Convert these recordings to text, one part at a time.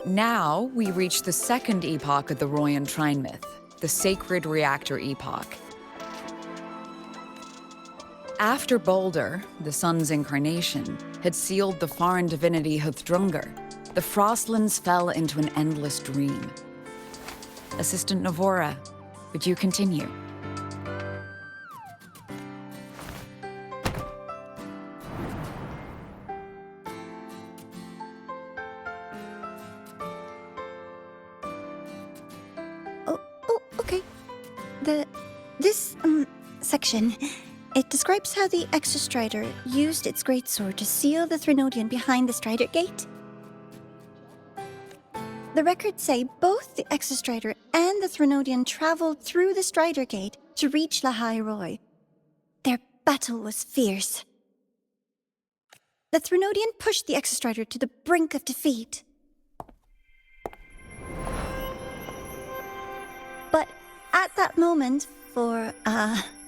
Now we reach the second epoch of the Royan Trine myth, the Sacred Reactor Epoch. After Balder, the sun's incarnation, had sealed the foreign divinity Huthdrungr, the Frostlands fell into an endless dream. Assistant Navora, would you continue? Okay. This section, it describes how the Exostrider used its greatsword to seal the Threnodian behind the Strider Gate. The records say both the Exostrider and the Threnodian traveled through the Strider Gate to reach Lahai Roy. Their battle was fierce. The Threnodian pushed the Exostrider to the brink of defeat. But at that moment, for,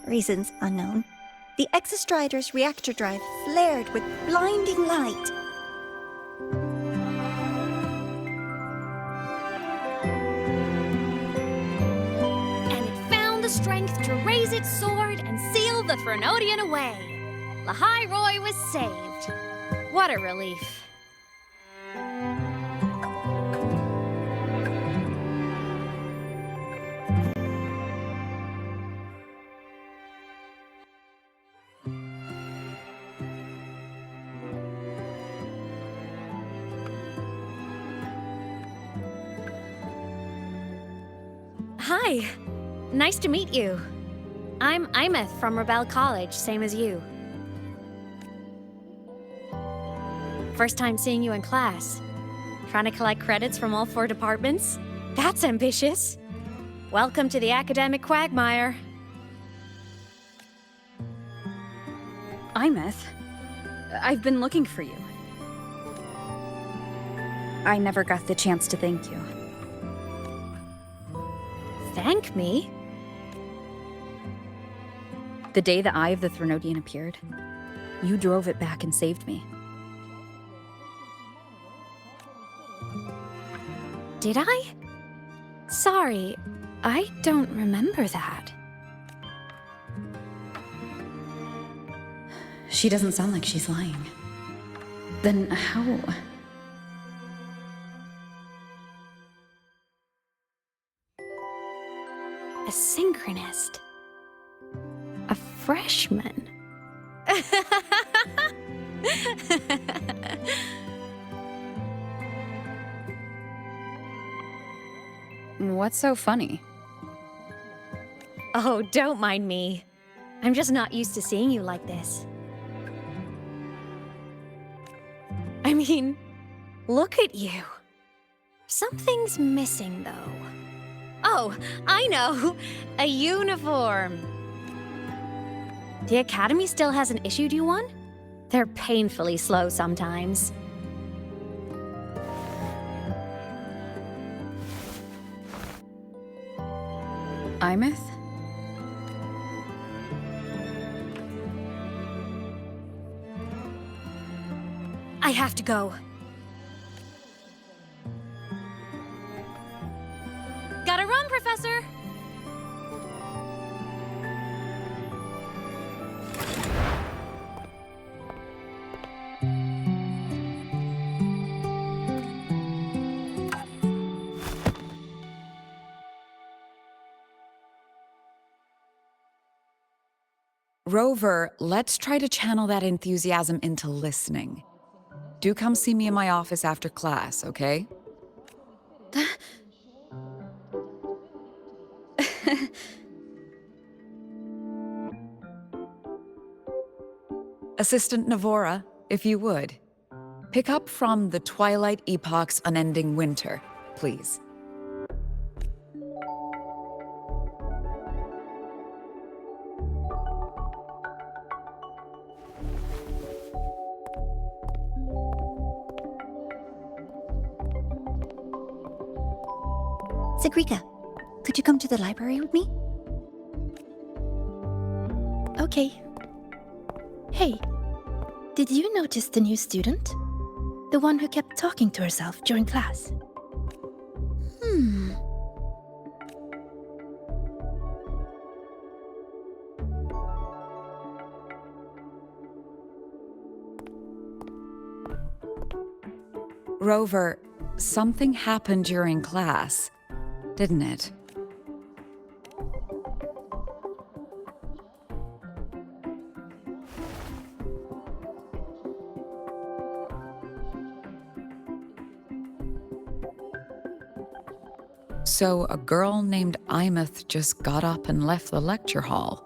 reasons unknown, the Exostrider's reactor drive flared with blinding light. And it found the strength to raise its sword and seal the Threnodian away. Lahai Roy was saved. What a relief. Hi. Nice to meet you. I'm Imeth from Rebel College, same as you. First time seeing you in class. Trying to collect credits from all 4 departments? That's ambitious. Welcome to the academic quagmire. Imeth, I've been looking for you. I never got the chance to thank you. Thank me? The day the Eye of the Threnodian appeared, you drove it back and saved me. Did I? Sorry, I don't remember that. She doesn't sound like she's lying. Then how? A synchronist. A freshman. What's so funny? Oh, don't mind me. I'm just not used to seeing you like this. I mean, look at you. Something's missing, though. Oh, I know! A uniform! The Academy still hasn't issued you one? They're painfully slow sometimes. Imeth? I have to go. Gotta run, Professor! Rover, let's try to channel that enthusiasm into listening. Do come see me in my office after class, okay? Assistant Navora, if you would. Pick up from the Twilight Epoch's Unending Winter, please. Sigrika, could you come to the library with me? Okay. Hey, did you notice the new student? The one who kept talking to herself during class? Rover, something happened during class, didn't it? So a girl named Imeth just got up and left the lecture hall.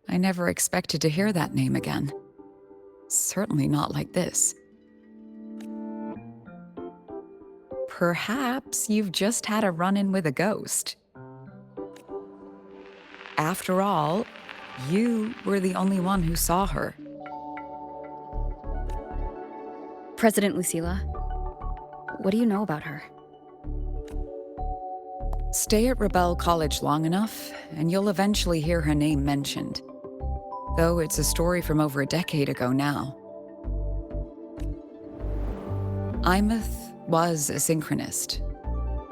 I never expected to hear that name again. Certainly not like this. Perhaps you've just had a run-in with a ghost. After all, you were the only one who saw her. President Lucilla, what do you know about her? Stay at Rebel College long enough, and you'll eventually hear her name mentioned. Though it's a story from over a decade ago now. Imeth was a synchronist.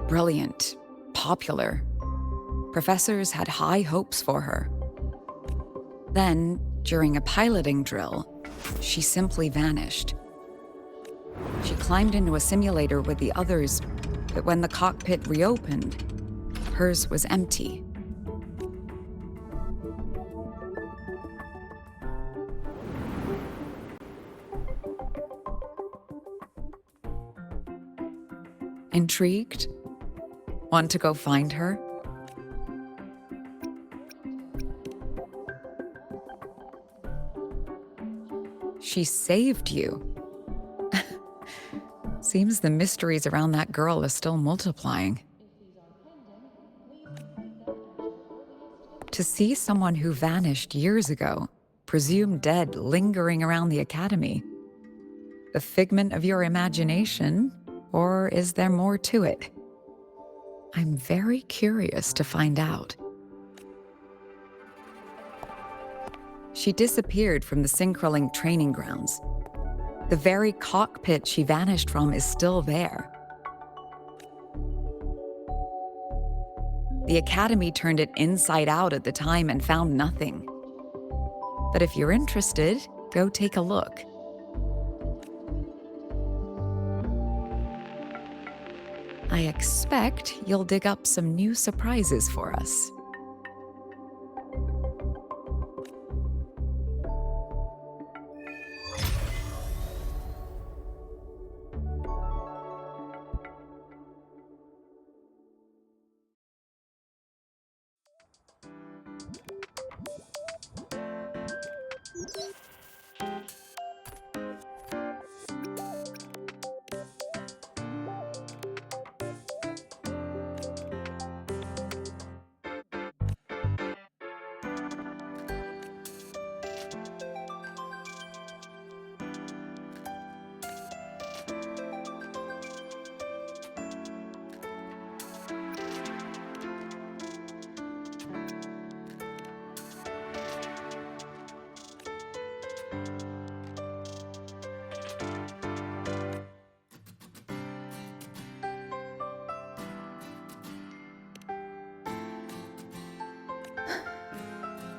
Brilliant, popular. Professors had high hopes for her. Then, during a piloting drill, she simply vanished. She climbed into a simulator with the others, but when the cockpit reopened, hers was empty. Intrigued? Want to go find her? She saved you. Seems the mysteries around that girl are still multiplying. To see someone who vanished years ago, presumed dead, lingering around the academy. A figment of your imagination, or is there more to it? I'm very curious to find out. She disappeared from the Synchrolink training grounds. The very cockpit she vanished from is still there. The Academy turned it inside out at the time and found nothing. But if you're interested, go take a look. I expect you'll dig up some new surprises for us.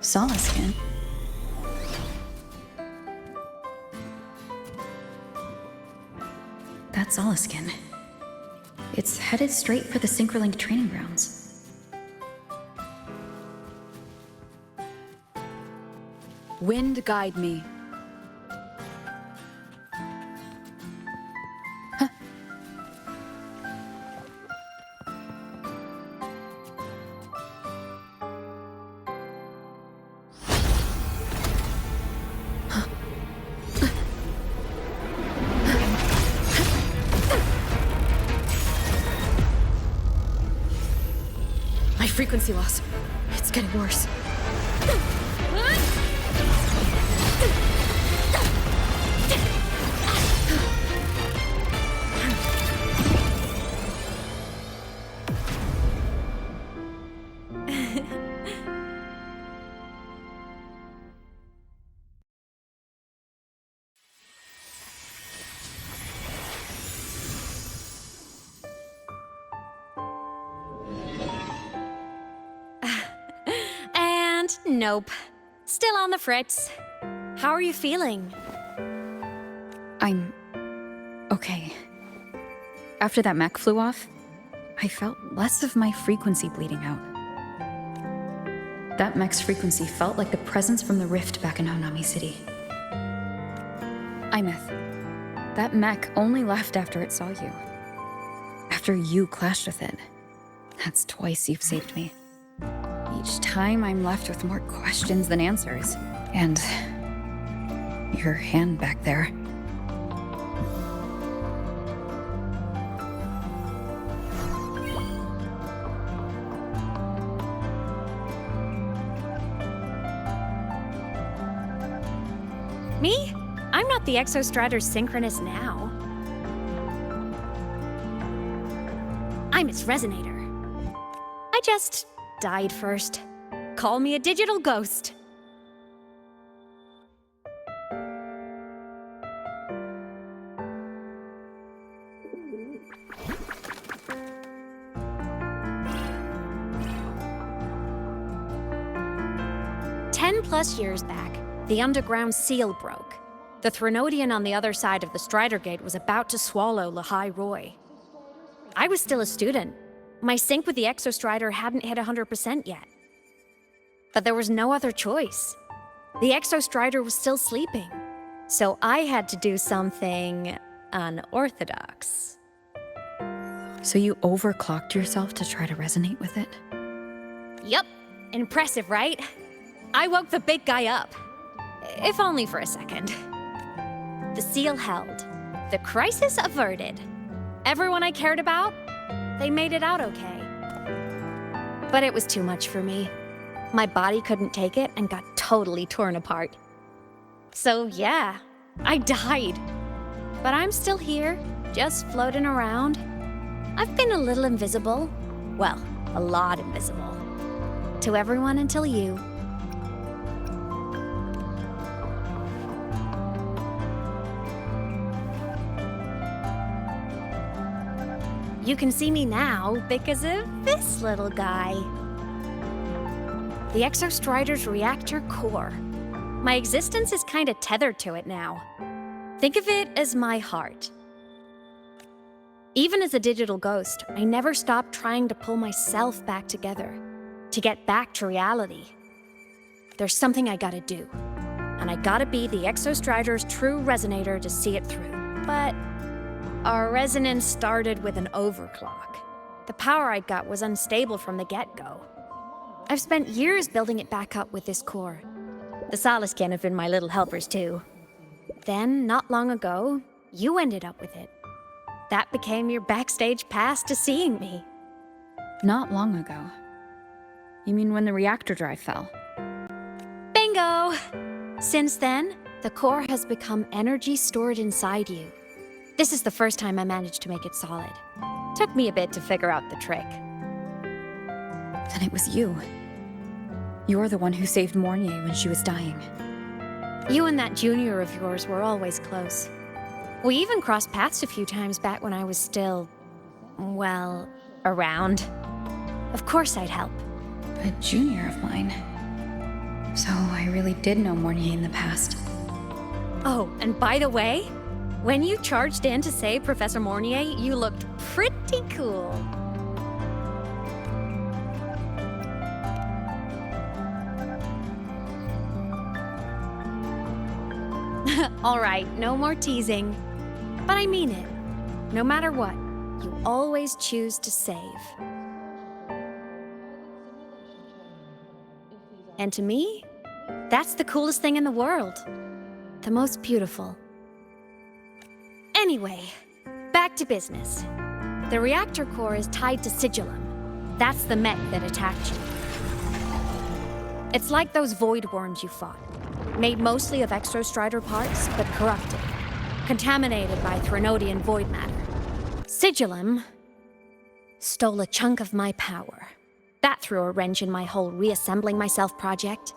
Solaskin? That's Solaskin. It's headed straight for the Synchrolink training grounds. Wind guide me. My frequency loss. It's getting worse. And nope. Still on the fritz. How are you feeling? I'm okay. After that mech flew off, I felt less of my frequency bleeding out. That mech's frequency felt like the presence from the rift back in Honami City. Imeth, that mech only left after it saw you. After you clashed with it. That's twice you've saved me. Each time I'm left with more questions than answers. And your hand back there. Me? I'm not the Exostrator's synchronous now. I'm its resonator. I just died first. Call me a digital ghost. +10 years back, the underground seal broke. The Threnodian on the other side of the Strider Gate was about to swallow Lahai Roy. I was still a student. My sync with the Exostrider hadn't hit 100% yet. But there was no other choice. The Exostrider was still sleeping. So I had to do something unorthodox. So you overclocked yourself to try to resonate with it? Yup. Impressive, right? I woke the big guy up. If only for a second. The seal held. The crisis averted. Everyone I cared about, they made it out okay. But it was too much for me. My body couldn't take it and got totally torn apart. So yeah, I died. But I'm still here, just floating around. I've been a little invisible. Well, a lot invisible. To everyone until you. You can see me now because of this little guy. The Exostrider's reactor core. My existence is kinda tethered to it now. Think of it as my heart. Even as a digital ghost, I never stopped trying to pull myself back together, to get back to reality. There's something I gotta do, and I gotta be the Exostrider's true resonator to see it through. But our resonance started with an overclock. The power I got was unstable from the get-go. I've spent years building it back up with this core. The Solaskin have been my little helpers too. Then, not long ago, you ended up with it. That became your backstage pass to seeing me. Not long ago. You mean when the reactor drive fell? Bingo! Since then, the core has become energy stored inside you. This is the first time I managed to make it solid. Took me a bit to figure out the trick. Then it was you. You're the one who saved Mornier when she was dying. You and that junior of yours were always close. We even crossed paths a few times back when I was still, well, around. Of course I'd help. A junior of mine. So I really did know Mornier in the past. Oh, and by the way, when you charged in to save Professor Mornier, you looked pretty cool. All right, no more teasing. But I mean it. No matter what, you always choose to save. And to me, that's the coolest thing in the world. The most beautiful. Anyway, back to business. The reactor core is tied to Sigillum. That's the mech that attacked you. It's like those void worms you fought. Made mostly of Exostrider parts, but corrupted. Contaminated by Threnodian void matter. Sigillum stole a chunk of my power. That threw a wrench in my whole reassembling myself project.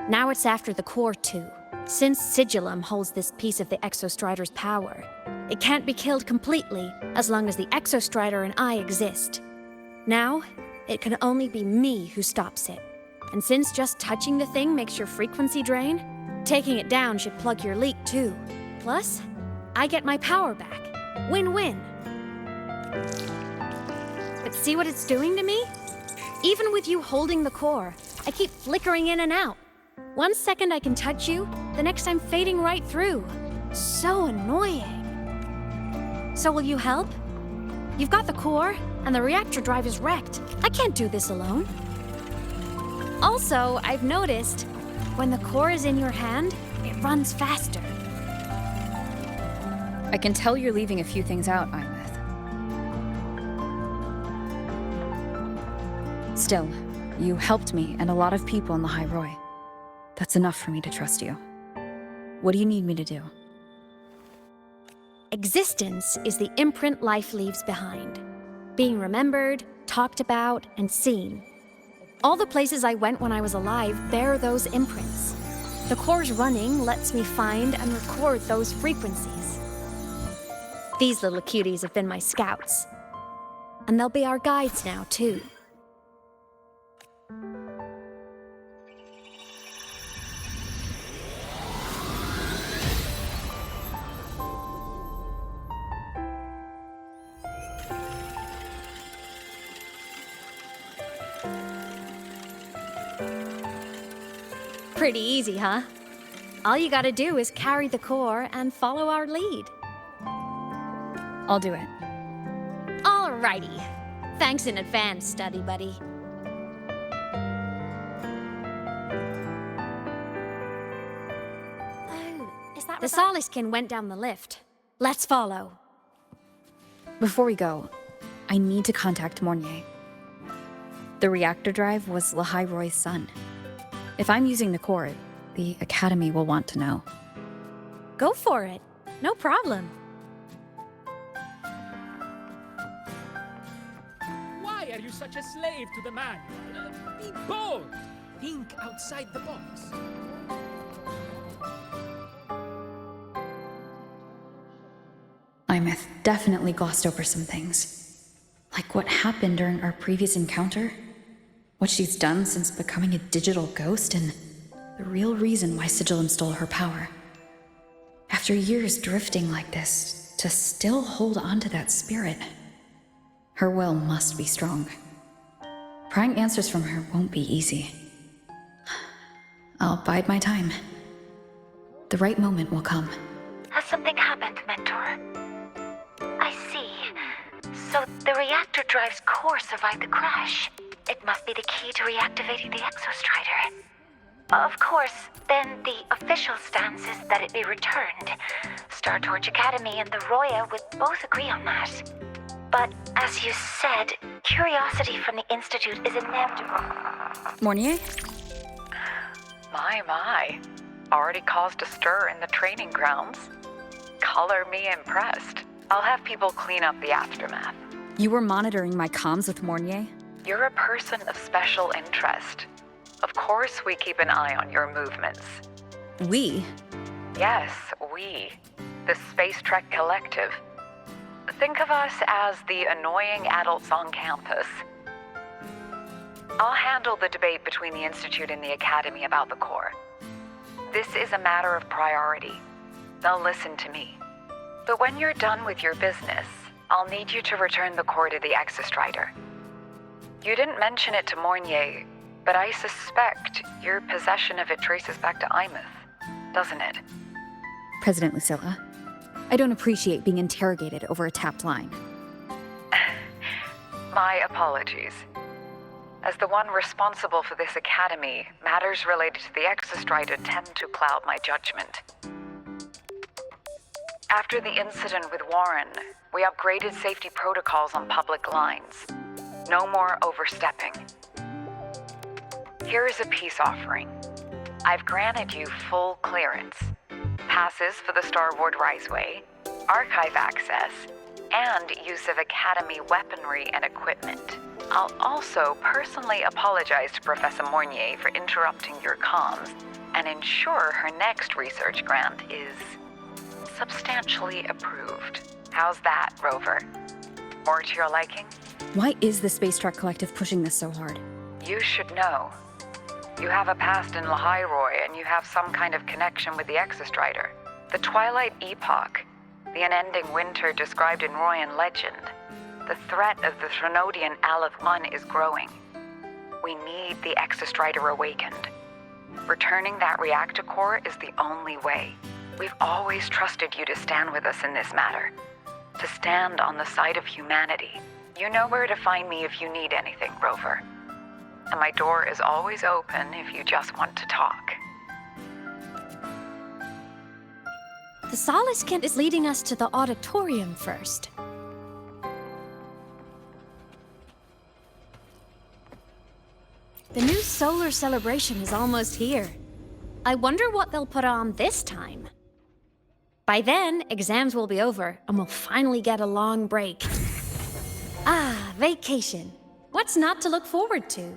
Now it's after the core too. Since Sigillum holds this piece of the Exostrider's power, it can't be killed completely as long as the Exostrider and I exist. Now, it can only be me who stops it. And since just touching the thing makes your frequency drain, taking it down should plug your leak too. Plus, I get my power back. Win-win. But see what it's doing to me? Even with you holding the core, I keep flickering in and out. 1 second I can touch you, the next I'm fading right through. So annoying. So will you help? You've got the core, and the reactor drive is wrecked. I can't do this alone. Also, I've noticed, when the core is in your hand, it runs faster. I can tell you're leaving a few things out, Imeth. Still, you helped me and a lot of people in the High Roy. That's enough for me to trust you. What do you need me to do? Existence is the imprint life leaves behind. Being remembered, talked about, and seen. All the places I went when I was alive bear those imprints. The core's running lets me find and record those frequencies. These little cuties have been my scouts. And they'll be our guides now, too. Pretty easy, huh? All you gotta do is carry the core and follow our lead. I'll do it. Alrighty. Thanks in advance, study buddy. Oh, is that the Soliskin went down the lift. Let's follow. Before we go, I need to contact Mornier. The reactor drive was Lahai Roy's son. If I'm using the core, the Academy will want to know. Go for it. No problem. Why are you such a slave to the manual? Be bold. Think outside the box. Imeth definitely glossed over some things. Like what happened during our previous encounter, what she's done since becoming a digital ghost, and the real reason why Sigillum stole her power. After years drifting like this, to still hold on to that spirit. Her will must be strong. Prying answers from her won't be easy. I'll bide my time. The right moment will come. Has something happened, Mentor? I see. So the reactor drive's core survived the crash. It must be the key to reactivating the Exostrider. Of course, then the official stance is that it be returned. Star Torch Academy and the Roya would both agree on that. But as you said, curiosity from the Institute is inevitable. Mornier? My. Already caused a stir in the training grounds. Color me impressed. I'll have people clean up the aftermath. You were monitoring my comms with Mornier? You're a person of special interest. Of course we keep an eye on your movements. We? Yes, we. The Space Trek Collective. Think of us as the annoying adults on campus. I'll handle the debate between the Institute and the Academy about the core. This is a matter of priority. They'll listen to me. But when you're done with your business, I'll need you to return the core to the Exostrider. You didn't mention it to Mornier, but I suspect your possession of it traces back to Imeth, doesn't it? President Lucilla, I don't appreciate being interrogated over a tapped line. My apologies. As the one responsible for this academy, matters related to the Exostrider tend to cloud my judgment. After the incident with Warren, we upgraded safety protocols on public lines. No more overstepping. Here is a peace offering. I've granted you full clearance, passes for the Starboard Riseway, archive access, and use of Academy weaponry and equipment. I'll also personally apologize to Professor Mornier for interrupting your comms and ensure her next research grant is substantially approved. How's that, Rover? More to your liking? Why is the Space Trek Collective pushing this so hard? You should know. You have a past in Lahairoi, and you have some kind of connection with the Exostrider. The Twilight Epoch, the unending winter described in Royan legend. The threat of the Threnodian Aleth-Un is growing. We need the Exostrider awakened. Returning that reactor core is the only way. We've always trusted you to stand with us in this matter. To stand on the side of humanity. You know where to find me if you need anything, Rover. And my door is always open if you just want to talk. The Soliskin is leading us to the auditorium first. The new solar celebration is almost here. I wonder what they'll put on this time. By then, exams will be over, and we'll finally get a long break. Ah, vacation. What's not to look forward to?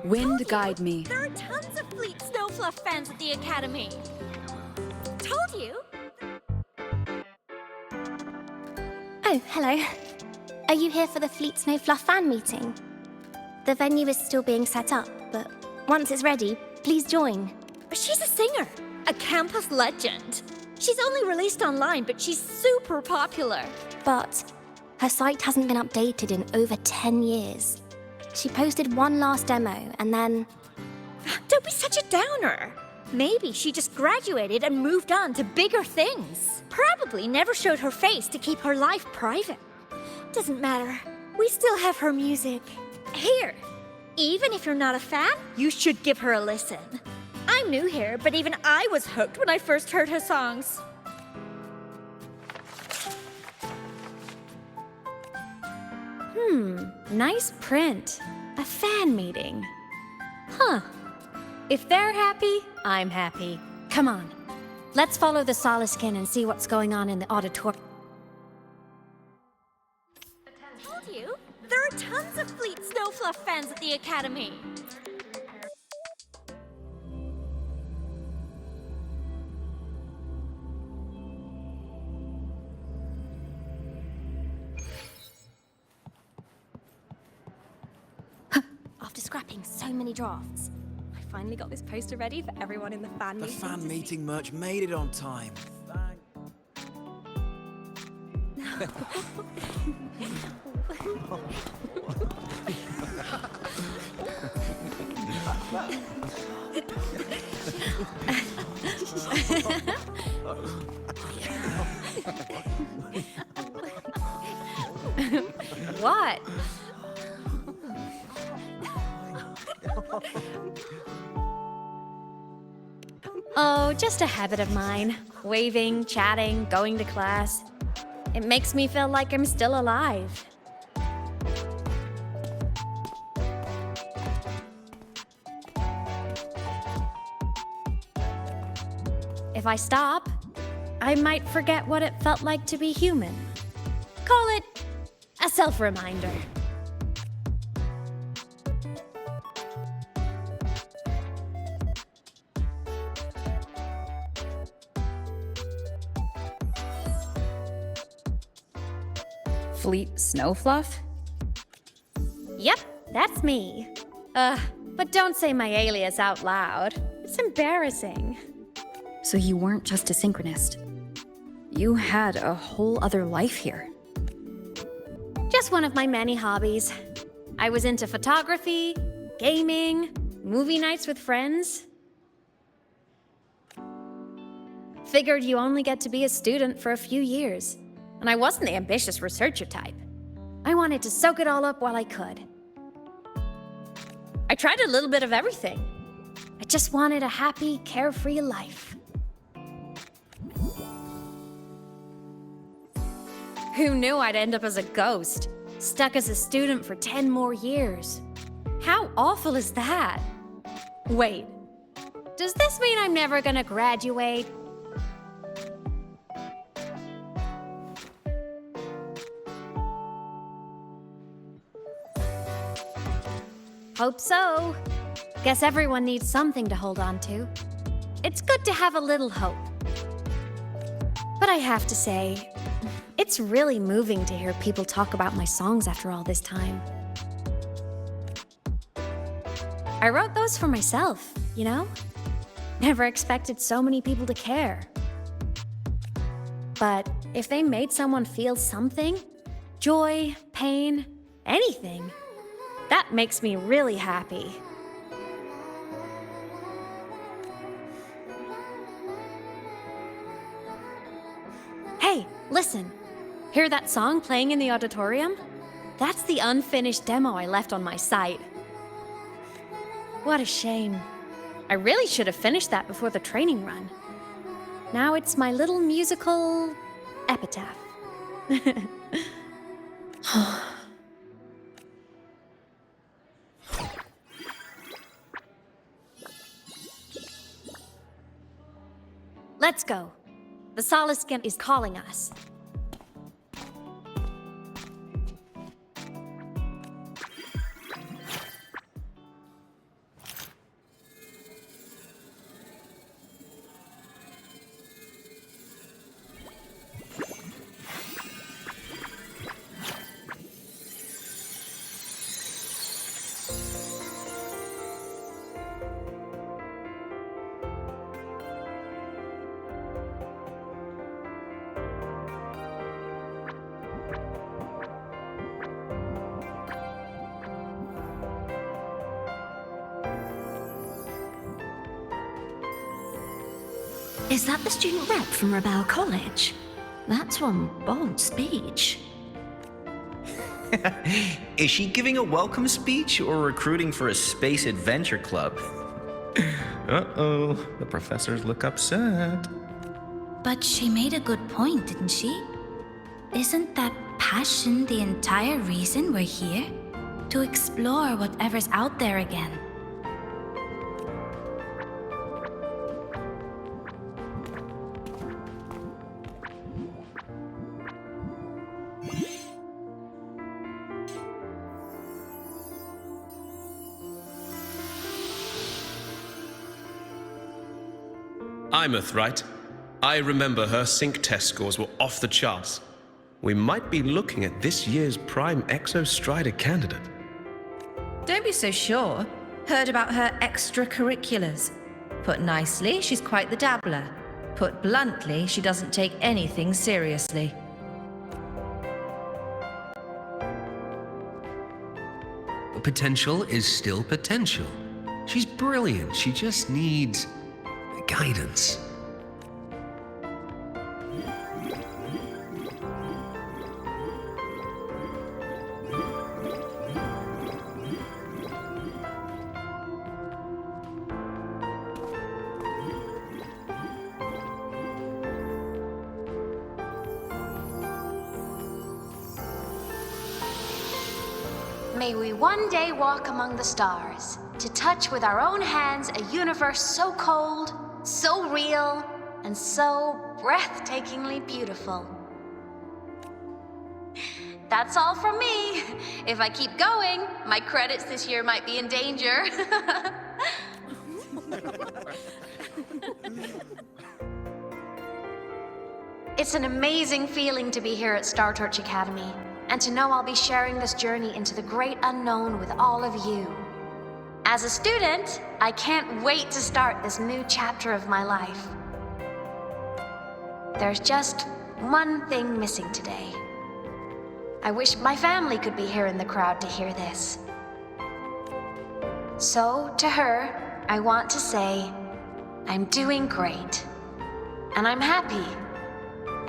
Wind guide me. There are tons of Fleet Snowfluff fans at the Academy. Told you. Oh, hello. Are you here for the Fleet Snowfluff fan meeting? The venue is still being set up, but once it's ready, please join. She's a singer, a campus legend. She's only released online, but she's super popular. But her site hasn't been updated in over 10 years. She posted one last demo, and then... Don't be such a downer. Maybe she just graduated and moved on to bigger things. Probably never showed her face to keep her life private. Doesn't matter. We still have her music. Here, even if you're not a fan, you should give her a listen. I'm new here, but even I was hooked when I first heard her songs. Nice print. A fan meeting. Huh. If they're happy, I'm happy. Come on. Let's follow the Soliskin and see what's going on in the auditorium. Told you, there are tons of Fleet Snowfluff fans at the Academy. After scrapping so many drafts, I finally got this poster ready for everyone in the fan The meeting. fan meeting merch made it on time. What? Oh, just a habit of mine. Waving, chatting, going to class. It makes me feel like I'm still alive. If I stop, I might forget what it felt like to be human. Call it a self-reminder. Fleet Snowfluff? Yep, that's me. But don't say my alias out loud. It's embarrassing. So you weren't just a synchronist. You had a whole other life here. Just one of my many hobbies. I was into photography, gaming, movie nights with friends. Figured you only get to be a student for a few years. And I wasn't the ambitious researcher type. I wanted to soak it all up while I could. I tried a little bit of everything. I just wanted a happy, carefree life. Who knew I'd end up as a ghost, stuck as a student for 10 more years? How awful is that? Wait, does this mean I'm never gonna graduate? Hope so. Guess everyone needs something to hold on to. It's good to have a little hope. But I have to say, it's really moving to hear people talk about my songs after all this time. I wrote those for myself, you know? Never expected so many people to care. But if they made someone feel something, joy, pain, anything, that makes me really happy. Hey, listen. Hear that song playing in the auditorium? That's the unfinished demo I left on my site. What a shame. I really should have finished that before the training run. Now it's my little musical epitaph. Let's go. The Solace Skin is calling us. Is that the student rep from Rebel College? That's one bold speech. Is she giving a welcome speech or recruiting for a space adventure club? Uh-oh, the professors look upset. But she made a good point, didn't she? Isn't that passion the entire reason we're here? To explore whatever's out there again. Imeth, right? I remember her sync test scores were off the charts. We might be looking at this year's prime Exostrider candidate. Don't be so sure. Heard about her extracurriculars. Put nicely, she's quite the dabbler. Put bluntly, she doesn't take anything seriously. Potential is still potential. She's brilliant. She just needs guidance. May we one day walk among the stars, to touch with our own hands a universe so cold, so real, and so breathtakingly beautiful. That's all from me. If I keep going, my credits this year might be in danger. It's an amazing feeling to be here at Star Torch Academy, and to know I'll be sharing this journey into the great unknown with all of you. As a student, I can't wait to start this new chapter of my life. There's just one thing missing today. I wish my family could be here in the crowd to hear this. So, to her, I want to say, I'm doing great. And I'm happy.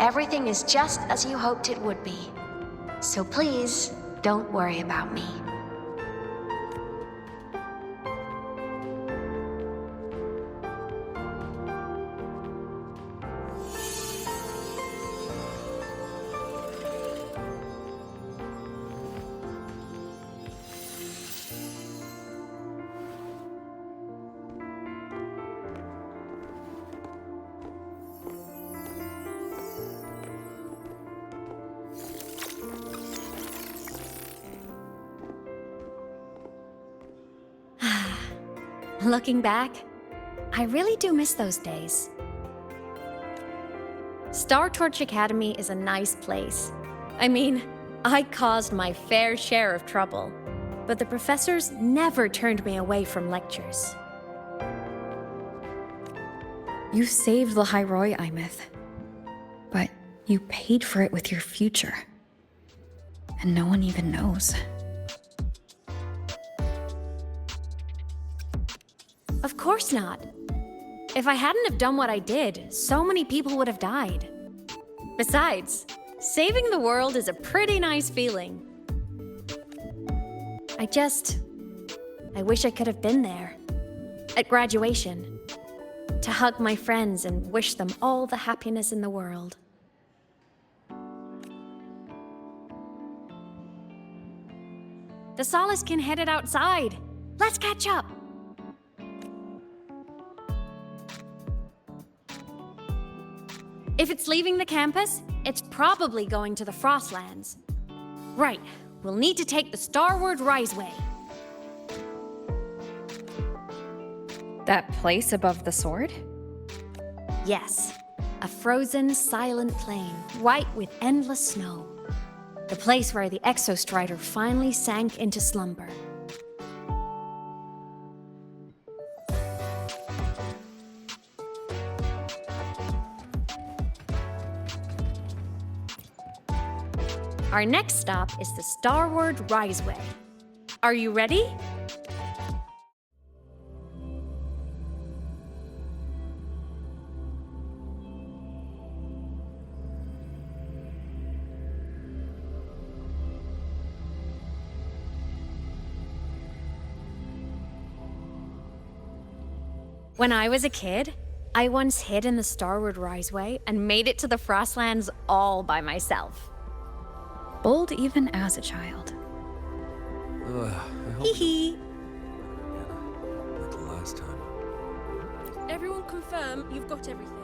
Everything is just as you hoped it would be. So please, don't worry about me. Looking back, I really do miss those days. Star Torch Academy is a nice place. I mean, I caused my fair share of trouble, but the professors never turned me away from lectures. You saved Lahairoi, Imith. But you paid for it with your future. And no one even knows. Of course not. If I hadn't have done what I did, so many people would have died. Besides, saving the world is a pretty nice feeling. I wish I could have been there. At graduation. To hug my friends and wish them all the happiness in the world. The Solace can headed outside. Let's catch up. If it's leaving the campus, it's probably going to the Frostlands. Right, we'll need to take the Starward Riseway. That place above the sword? Yes, a frozen, silent plain, white with endless snow. The place where the Exostrider finally sank into slumber. Our next stop is the Starward Riseway. Are you ready? When I was a kid, I once hid in the Starward Riseway and made it to the Frostlands all by myself. Bold even as a child. Hee hee. Like the last time. Everyone confirm you've got everything.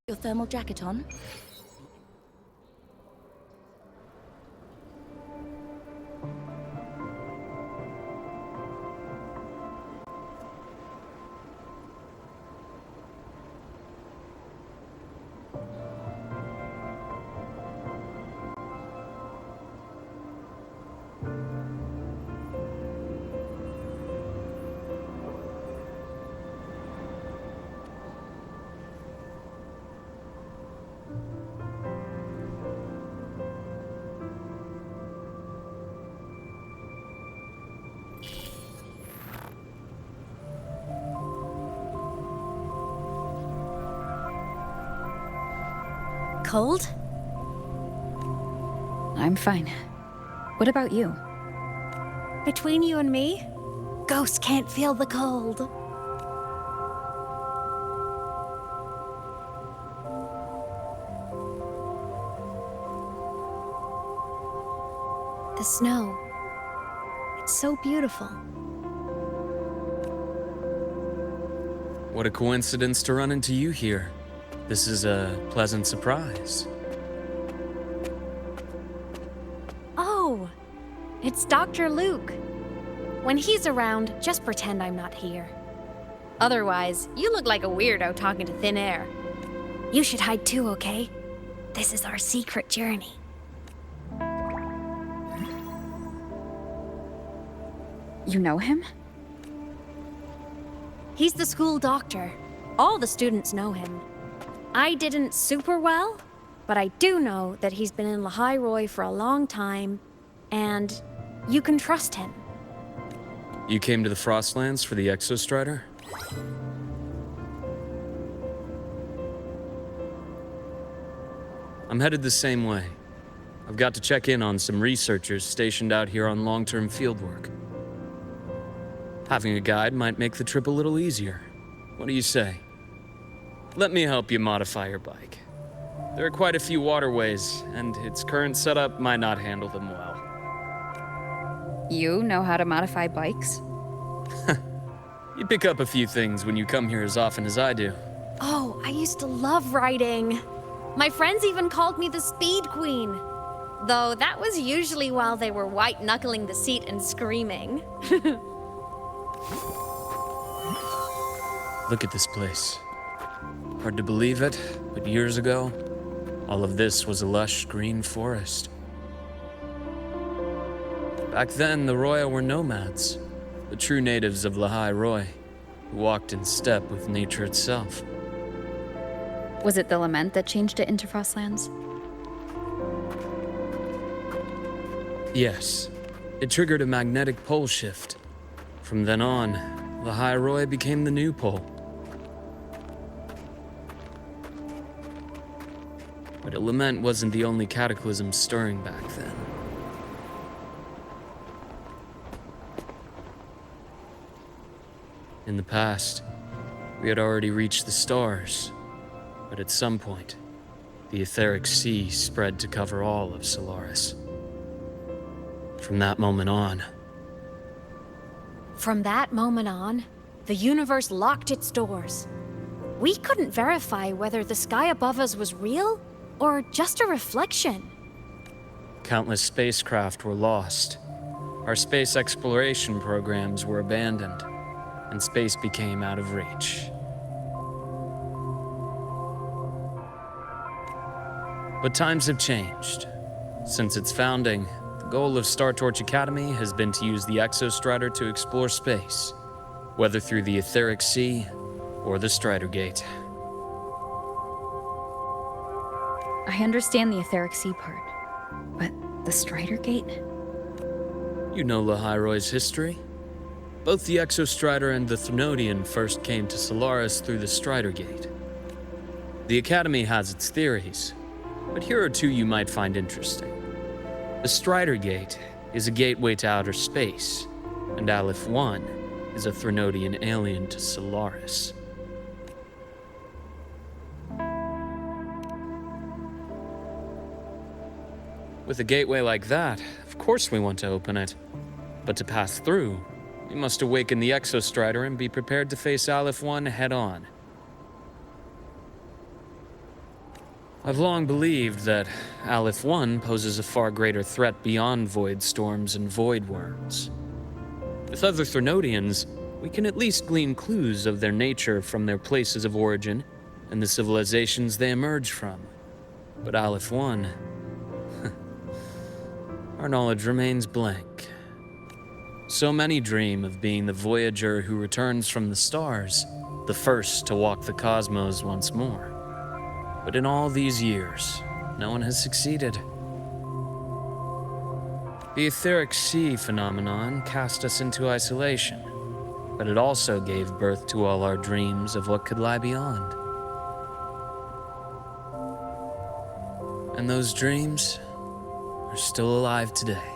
Your thermal jacket on? Cold? I'm fine. What about you? Between you and me, ghosts can't feel the cold. The snow. It's so beautiful. What a coincidence to run into you here. This is a pleasant surprise. Oh, it's Dr. Luke. When he's around, just pretend I'm not here. Otherwise, you look like a weirdo talking to thin air. You should hide too, okay? This is our secret journey. You know him? He's the school doctor. All the students know him. I didn't super well, but I do know that he's been in Lahairoi for a long time, and you can trust him. You came to the Frostlands for the Exostrider? I'm headed the same way. I've got to check in on some researchers stationed out here on long-term fieldwork. Having a guide might make the trip a little easier. What do you say? Let me help you modify your bike. There are quite a few waterways, and its current setup might not handle them well. You know how to modify bikes? You pick up a few things when you come here as often as I do. Oh, I used to love riding. My friends even called me the Speed Queen. Though that was usually while they were white-knuckling the seat and screaming. Look at this place. Hard to believe it, but years ago, all of this was a lush green forest. Back then, the Roya were nomads, the true natives of Lahai Roi, who walked in step with nature itself. Was it the lament that changed it into Frostlands? Yes, it triggered a magnetic pole shift. From then on, Lahai Roi became the new pole. But a lament wasn't the only cataclysm stirring back then. In the past, we had already reached the stars, but at some point, the etheric sea spread to cover all of Solaris. From that moment on, the universe locked its doors. We couldn't verify whether the sky above us was real or just a reflection. countless spacecraft were lost. Our space exploration programs were abandoned, and space became out of reach. But times have changed. Since its founding, the goal of Star Torch Academy has been to use the Exostrider to explore space, whether through the Etheric Sea or the Strider Gate. I understand the Etheric Sea part, but the Strider Gate? You know Lahai Roi's history. Both the Exostrider and the Threnodian first came to Solaris through the Strider Gate. The Academy has its theories, but here are two you might find interesting. The Strider Gate is a gateway to outer space, and Aleph 1 is a Threnodian alien to Solaris. With a gateway like that, of course we want to open it. But to pass through, we must awaken the Exostrider and be prepared to face Aleph 1 head-on. I've long believed that Aleph 1 poses a far greater threat beyond void storms and void worms. With other Threnodians, we can at least glean clues of their nature from their places of origin and the civilizations they emerge from. But Aleph 1, our knowledge remains blank. So many dream of being the Voyager who returns from the stars, the first to walk the cosmos once more. But in all these years, no one has succeeded. The Etheric Sea phenomenon cast us into isolation, but it also gave birth to all our dreams of what could lie beyond. And those dreams are still alive today.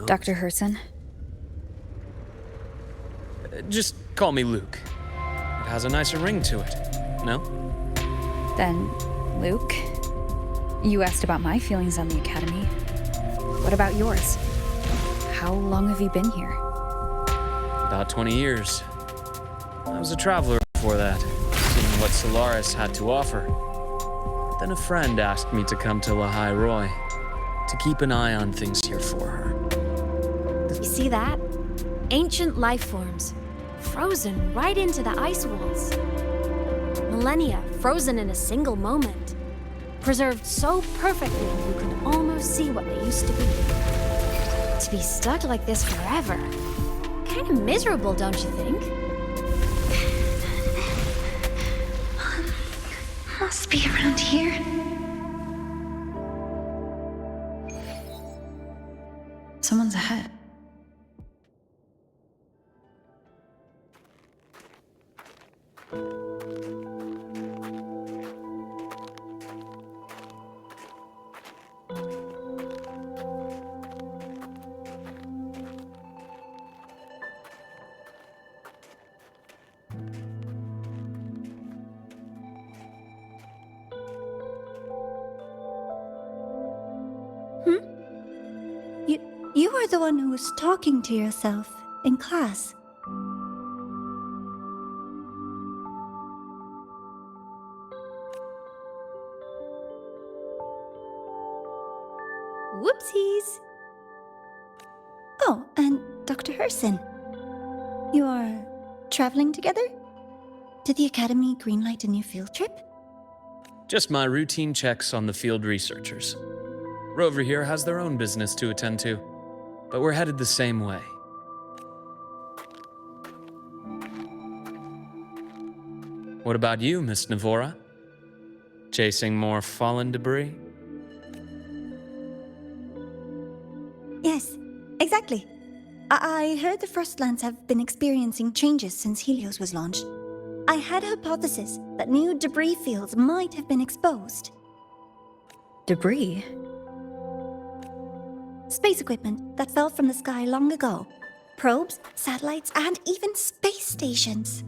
Dr. Herson, Just call me Luke. It has a nicer ring to it, no? Then, Luke, you asked about my feelings on the Academy. What about yours? How long have you been here? About 20 years. I was a traveler before that, seeing what Solaris had to offer. Then a friend asked me to come to Lahai Roi, to keep an eye on things here for her. You see that? Ancient life forms, frozen right into the ice walls. Millennia frozen in a single moment. Preserved so perfectly you can almost see what they used to be. To be stuck like this forever. Kind of miserable, don't you think? Must be around here. Someone's ahead. You are the one who was talking to yourself in class. Whoopsies! Oh, and Dr. Herson. You are traveling together? Did the Academy greenlight a new field trip? Just my routine checks on the field researchers. Rover here has their own business to attend to, but we're headed the same way. What about you, Miss Navora? Chasing more fallen debris? Yes, exactly. I heard the Frostlands have been experiencing changes since Helios was launched. I had a hypothesis that new debris fields might have been exposed. Debris? Space equipment that fell from the sky long ago. Probes, satellites, and even space stations.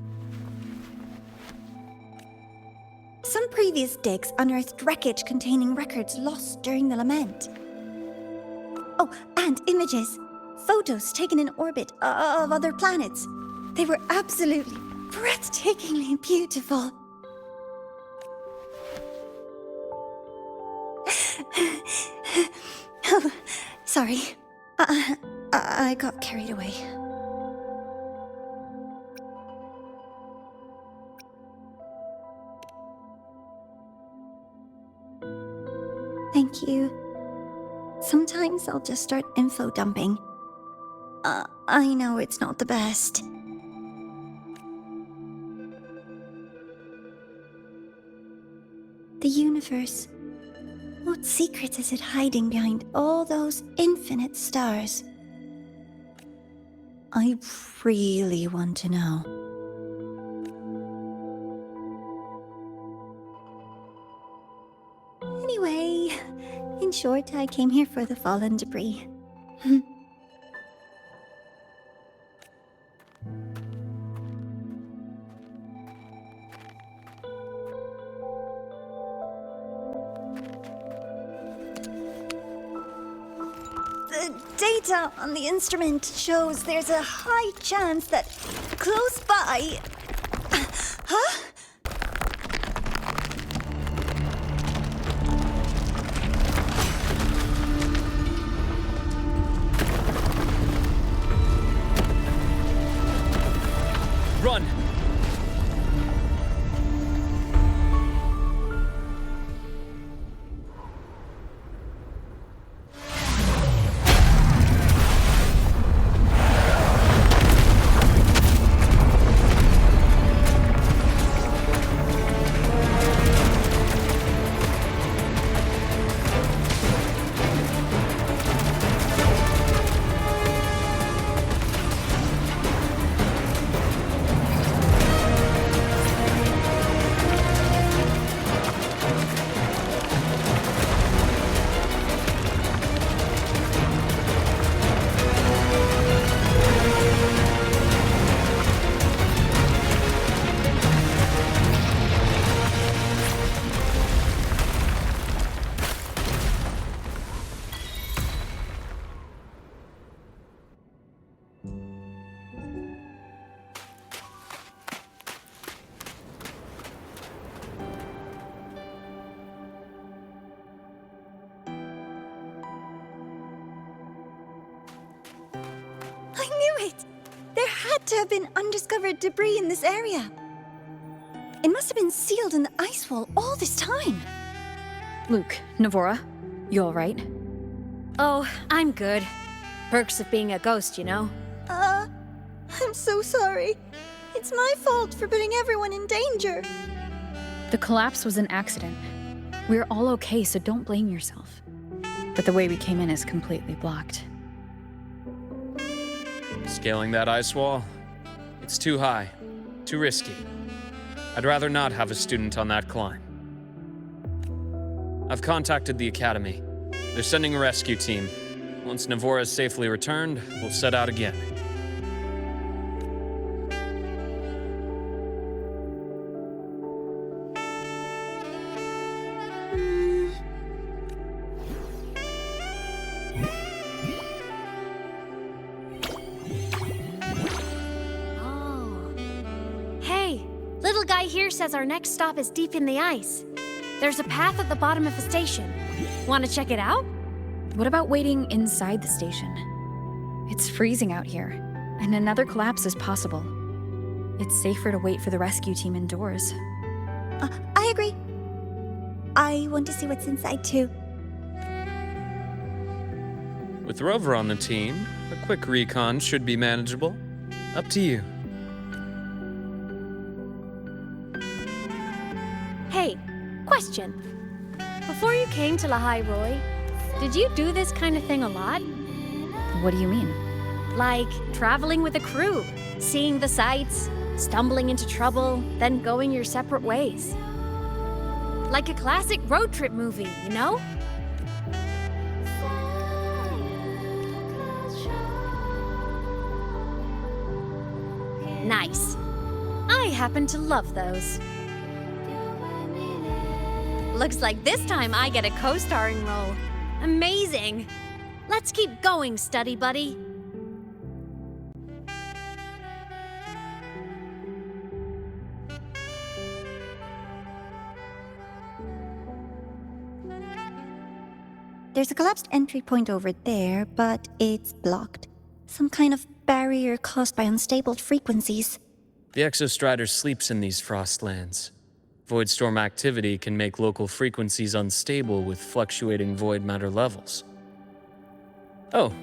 Some previous digs unearthed wreckage containing records lost during the lament. Oh, and images. Photos taken in orbit of other planets. They were absolutely breathtakingly beautiful. Oh, sorry. I got carried away. Thank you. Sometimes I'll just start info dumping. I know it's not the best. The universe. What secrets is it hiding behind all those infinite stars? I really want to know. Anyway, in short, I came here for the fallen debris. The data on the instrument shows there's a high chance that close by... Huh? Run! had to have been undiscovered debris in this area. It must have been sealed in the ice wall all this time. Luke, Navora, you alright? Oh, I'm good. Perks of being a ghost, you know? I'm so sorry. It's my fault for putting everyone in danger. The collapse was an accident. We're all okay, so don't blame yourself. But the way we came in is completely blocked. Scaling that ice wall? It's too high, too risky. I'd rather not have a student on that climb. I've contacted the Academy. They're sending a rescue team. Once Navora is safely returned, we'll set out again. Says our next stop is deep in the ice. There's a path at the bottom of the station. Want to check it out? What about waiting inside the station? It's freezing out here, and another collapse is possible. It's safer to wait for the rescue team indoors. I agree. I want to see what's inside too. With Rover on the team, a quick recon should be manageable. Up to you. Hey, question. Before you came to Lahai Roi, did you do this kind of thing a lot? What do you mean? Like traveling with a crew, seeing the sights, stumbling into trouble, then going your separate ways. Like a classic road trip movie, you know? Nice. I happen to love those. Looks like this time I get a co-starring role. Amazing! Let's keep going, study buddy. There's a collapsed entry point over there, but it's blocked. Some kind of barrier caused by unstable frequencies. The Exostrider sleeps in these frostlands. Void storm activity can make local frequencies unstable with fluctuating void matter levels. Oh,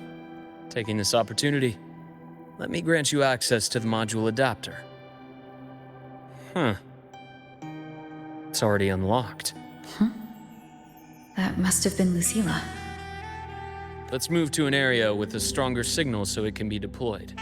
taking this opportunity, let me grant you access to the module adapter. It's already unlocked. That must have been Lucilla. Let's move to an area with a stronger signal so it can be deployed.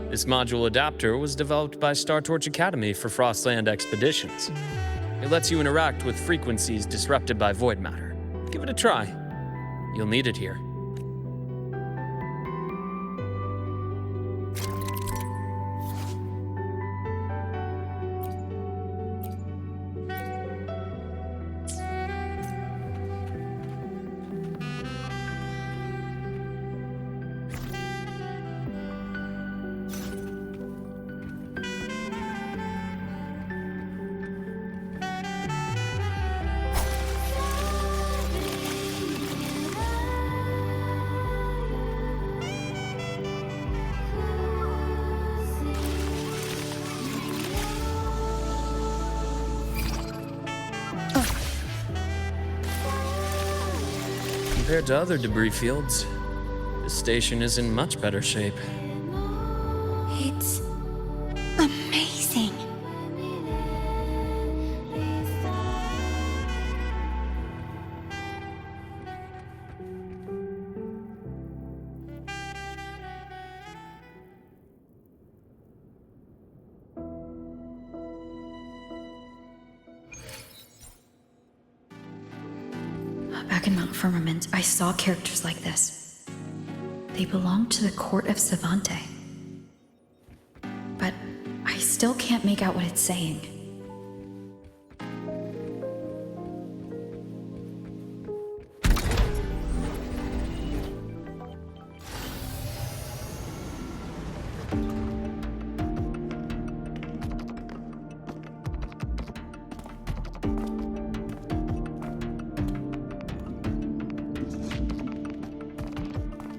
This module adapter was developed by Star Torch Academy for Frostland expeditions. It lets you interact with frequencies disrupted by void matter. Give it a try. You'll need it here. Compared to other debris fields, this station is in much better shape. It's amazing. Back in Mount Firmament, I saw characters like this. They belonged to the court of Savante. But I still can't make out what it's saying.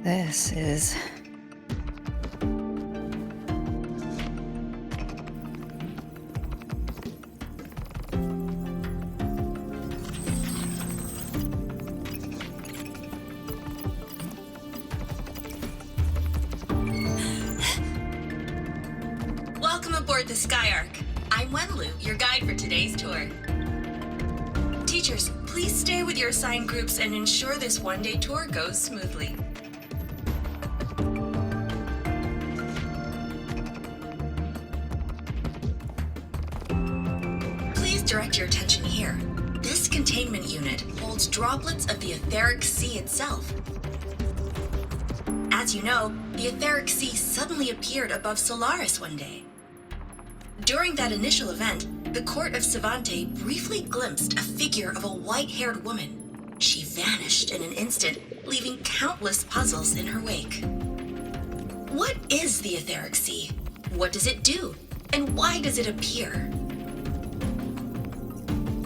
This is... Welcome aboard the Skyark. I'm Wenlu, your guide for today's tour. Teachers, please stay with your assigned groups and ensure this one-day tour goes smoothly. Please direct your attention here. This containment unit holds droplets of the etheric sea itself. As you know, the etheric sea suddenly appeared above Solaris one day. During that initial event, the court of Savante briefly glimpsed a figure of a white-haired woman. She vanished in an instant, leaving countless puzzles in her wake. What is the etheric sea? What does it do? And why does it appear?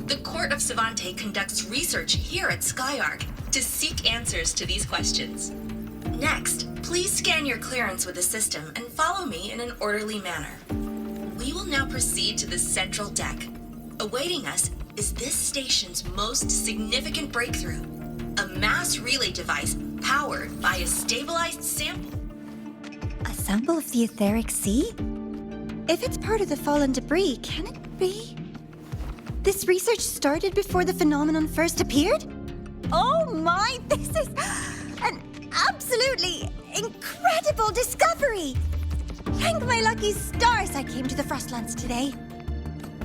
The court of Savante conducts research here at Skyark to seek answers to these questions. Next, please scan your clearance with the system and follow me in an orderly manner. We will now proceed to the central deck. Awaiting us is this station's most significant breakthrough, a mass relay device powered by a stabilized sample. A sample of the etheric sea? If it's part of the fallen debris, can it be? This research started before the phenomenon first appeared? Oh my, this is an absolutely incredible discovery! Thank my lucky stars I came to the Frostlands today.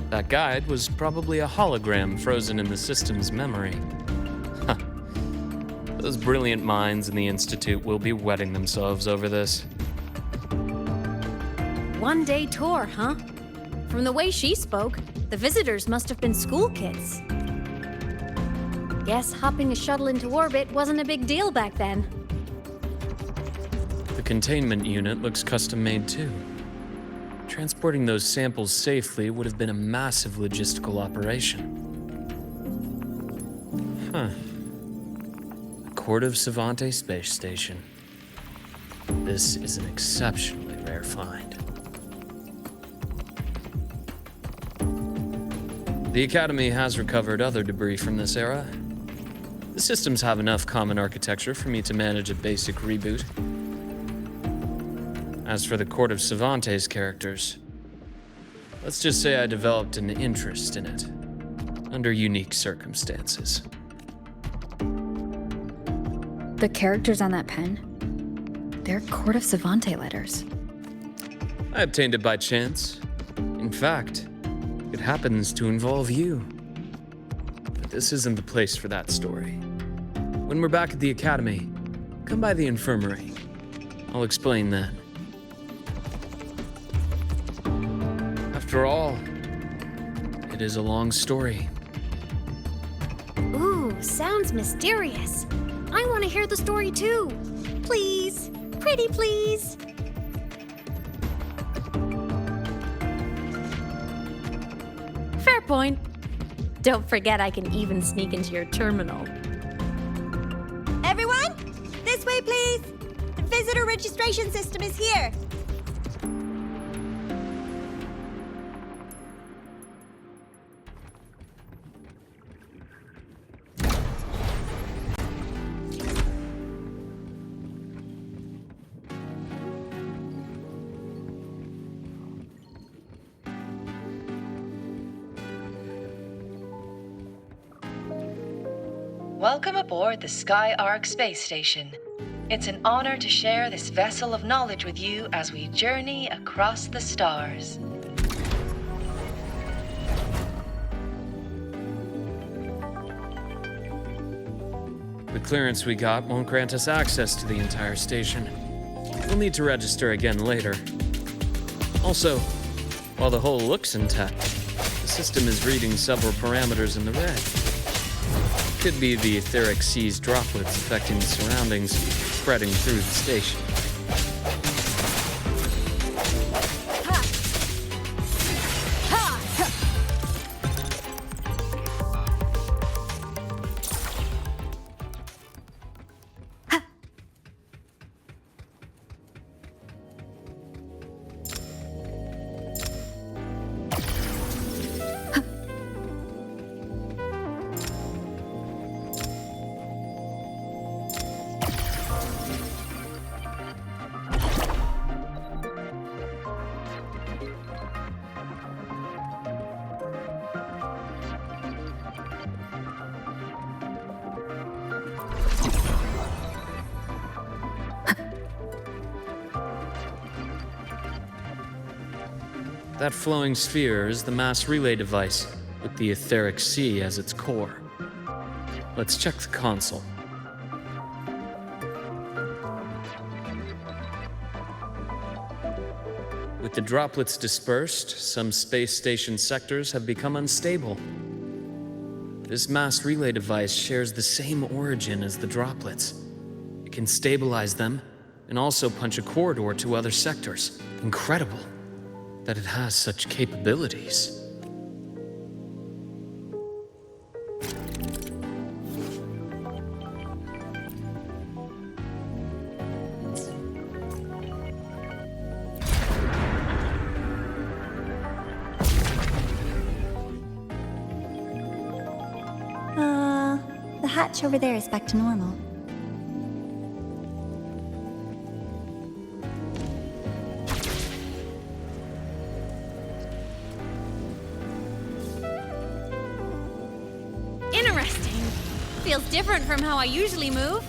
That guide was probably a hologram frozen in the system's memory. Huh. Those brilliant minds in the Institute will be wetting themselves over this. One-day tour, huh? From the way she spoke, the visitors must have been school kids. Guess hopping a shuttle into orbit wasn't a big deal back then. The containment unit looks custom-made too. Transporting those samples safely would have been a massive logistical operation. Huh. The Court of Savante Space Station. This is an exceptionally rare find. The Academy has recovered other debris from this era. The systems have enough common architecture for me to manage a basic reboot. As for the Court of Savante's characters, let's just say I developed an interest in it, under unique circumstances. The characters on that pen, they're Court of Savante letters. I obtained it by chance. In fact, it happens to involve you. But this isn't the place for that story. When we're back at the Academy, come by the infirmary. I'll explain then. After all, it is a long story. Ooh, sounds mysterious. I want to hear the story too. Please, pretty please. Fair point. Don't forget I can even sneak into your terminal. Everyone, this way please. The visitor registration system is here. Welcome aboard the Skyark space station. It's an honor to share this vessel of knowledge with you as we journey across the stars. The clearance we got won't grant us access to the entire station. We'll need to register again later. Also, while the hull looks intact, the system is reading several parameters in the red. Could be the etheric sea's droplets affecting the surroundings, spreading through the station. That flowing sphere is the mass relay device, with the etheric sea as its core. Let's check the console. With the droplets dispersed, some space station sectors have become unstable. This mass relay device shares the same origin as the droplets. It can stabilize them and also punch a corridor to other sectors. Incredible that it has such capabilities. The hatch over there is back to normal. Interesting. Feels different from how I usually move.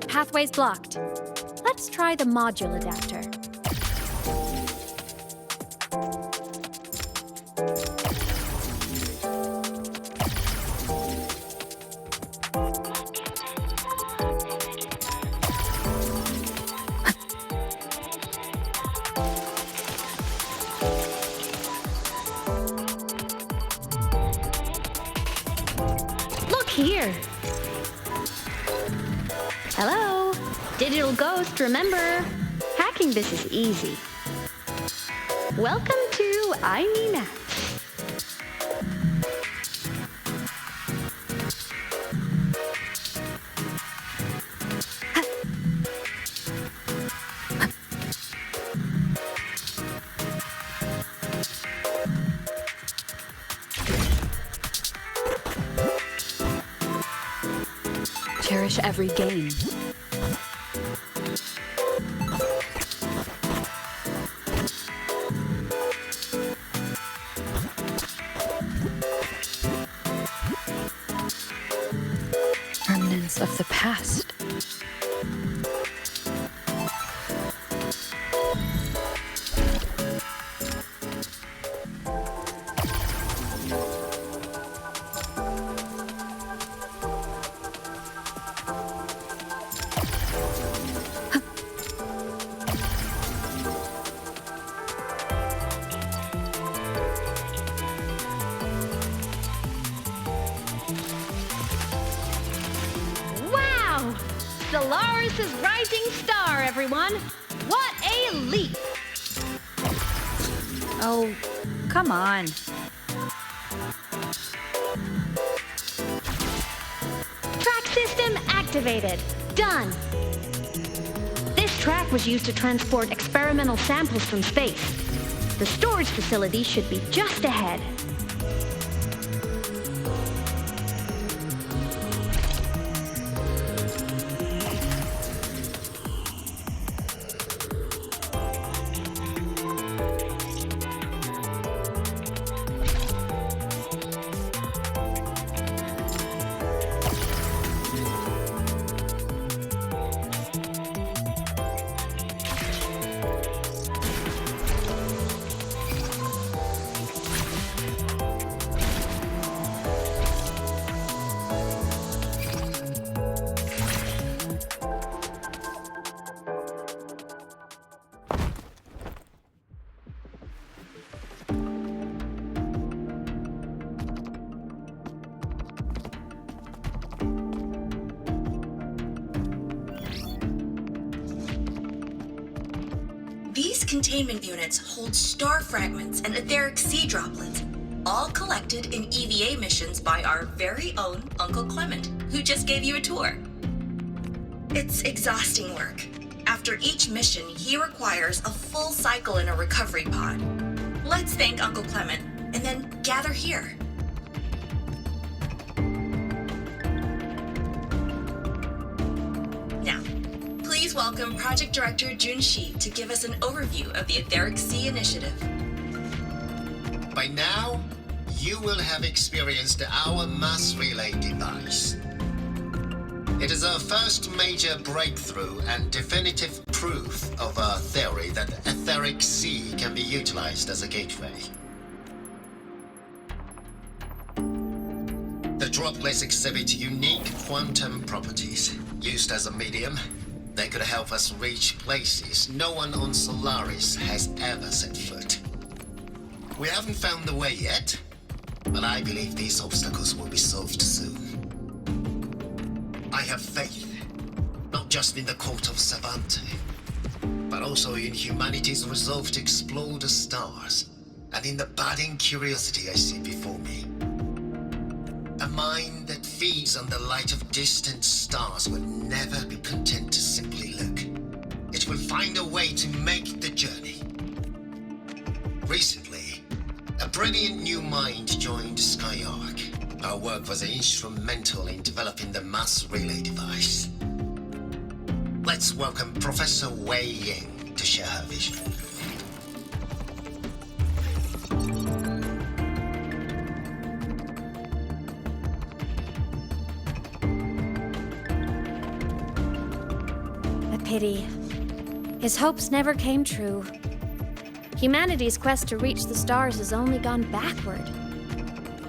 Pathway's blocked. Let's try the module adapter. Look here! Hello? Digital Ghost, remember? Hacking this is easy. Welcome to I Mean Apps. Cherish every game. Remnants of the past. Solaris' rising star, everyone! What a leap! Oh, come on. Track system activated. Done. This track was used to transport experimental samples from space. The storage facility should be just ahead. These containment units hold star fragments and etheric sea droplets, all collected in EVA missions by our very own Uncle Clement, who just gave you a tour. It's exhausting work. After each mission, he requires a full cycle in a recovery pod. Let's thank Uncle Clement, and then gather here. Now, please welcome Project Director Jun Shi to give us an overview of the Etheric Sea Initiative. By now, you will have experienced our mass relay device. It is our first major breakthrough and definitive proof of our theory that the Etheric Sea can be utilized as a gateway. The droplets exhibit unique quantum properties. Used as a medium, they could help us reach places no one on Solaris has ever set foot. We haven't found the way yet, but I believe these obstacles will be solved soon. I have faith, not just in the court of Savante, but also in humanity's resolve to explore the stars, and in the budding curiosity I see before me. A mind that feeds on the light of distant stars will never be content to simply look. It will find a way to make the journey. Recently, a brilliant new mind joined Skyark. Our work was instrumental in developing the mass relay device. Let's welcome Professor Wei Ying to share her vision. A pity. His hopes never came true. Humanity's quest to reach the stars has only gone backward.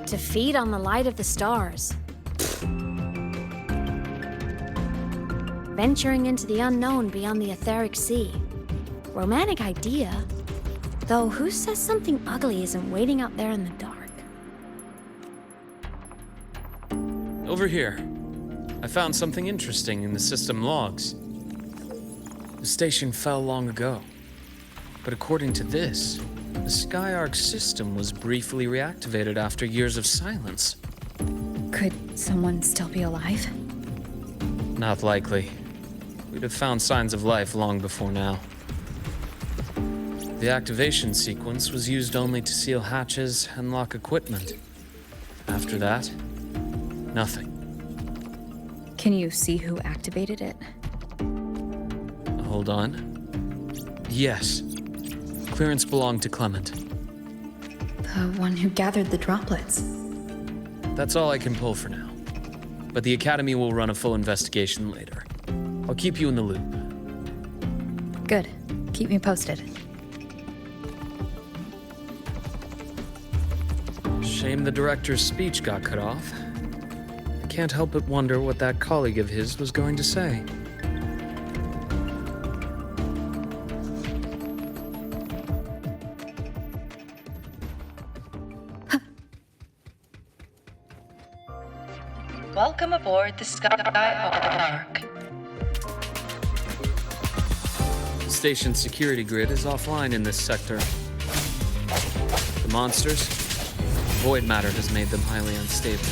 To feed on the light of the stars. Venturing into the unknown beyond the Etheric Sea. Romantic idea. Though who says something ugly isn't waiting out there in the dark? Over here. I found something interesting in the system logs. The station fell long ago. But according to this, the Skyark system was briefly reactivated after years of silence. Could someone still be alive? Not likely. We'd have found signs of life long before now. The activation sequence was used only to seal hatches and lock equipment. After that, nothing. Can you see who activated it? Hold on. Yes. Clearance belonged to Clement. The one who gathered the droplets. That's all I can pull for now. But the Academy will run a full investigation later. I'll keep you in the loop. Good. Keep me posted. Shame the director's speech got cut off. I can't help but wonder what that colleague of his was going to say. Welcome aboard the Skyark. The station's security grid is offline in this sector. The monsters? Void matter has made them highly unstable.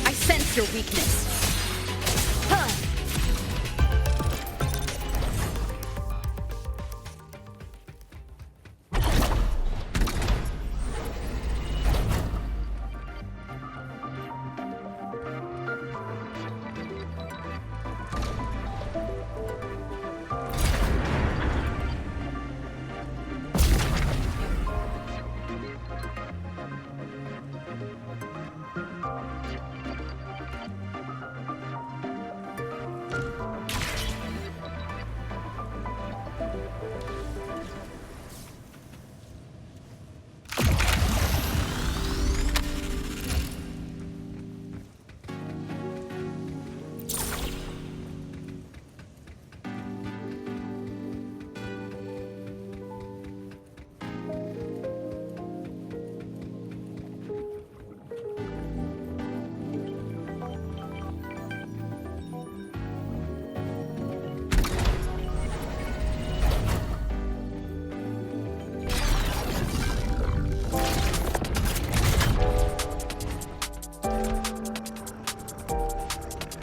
I sense your weakness.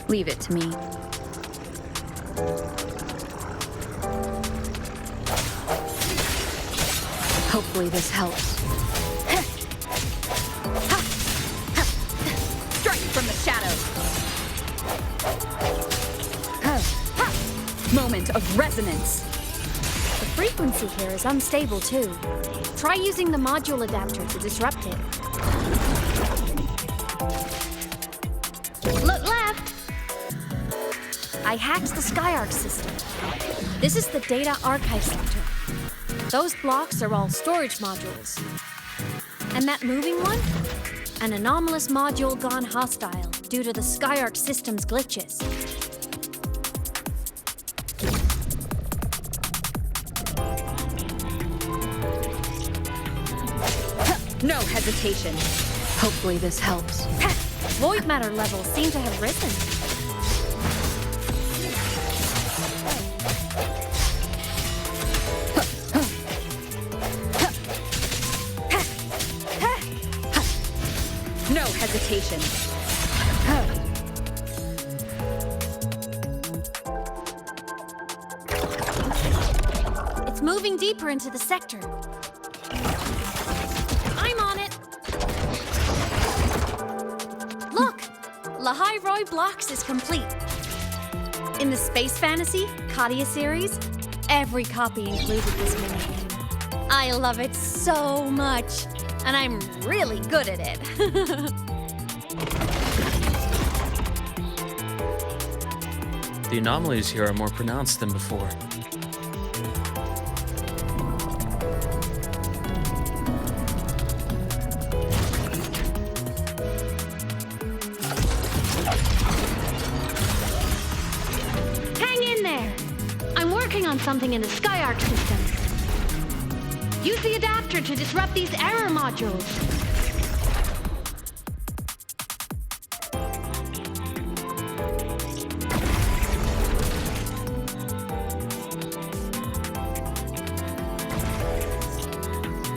Leave it to me. Hopefully this helps. Strike from the shadows. Moment of resonance. The frequency here is unstable too. Try using the module adapter to disrupt it. Look left! I hacked the SkyArc system. This is the data archive center. Those blocks are all storage modules. And that moving one? An anomalous module gone hostile due to the SkyArc system's glitches. No hesitation. Hopefully this helps. Void matter levels seem to have risen. No hesitation. It's moving deeper into the sector. I'm on it. Look, Lahai Roy Blocks is complete. In the Space Fantasy Katia series, every copy included this minigame. I love it so much, and I'm really good at it. The anomalies here are more pronounced than before. Hang in there! I'm working on something in the SkyArc system. Use the adapter to disrupt these error modules.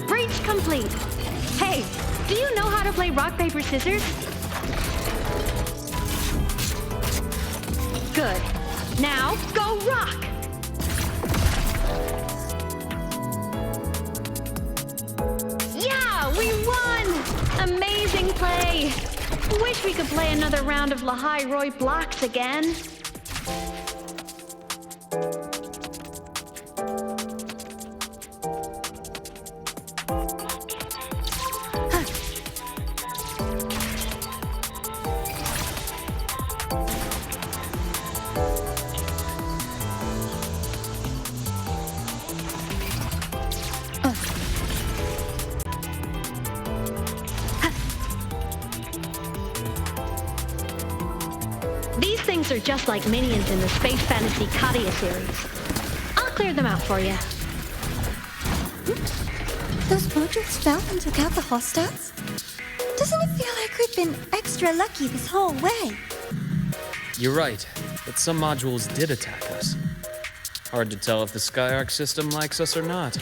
Breach complete. Hey, do you know how to play rock, paper, scissors? Good. Now, go rock! Yeah, we won! Amazing play! Wish we could play another round of Lahai Roy Blocks again. These things are just like minions in the Space Fantasy Katia series. I'll clear them out for you. Those modules fell and took out the hostiles? Doesn't it feel like we've been extra lucky this whole way? You're right, but some modules did attack us. Hard to tell if the Skyark system likes us or not.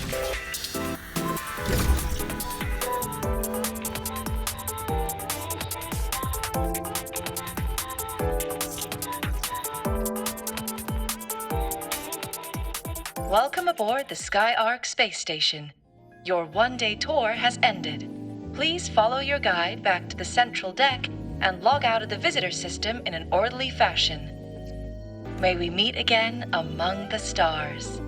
Welcome aboard the Skyark space station. Your one-day tour has ended. Please follow your guide back to the central deck and log out of the visitor system in an orderly fashion. May we meet again among the stars.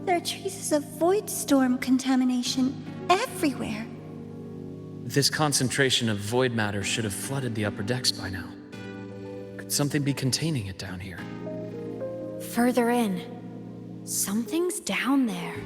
There are traces of void storm contamination everywhere. This concentration of void matter should have flooded the upper decks by now. Could something be containing it down here? Further in. Something's down there.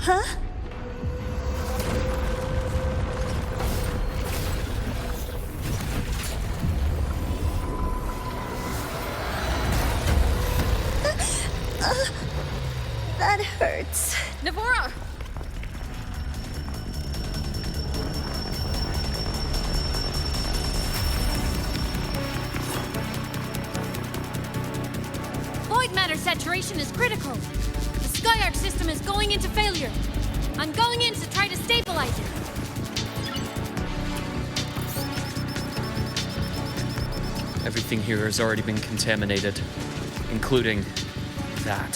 Huh? That hurts. Navora! Void matter saturation is critical. The Skyark system is going into failure. I'm going in to try to stabilize it. Everything here has already been contaminated, including that.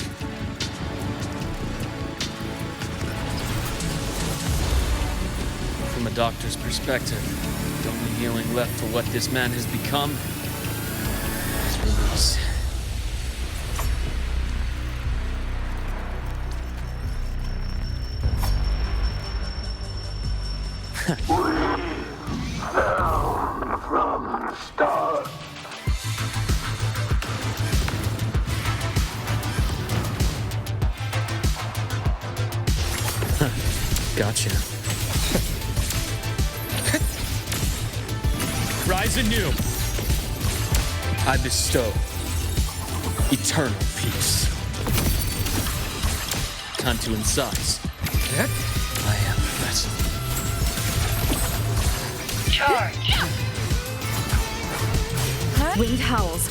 From a doctor's perspective, the only healing left for what this man has become is release. From stars. Gotcha. Rise anew. I bestow eternal peace. Time to incise. I am the vessel. Charge. Winged howls.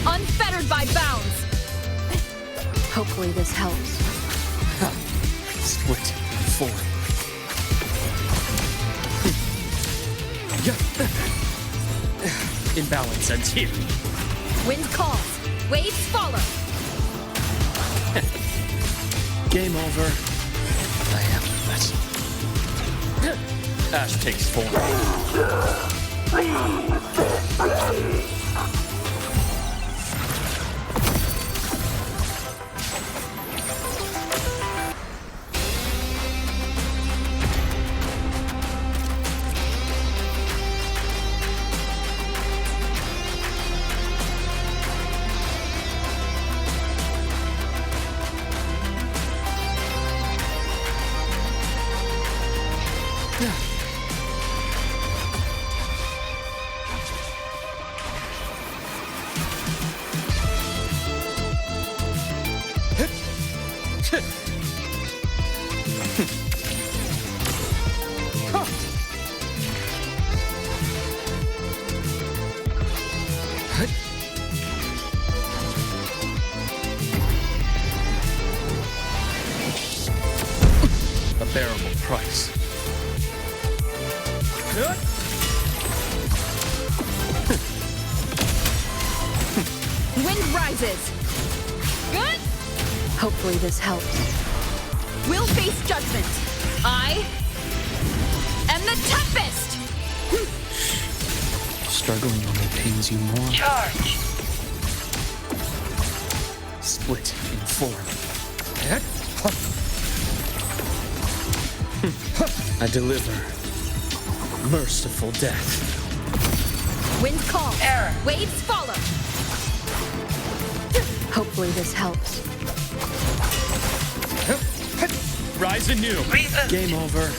Unfettered by bounds. Hopefully this helps. Split in four. Imbalance ends here. Wind calls. Waves follow. Game over. I am the vessel. Ash takes form. Leave this place. A bearable price. Wind rises. Good. Hopefully this helps. We'll face judgment. I am the Tempest. Struggling only pains you more. Charge! Split in form. I deliver merciful death. Wind calls. Error. Waves follow. Hopefully this helps. Rise anew. Game over.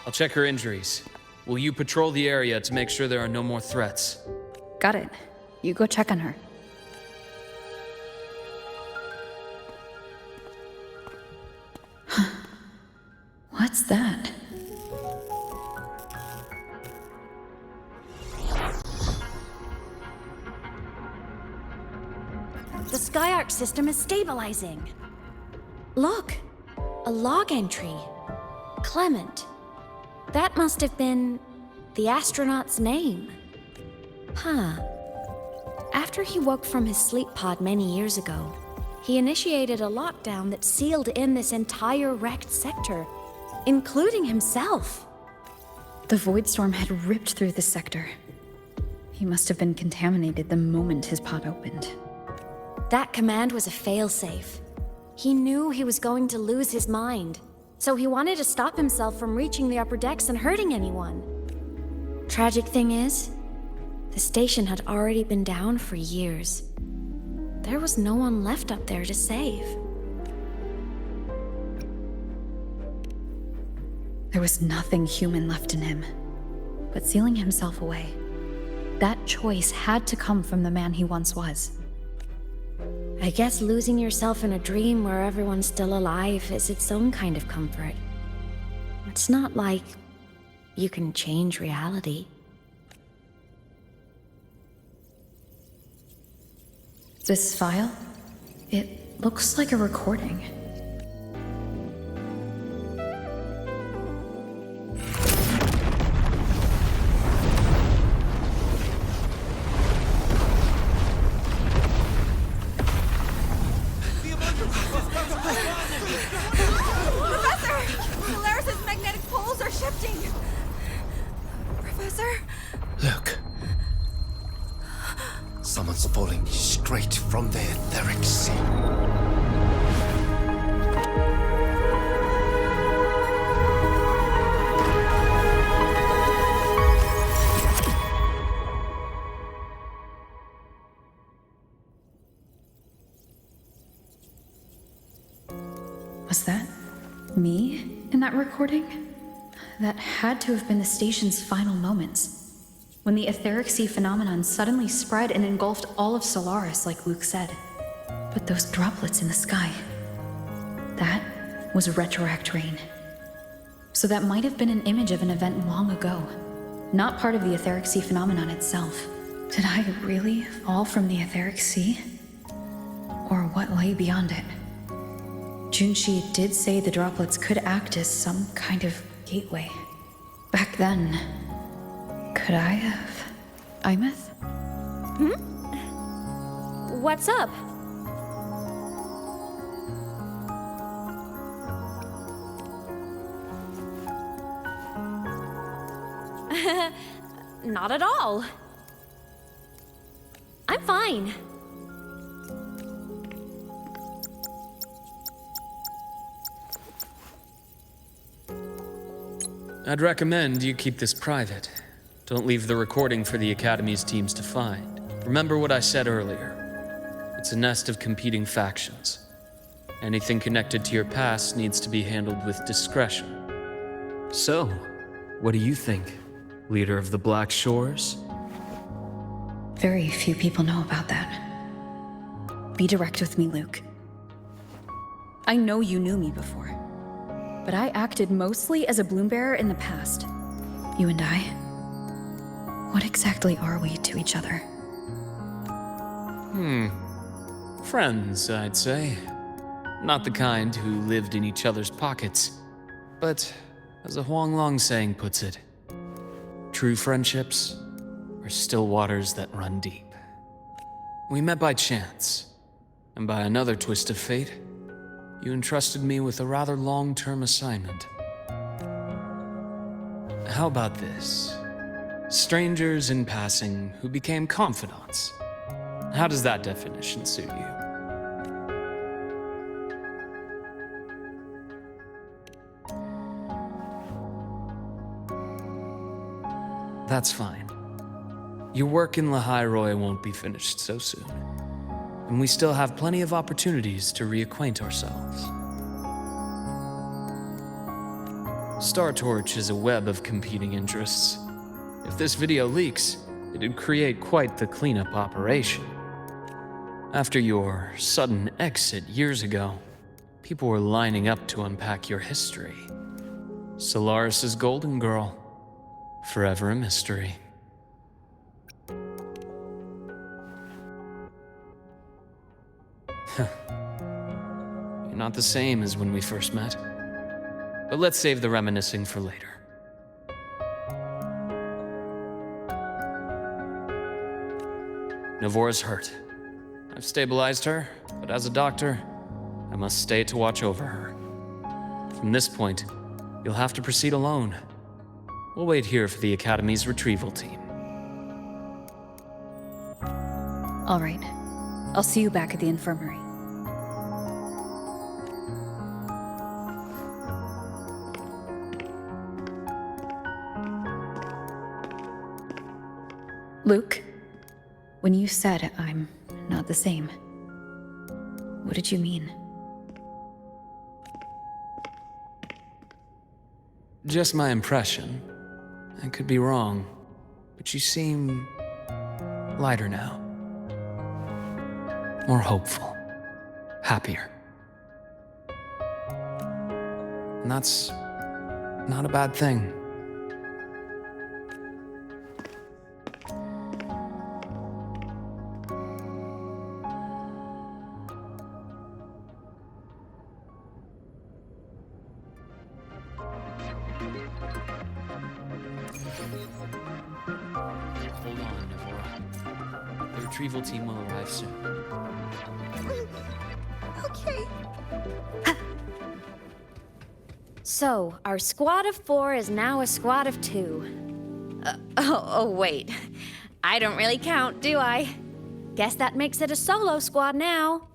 I'll check her injuries. Will you patrol the area to make sure there are no more threats? Got it. You go check on her. What's that? The Skyark system is stabilizing. Look, a log entry. Clement. That must have been the astronaut's name. Huh. After he woke from his sleep pod many years ago, he initiated a lockdown that sealed in this entire wrecked sector, including himself. The void storm had ripped through the sector. He must have been contaminated the moment his pod opened. That command was a failsafe. He knew he was going to lose his mind, so he wanted to stop himself from reaching the upper decks and hurting anyone. Tragic thing is, the station had already been down for years. There was no one left up there to save. There was nothing human left in him, but sealing himself away. That choice had to come from the man he once was. I guess losing yourself in a dream where everyone's still alive is its own kind of comfort. It's not like you can change reality. This file? It looks like a recording. Someone's falling straight from the etheric sea. Was that me in that recording? That had to have been the station's final moments. When the etheric sea phenomenon suddenly spread and engulfed all of Solaris, like Luke said. But those droplets in the sky, that was retroact rain. So that might have been an image of an event long ago, not part of the etheric sea phenomenon itself. Did I really fall from the etheric sea? Or what lay beyond it? Junshi did say the droplets could act as some kind of gateway. Back then, could I have... Imeth? What's up? Not at all. I'm fine. I'd recommend you keep this private. Don't leave the recording for the Academy's teams to find. Remember what I said earlier. It's a nest of competing factions. Anything connected to your past needs to be handled with discretion. So, what do you think, leader of the Black Shores? Very few people know about that. Be direct with me, Luke. I know you knew me before, but I acted mostly as a bloom-bearer in the past. You and I, what exactly are we to each other? Friends, I'd say. Not the kind who lived in each other's pockets, but as a Huanglong saying puts it, true friendships are still waters that run deep. We met by chance, and by another twist of fate, you entrusted me with a rather long-term assignment. How about this? Strangers in passing who became confidants. How does that definition suit you? That's fine. Your work in Lahairoi won't be finished so soon, and we still have plenty of opportunities to reacquaint ourselves. Star Torch is a web of competing interests. If this video leaks, it'd create quite the cleanup operation. After your sudden exit years ago, people were lining up to unpack your history. Solaris's Golden Girl, forever a mystery. You're not the same as when we first met. But let's save the reminiscing for later. Navora's hurt. I've stabilized her, but as a doctor, I must stay to watch over her. From this point, you'll have to proceed alone. We'll wait here for the Academy's retrieval team. All right. I'll see you back at the infirmary. Luke, when you said I'm not the same, what did you mean? Just my impression. I could be wrong, but you seem lighter now. More hopeful. Happier. And that's not a bad thing. Hold on, Navora. The retrieval team will arrive soon. Okay. So, our squad of 4 is now a squad of 2. Wait. I don't really count, do I? Guess that makes it a solo squad now.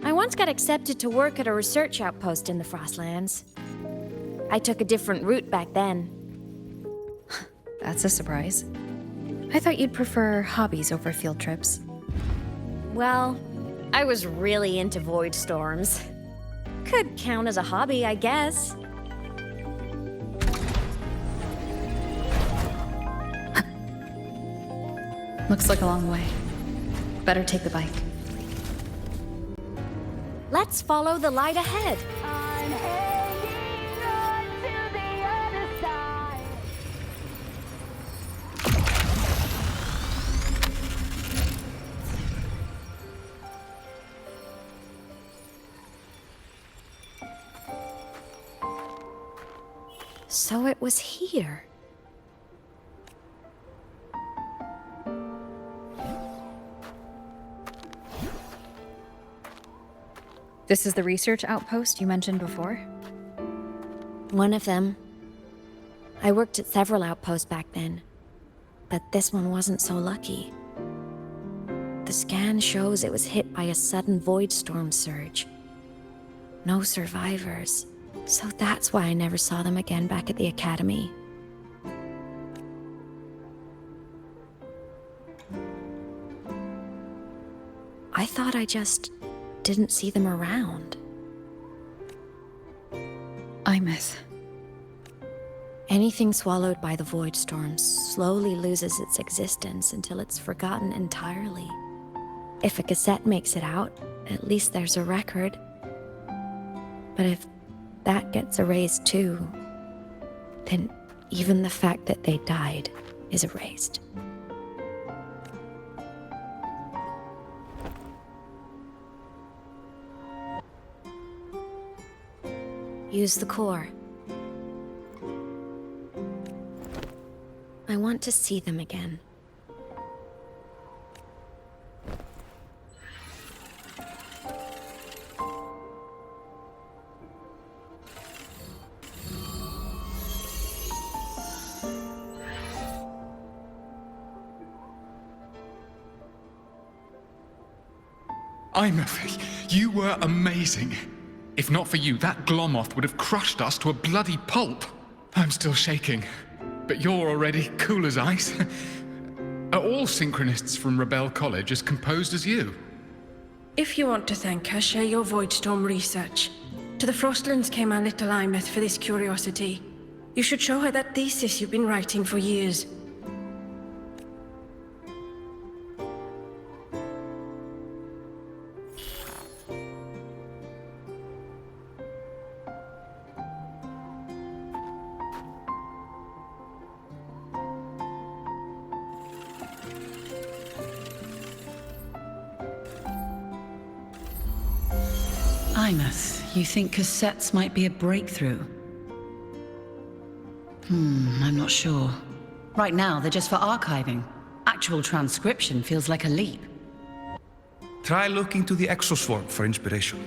I once got accepted to work at a research outpost in the Frostlands. I took a different route back then. That's a surprise. I thought you'd prefer hobbies over field trips. Well, I was really into void storms. Could count as a hobby, I guess. Looks like a long way. Better take the bike. Let's follow the light ahead. So it was here. This is the research outpost you mentioned before? One of them. I worked at several outposts back then, but this one wasn't so lucky. The scan shows it was hit by a sudden void storm surge. No survivors. So that's why I never saw them again back at the Academy. I I thought I just didn't see them around. Imeth. Anything swallowed by the void storm slowly loses its existence until it's forgotten entirely. If a cassette makes it out, at least there's a record. But if that gets erased too, then even the fact that they died is erased. Use the core. I want to see them again. Imeth, you were amazing. If not for you, that Glomoth would have crushed us to a bloody pulp. I'm still shaking, but you're already cool as ice. Are all synchronists from Rebel College as composed as you? If you want to thank her, share your Voidstorm research. To the Frostlands came our little Imeth for this curiosity. You should show her that thesis you've been writing for years. Imeth, you think cassettes might be a breakthrough? I'm not sure. Right now, they're just for archiving. Actual transcription feels like a leap. Try looking to the exoswarm for inspiration.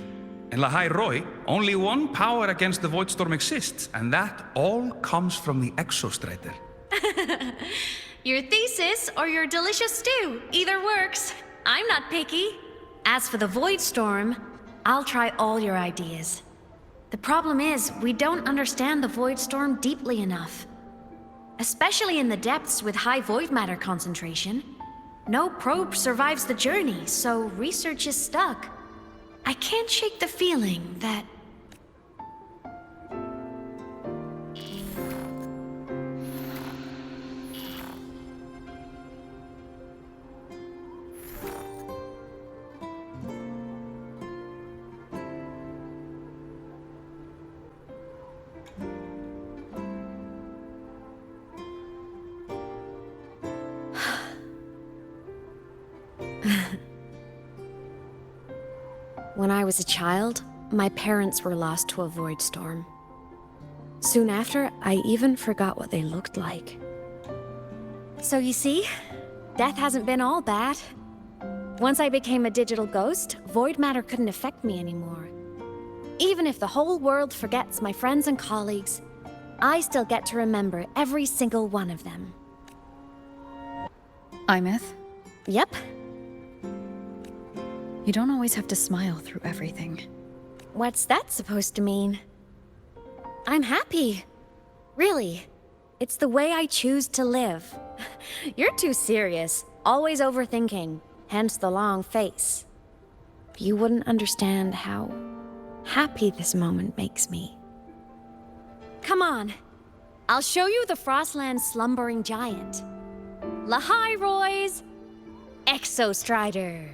In Lahai Roi, only one power against the Voidstorm exists, and that all comes from the exostrider. Your thesis or your delicious stew, either works. I'm not picky. As for the Voidstorm, I'll try all your ideas. The problem is, we don't understand the Voidstorm deeply enough. Especially in the depths with high void matter concentration. No probe survives the journey, so research is stuck. I can't shake the feeling that... When I was a child, my parents were lost to a void storm. Soon after, I even forgot what they looked like. So you see, death hasn't been all bad. Once I became a digital ghost, void matter couldn't affect me anymore. Even if the whole world forgets my friends and colleagues, I still get to remember every single one of them. Imeth? Yep. You don't always have to smile through everything. What's that supposed to mean? I'm happy. Really. It's the way I choose to live. You're too serious, always overthinking, hence the long face. You wouldn't understand how happy this moment makes me. Come on. I'll show you the Frostland's slumbering giant. Lahai Roi's Exostrider.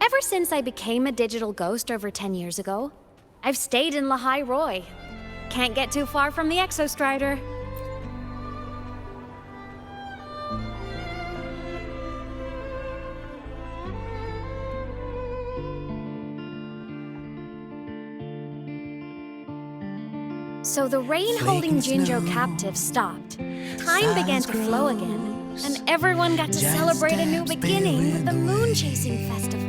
Ever since I became a digital ghost over 10 years ago, I've stayed in Lahai Roi. Can't get too far from the Exostrider. So the rain holding Jinjo captive stopped. Time began to flow again, and everyone got to celebrate a new beginning with the Moon Chasing Festival.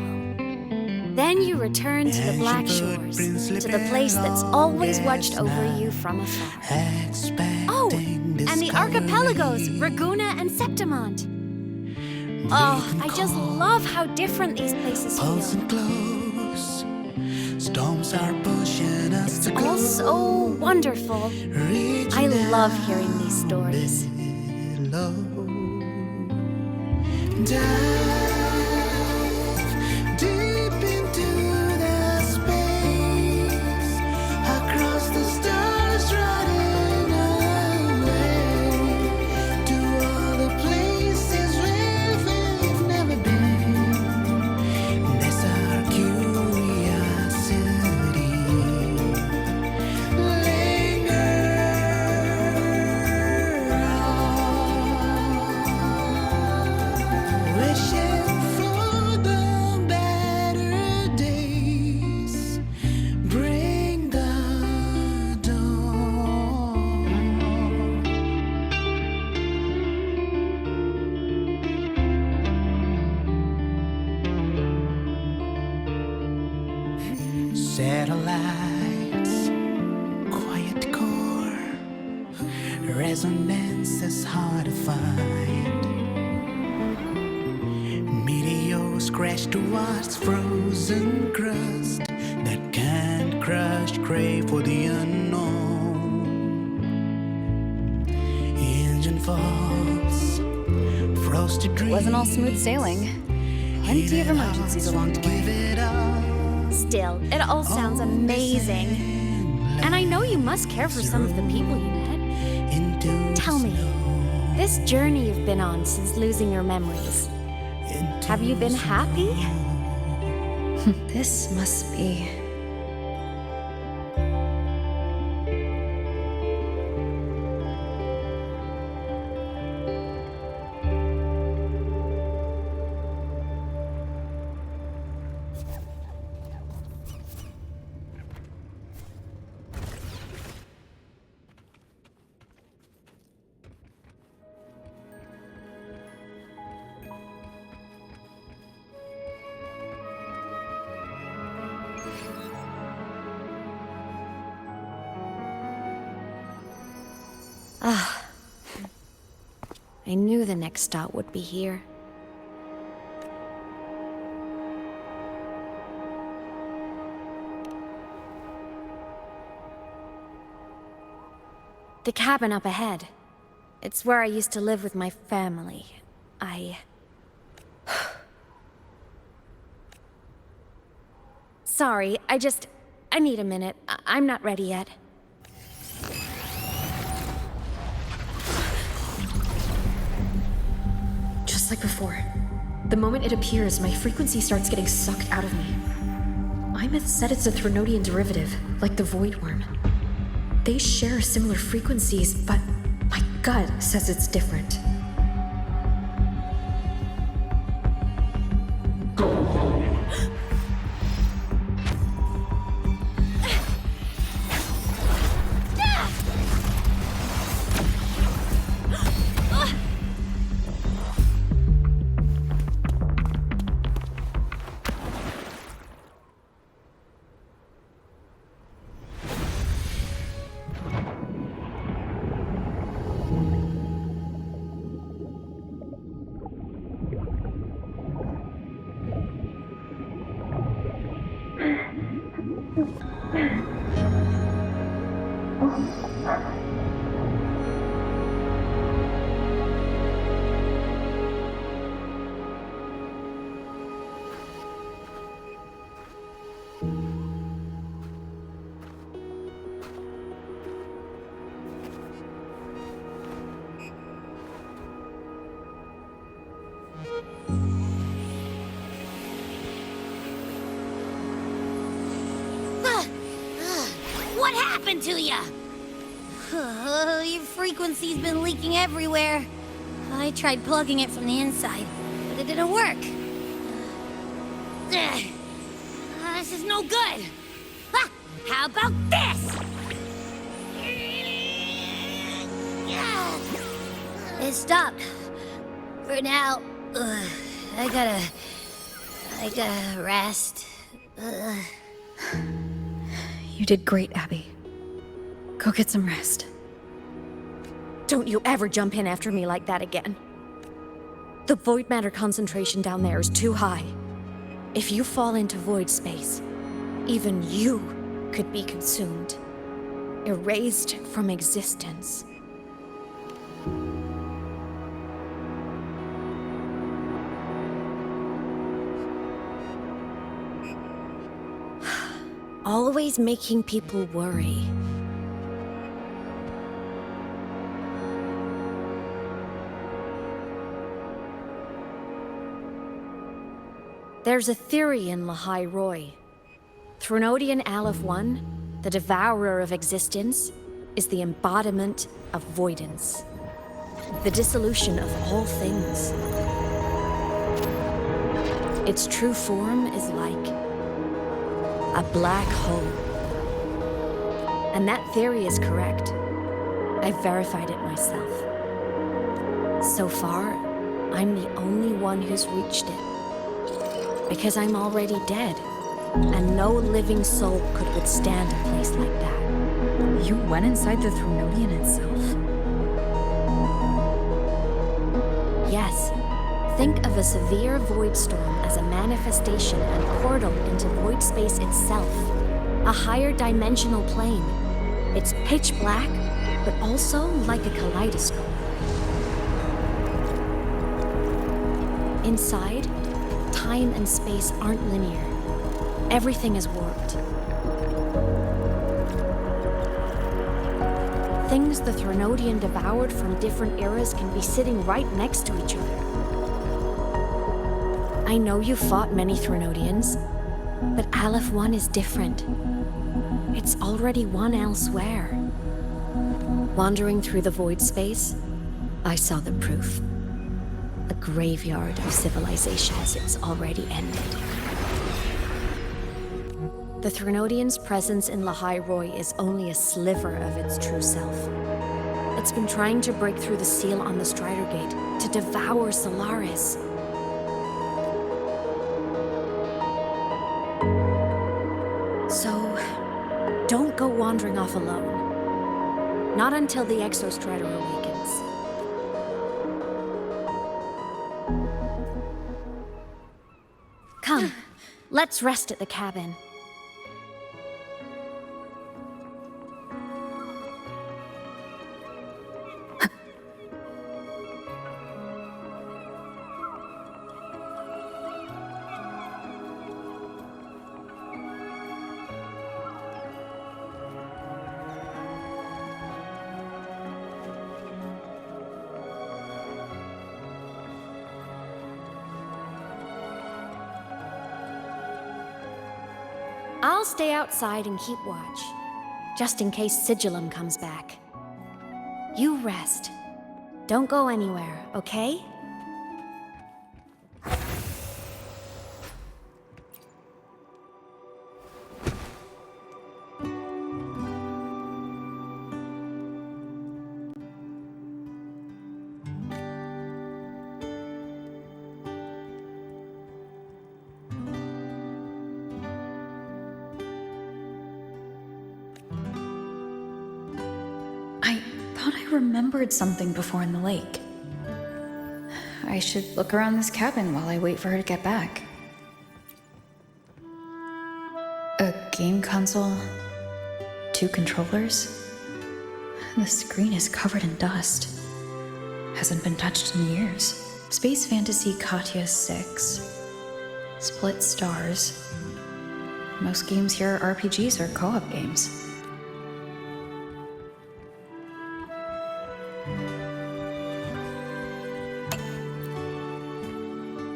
Then you return to the Black Shores, to the place that's always watched over you from afar. Oh, and the archipelagos, Raguna and Septimont. Oh, I just love how different these places feel. Storms are pushing us It's to all so wonderful. I love hearing these stories. Dive deep into the space, across the stars, running away to all the places where we've never been. That's our curiosity. Wishing for the better days. Bring the dawn. Satellites, quiet core, resonance is hard to find. Meteors crash towards frozen crust that can't crush, crave for the unknown. Engine falls, frosted dreams. Wasn't all smooth sailing. Plenty of emergencies along the way. Still, it all sounds amazing. And I know you must care for some of the people you met. Tell me, this journey you've been on since losing your memories, have you been happy? This must be... Ah, I knew the next stop would be here. The cabin up ahead. It's where I used to live with my family. Sorry, I need a minute. I'm not ready yet. Just like before. The moment it appears, my frequency starts getting sucked out of me. Imeth said it's a Threnodian derivative, like the Void Worm. They share similar frequencies, but my gut says it's different. What happened to ya? Your frequency's been leaking everywhere. I tried plugging it from the inside, but it didn't work. This is no good. How about this? It stopped. For now. I gotta rest. You did great, Abby. Go get some rest. Don't you ever jump in after me like that again. The void matter concentration down there is too high. If you fall into void space, Even you could be consumed, erased from existence. Always making people worry. There's a theory in Lahai Roy. Threnodian Aleph 1, the devourer of existence, is the embodiment of voidance. The dissolution of all things. Its true form is like a black hole. And that theory is correct. I've verified it myself. So far, I'm the only one who's reached it. Because I'm already dead, and no living soul could withstand a place like that. You went inside the Threnodian itself? Yes. Think of a severe void storm as a manifestation and portal into void space itself. A higher dimensional plane. It's pitch black, but also like a kaleidoscope. Inside, time and space aren't linear. Everything is warped. Things the Threnodian devoured from different eras can be sitting right next to each other. I know you fought many Threnodians, but Aleph 1 is different. It's already one elsewhere. Wandering through the void space, I saw the proof. A graveyard of civilizations it's already ended. The Threnodian's presence in Lahai Roy is only a sliver of its true self. It's been trying to break through the seal on the Strider Gate to devour Solaris. So, don't go wandering off alone. Not until the Exostrider awakens. Come, let's rest at the cabin. I'll stay outside and keep watch, just in case Sigillum comes back. You rest. Don't go anywhere, okay? Remembered something before in the lake. I should look around this cabin while I wait for her to get back. A game console, 2 controllers. The screen is covered in dust. Hasn't been touched in years. Space Fantasy Katya 6. Split stars. Most games here are RPGs or co-op games.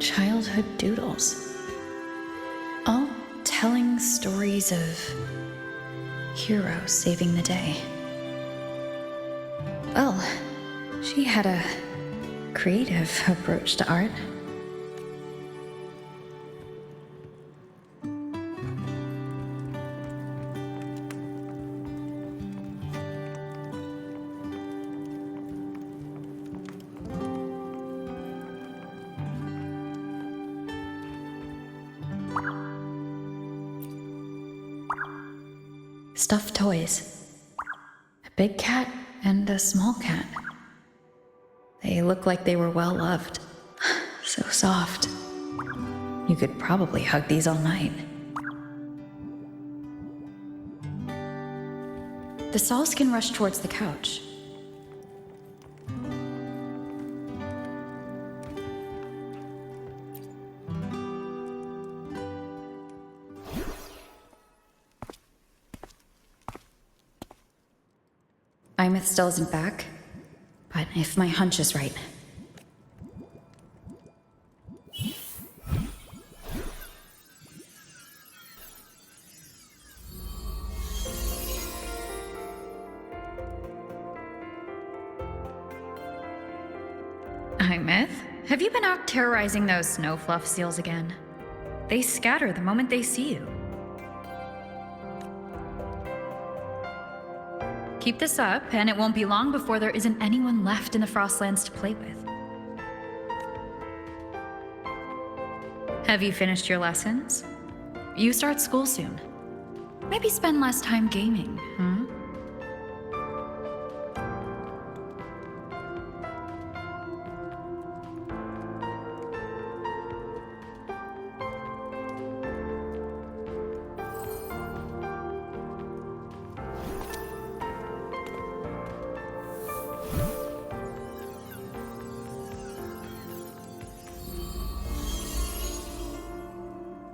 Childhood doodles. All telling stories of heroes saving the day. Well, she had a creative approach to art. Stuffed toys. A big cat and a small cat. They look like they were well loved. So soft. You could probably hug these all night. The Sauls can rush towards the couch. Imeth still isn't back, but if my hunch is right. Imeth, have you been out terrorizing those snow fluff seals again? They scatter the moment they see you. Keep this up, and it won't be long before there isn't anyone left in the Frostlands to play with. Have you finished your lessons? You start school soon. Maybe spend less time gaming, huh?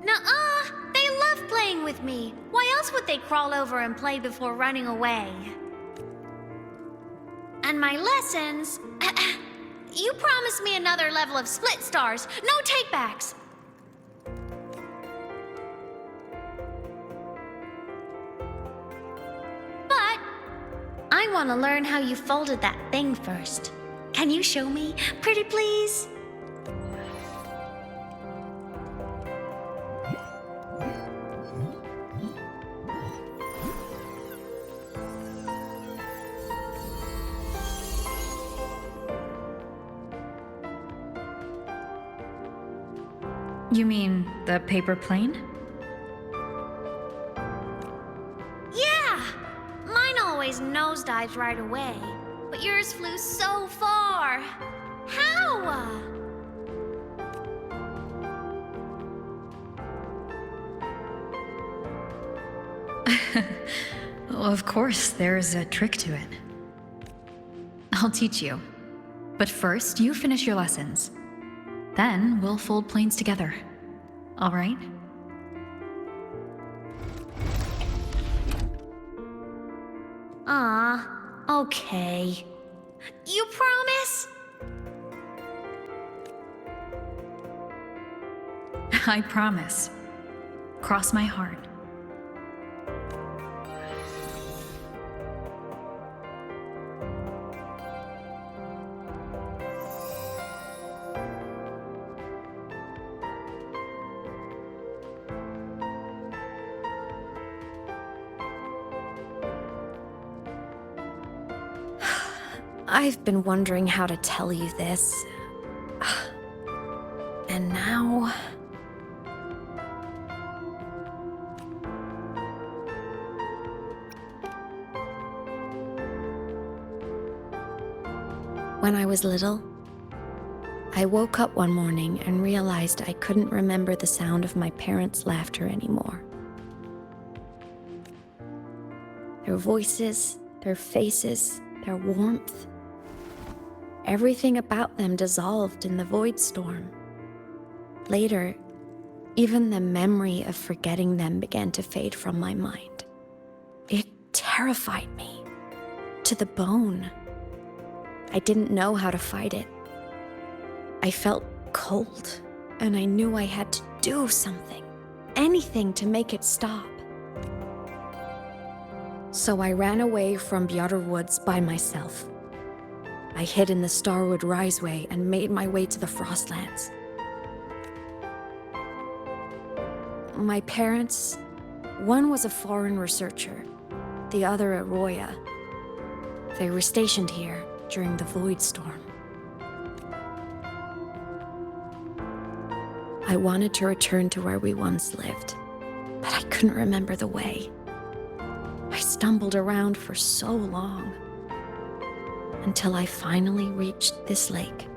Nuh-uh! They love playing with me. Why else would they crawl over and play before running away? And my lessons... You promised me another level of split stars. No takebacks. But I want to learn how you folded that thing first. Can you show me, pretty please? You mean the paper plane? Yeah! Mine always nosedives right away, but yours flew so far. How? Well, of course, there's a trick to it. I'll teach you. But first, you finish your lessons. Then we'll fold planes together. All right? Okay. You promise? I promise. Cross my heart. I've been wondering how to tell you this. And now... When I was little, I woke up one morning and realized I couldn't remember the sound of my parents' laughter anymore. Their voices, their faces, their warmth. Everything about them dissolved in the void storm. Later, even the memory of forgetting them began to fade from my mind. It terrified me to the bone. I didn't know how to fight it. I felt cold, and I knew I had to do something, anything to make it stop. So I ran away from Bjotr Woods by myself. I hid in the Starwood Riseway and made my way to the Frostlands. My parents, one was a foreign researcher, the other at Roya. They were stationed here during the Void Storm. I wanted to return to where we once lived, but I couldn't remember the way. I stumbled around for so long, until I finally reached this lake.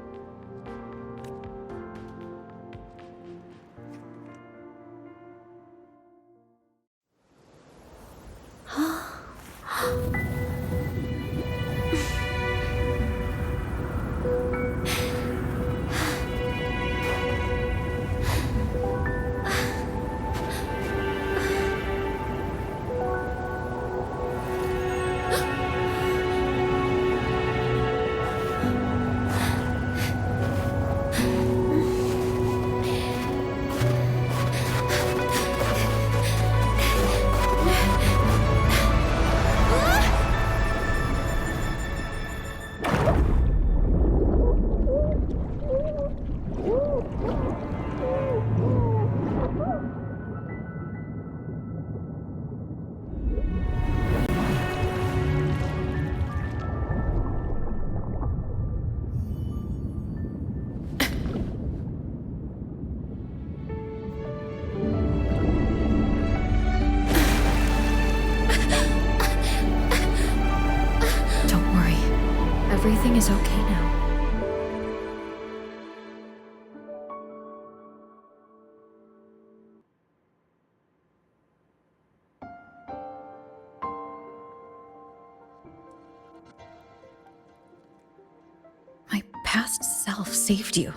Everything is okay now. My past self saved you.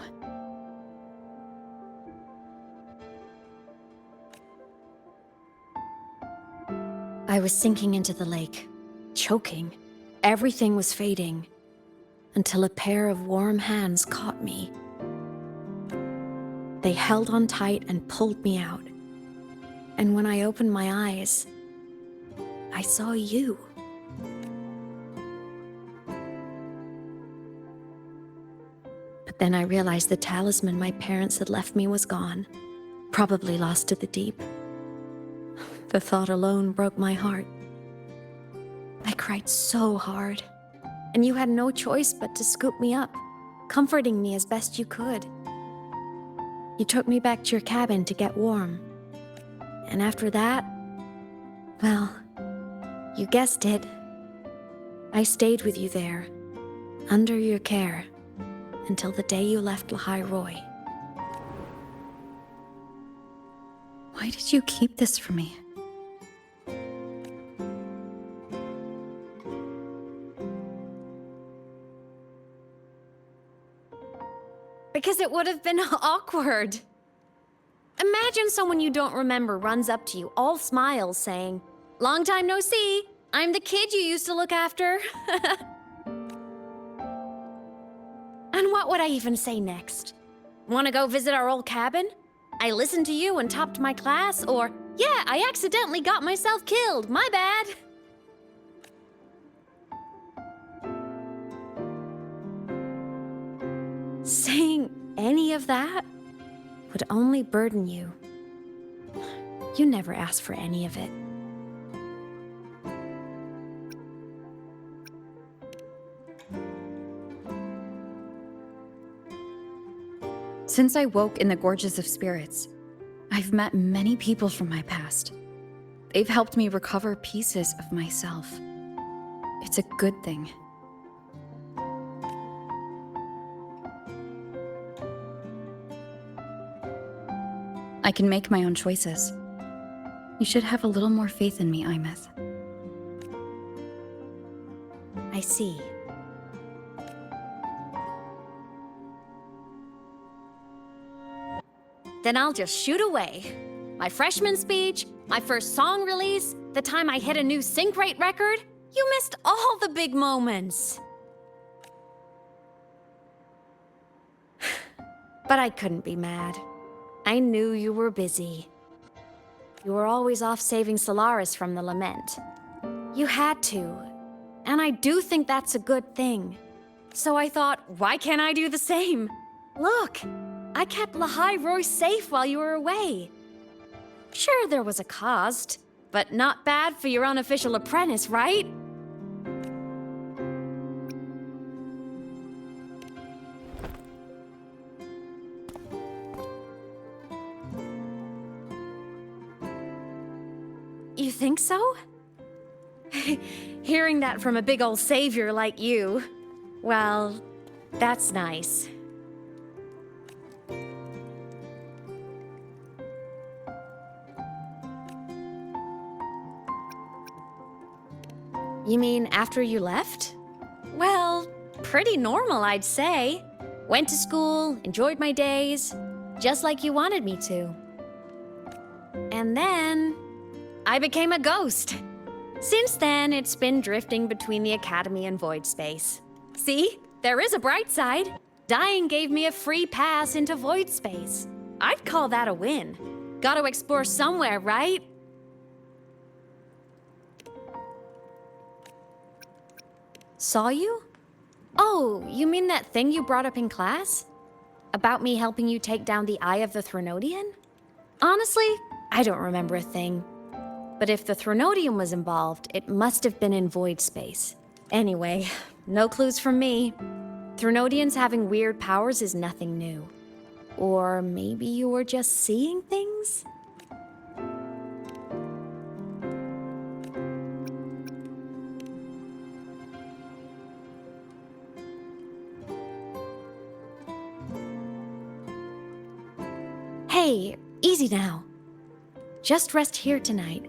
I was sinking into the lake, choking. Everything was fading, until a pair of warm hands caught me. They held on tight and pulled me out. And when I opened my eyes, I saw you. But then I realized the talisman my parents had left me was gone, probably lost to the deep. The thought alone broke my heart. I cried so hard, and you had no choice but to scoop me up, comforting me as best you could. You took me back to your cabin to get warm. And after that, well, you guessed it. I stayed with you there, under your care, until the day you left Lahai Roy. Why did you keep this from me? Because it would have been awkward. Imagine someone you don't remember runs up to you, all smiles, saying, "Long time no see. I'm the kid you used to look after." And what would I even say next? Want to go visit our old cabin? I listened to you and topped my class, or, yeah, I accidentally got myself killed. My bad. Saying any of that would only burden you. You never asked for any of it. Since I woke in the Gorges of Spirits, I've met many people from my past. They've helped me recover pieces of myself. It's a good thing. I can make my own choices. You should have a little more faith in me, Imeth. I see. Then I'll just shoot away. My freshman speech, my first song release, the time I hit a new sync rate record. You missed all the big moments. But I couldn't be mad. I knew you were busy. You were always off saving Solaris from the lament. You had to. And I do think that's a good thing. So I thought, why can't I do the same? Look, I kept Lahai Roy safe while you were away. Sure, there was a cost, but not bad for your unofficial apprentice, right? You think so? Hearing that from a big old savior like you, well, that's nice. You mean after you left? Well, pretty normal, I'd say. Went to school, enjoyed my days, just like you wanted me to. And then I became a ghost. Since then, it's been drifting between the Academy and Void Space. See, there is a bright side. Dying gave me a free pass into Void Space. I'd call that a win. Gotta explore somewhere, right? Saw you? Oh, you mean that thing you brought up in class? About me helping you take down the Eye of the Threnodian? Honestly, I don't remember a thing. But if the Threnodian was involved, it must have been in Void Space. Anyway, no clues from me. Threnodians having weird powers is nothing new. Or maybe you were just seeing things? Hey, easy now. Just rest here tonight.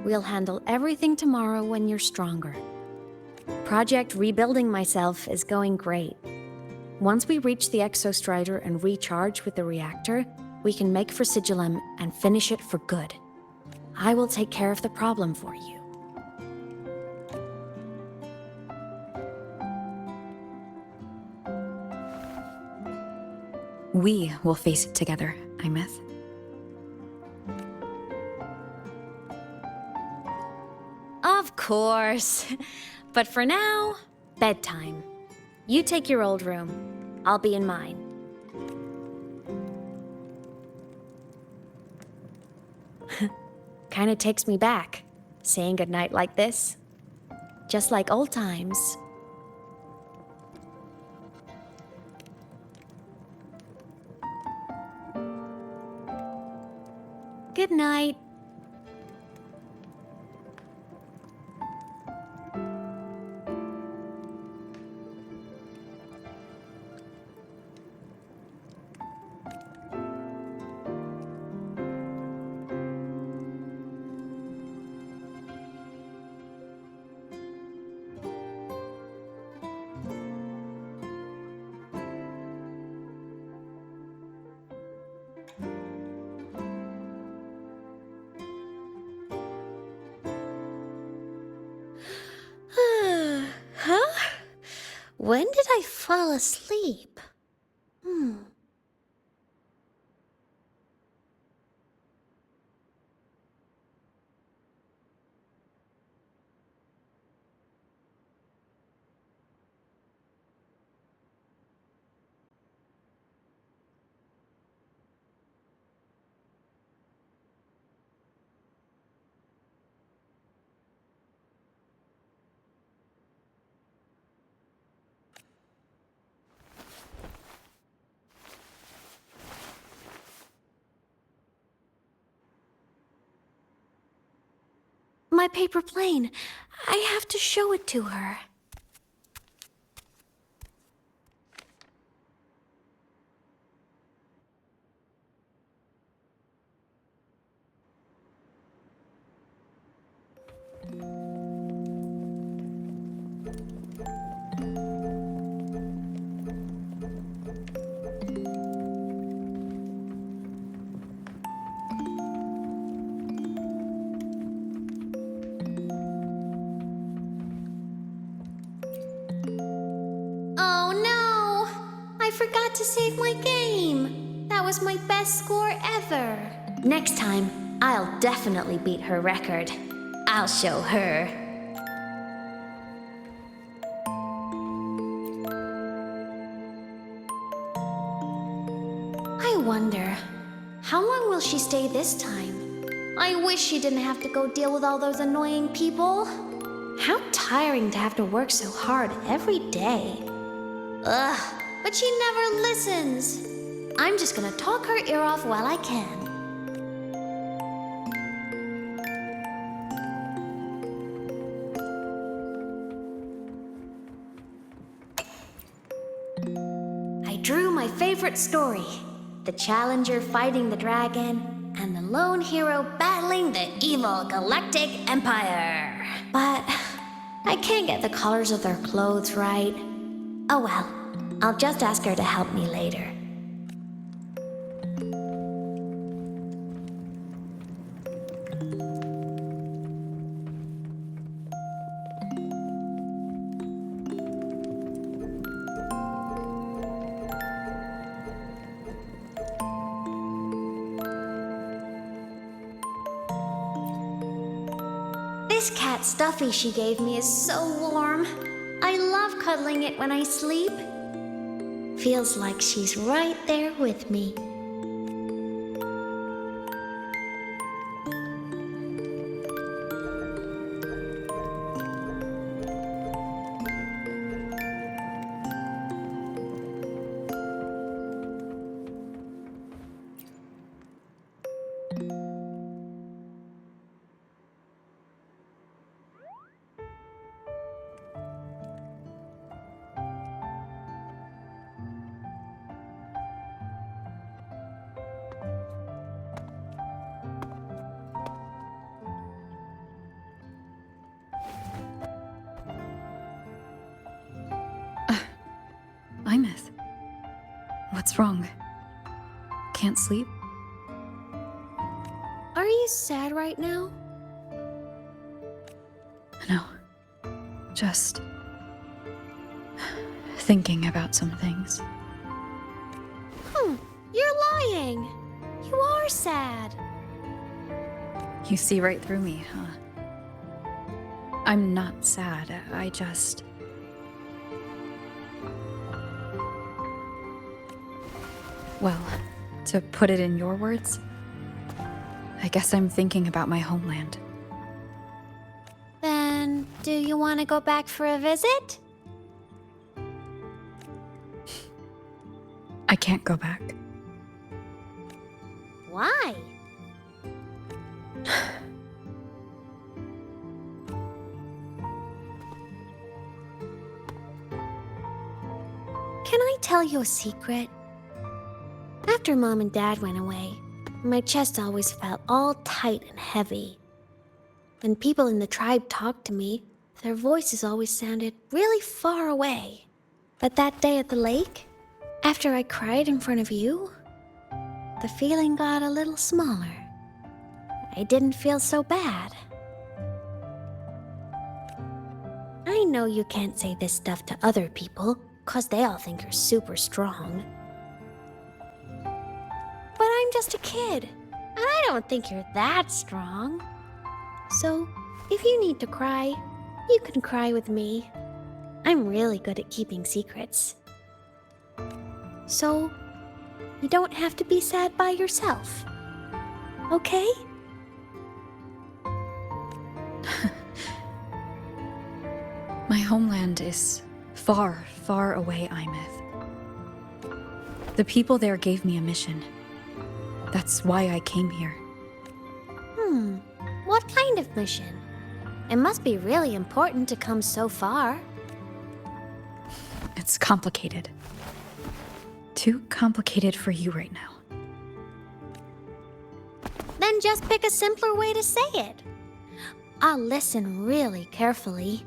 We'll handle everything tomorrow when you're stronger. Project Rebuilding Myself is going great. Once we reach the Exostrider and recharge with the reactor, we can make for Sigillum and finish it for good. I will take care of the problem for you. We will face it together, Imeth. Of course. But for now, bedtime. You take your old room. I'll be in mine. Kinda takes me back, saying goodnight like this. Just like old times. Good night. Huh? When did I fall asleep? My paper plane. I have to show it to her. Oh no! I forgot to save my game. That was my best score ever. Next time, I'll definitely beat her record. I'll show her. I wonder, how long will she stay this time? I wish she didn't have to go deal with all those annoying people. How tiring to have to work so hard every day. Ugh, but she never listens. I'm just gonna talk her ear off while I can. I drew my favorite story. The Challenger fighting the dragon, and the lone hero battling the evil Galactic Empire. But I can't get the colors of their clothes right. Oh well, I'll just ask her to help me later. This cat Stuffy she gave me is so warm. I love cuddling it when I sleep. Feels like she's right there with me. What's wrong? Can't sleep? Are you sad right now? No. Just thinking about some things. You're lying. You are sad. You see right through me, huh? I'm not sad. I just... Well, to put it in your words, I guess I'm thinking about my homeland. Then, do you want to go back for a visit? I can't go back. Why? Can I tell you a secret? After Mom and Dad went away, my chest always felt all tight and heavy. When people in the tribe talked to me, their voices always sounded really far away. But that day at the lake, after I cried in front of you, the feeling got a little smaller. I didn't feel so bad. I know you can't say this stuff to other people, 'cause they all think you're super strong. But I'm just a kid, and I don't think you're that strong. So, if you need to cry, you can cry with me. I'm really good at keeping secrets. So, you don't have to be sad by yourself. Okay? My homeland is far, far away, Imeth. The people there gave me a mission. That's why I came here. What kind of mission? It must be really important to come so far. It's complicated. Too complicated for you right now. Then just pick a simpler way to say it. I'll listen really carefully.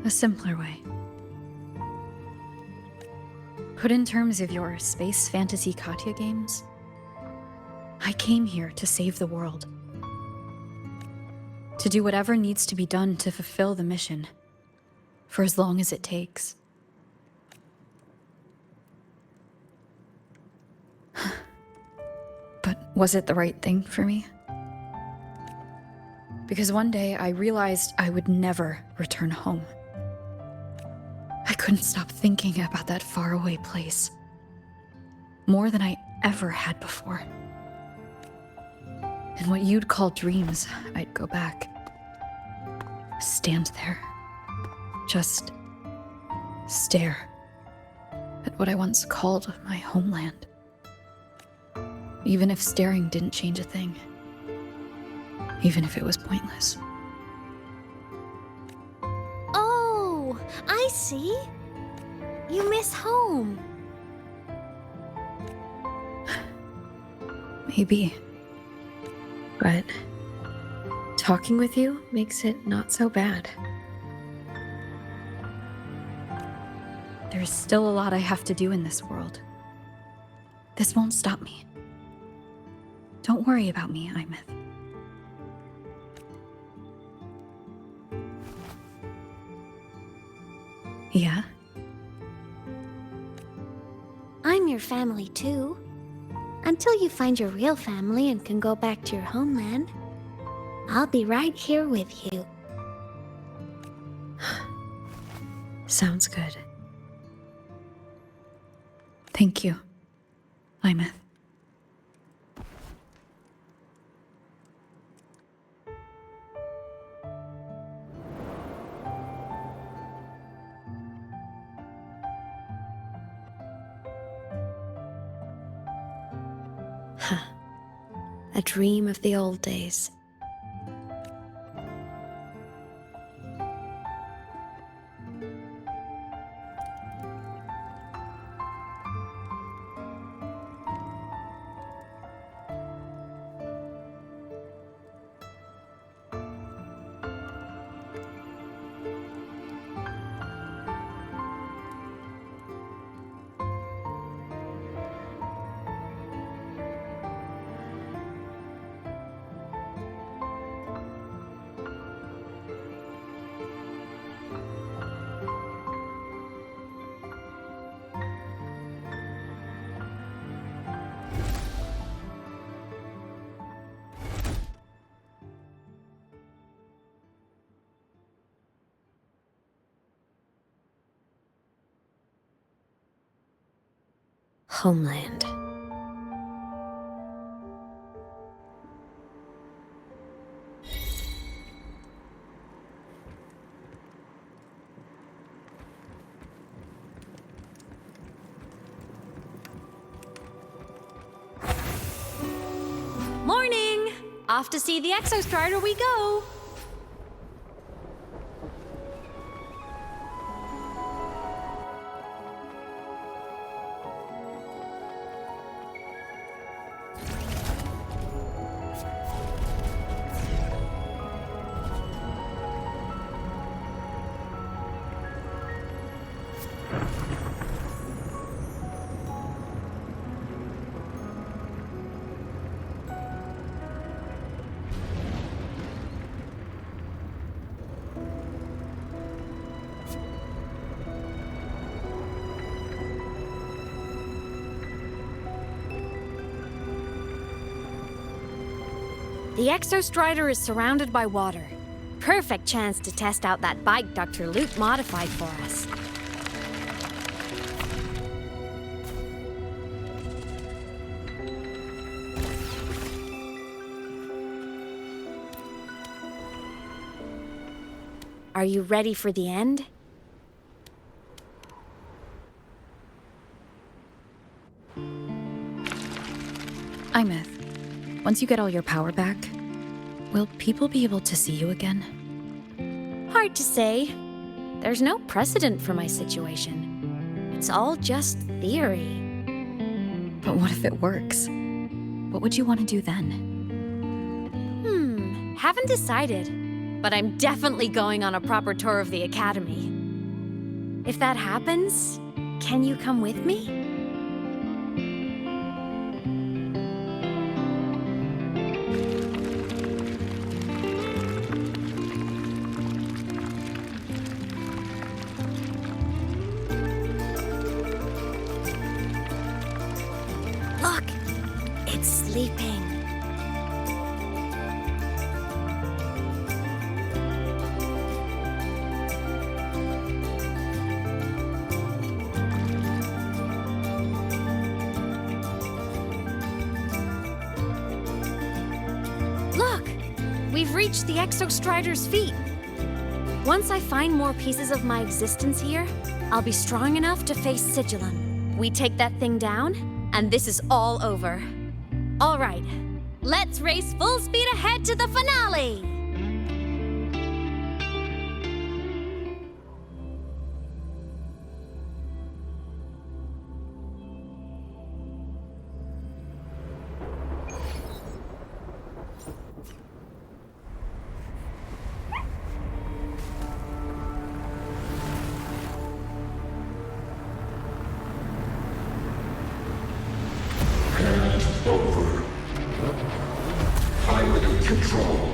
A simpler way. Put in terms of your space fantasy Katya games, I came here to save the world. To do whatever needs to be done to fulfill the mission, for as long as it takes. But was it the right thing for me? Because one day I realized I would never return home. I couldn't stop thinking about that faraway place. More than I ever had before. In what you'd call dreams, I'd go back. Stand there. Just stare at what I once called my homeland. Even if staring didn't change a thing. Even if it was pointless. Oh, I see. You miss home. Maybe. But talking with you makes it not so bad. There's still a lot I have to do in this world. This won't stop me. Don't worry about me, Imeth. Yeah? I'm your family too. Until you find your real family and can go back to your homeland, I'll be right here with you. Sounds good. Thank you, Imeth. A dream of the old days. Homeland. Morning! Off to see the Exostrider we go! The Exostrider is surrounded by water. Perfect chance to test out that bike Dr. Luke modified for us. Are you ready for the end? Imeth, once you get all your power back, will people be able to see you again? Hard to say. There's no precedent for my situation. It's all just theory. But what if it works? What would you want to do then? Haven't decided. But I'm definitely going on a proper tour of the Academy. If that happens, can you come with me? Look, it's sleeping. We've reached the Exostrider's feet. Once I find more pieces of my existence here, I'll be strong enough to face Sigillum. We take that thing down, and this is all over. All right, let's race full speed ahead to the finale! Over. Pilot control.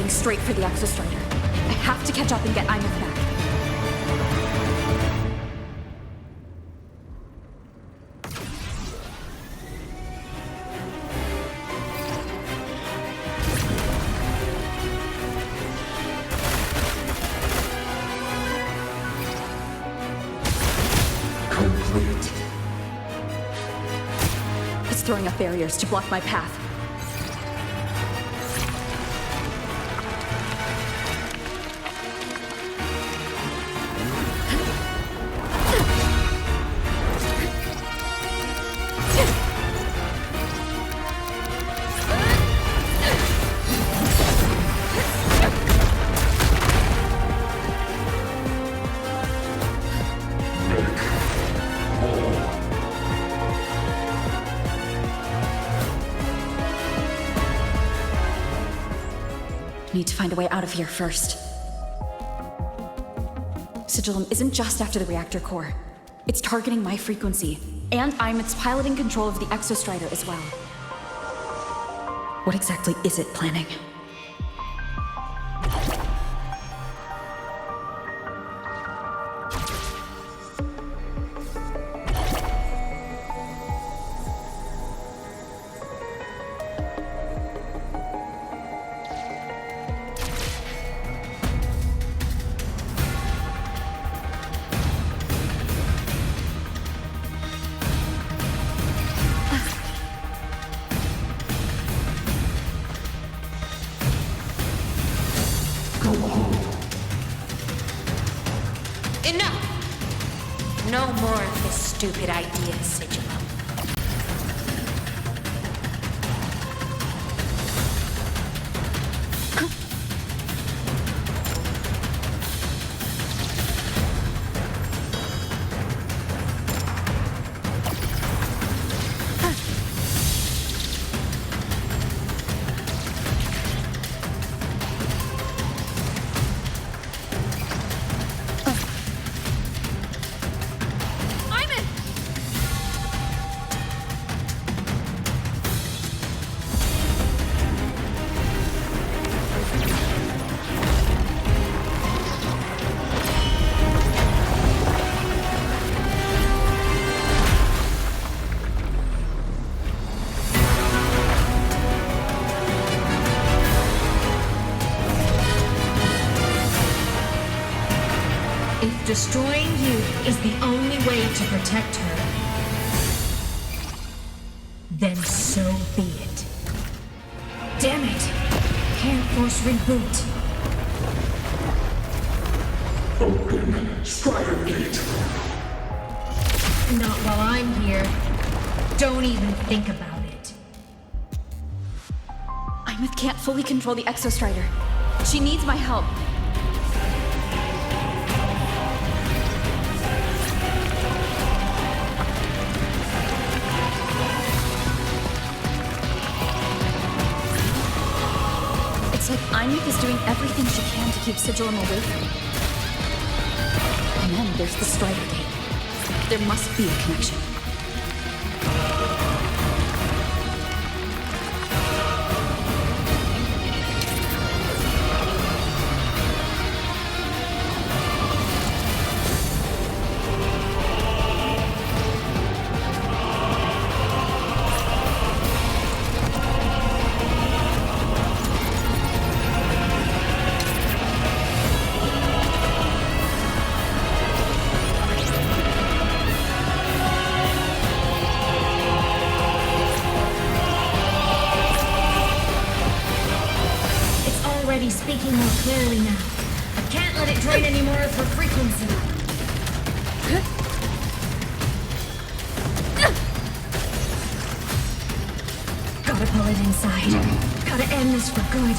Straight for the Exostrider. I have to catch up and get Imeth back. Complete. It's throwing up barriers to block my path. Need to find a way out of here first. Sigillum isn't just after the reactor core. It's targeting my frequency, and it's piloting control of the Exostrider as well. What exactly is it planning? Enough! No more of this stupid idea, Sigillum. Destroying you is the only way to protect her. Then so be it. Damn it! Can't force reboot. Open Strider Gate. Not while I'm here. Don't even think about it. Imith can't fully control the Exostrider. She needs my help. It's like Imith is doing everything she can to keep Sigillum away from me. And then there's the Strider Gate. There must be a connection. Speaking more clearly now. I can't let it drain any more of her frequency. Gotta pull it inside. Gotta end this for good.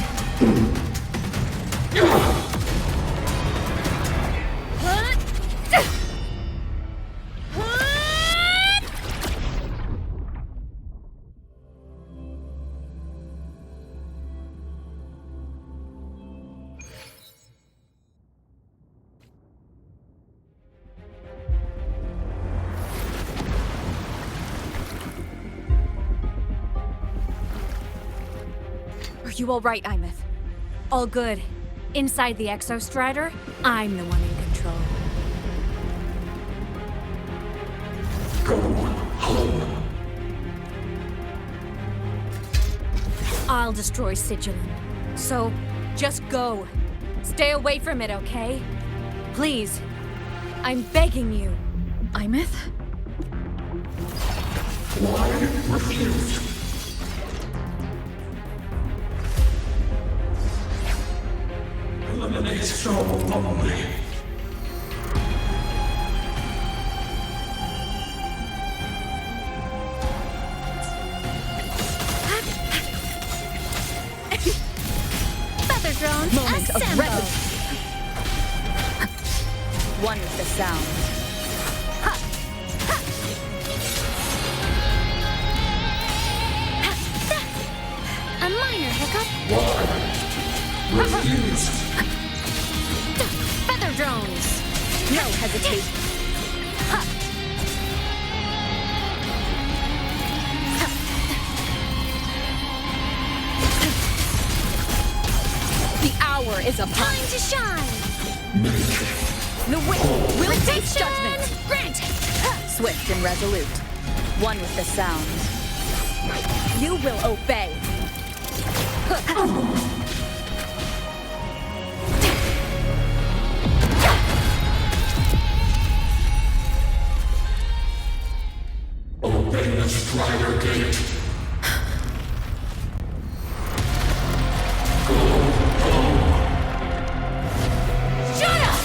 Are you all right, Imith? All good. Inside the Exostrider, I'm the one in control. Go home. I'll destroy Sigillum. So, just go. Stay away from it, okay? Please. I'm begging you. Imith? Why refuse? Eliminate so lonely. Feather drones, Moment assemble! of reverence. One with the sound. Ha! Ha! A minor hiccup. Why refuse? Feather drones! No hesitation. The hour is upon. Time to shine! The wind will face judgment. Grant! Swift and resolute. One with the sound. You will obey. Open the Strider Gate. Shut up!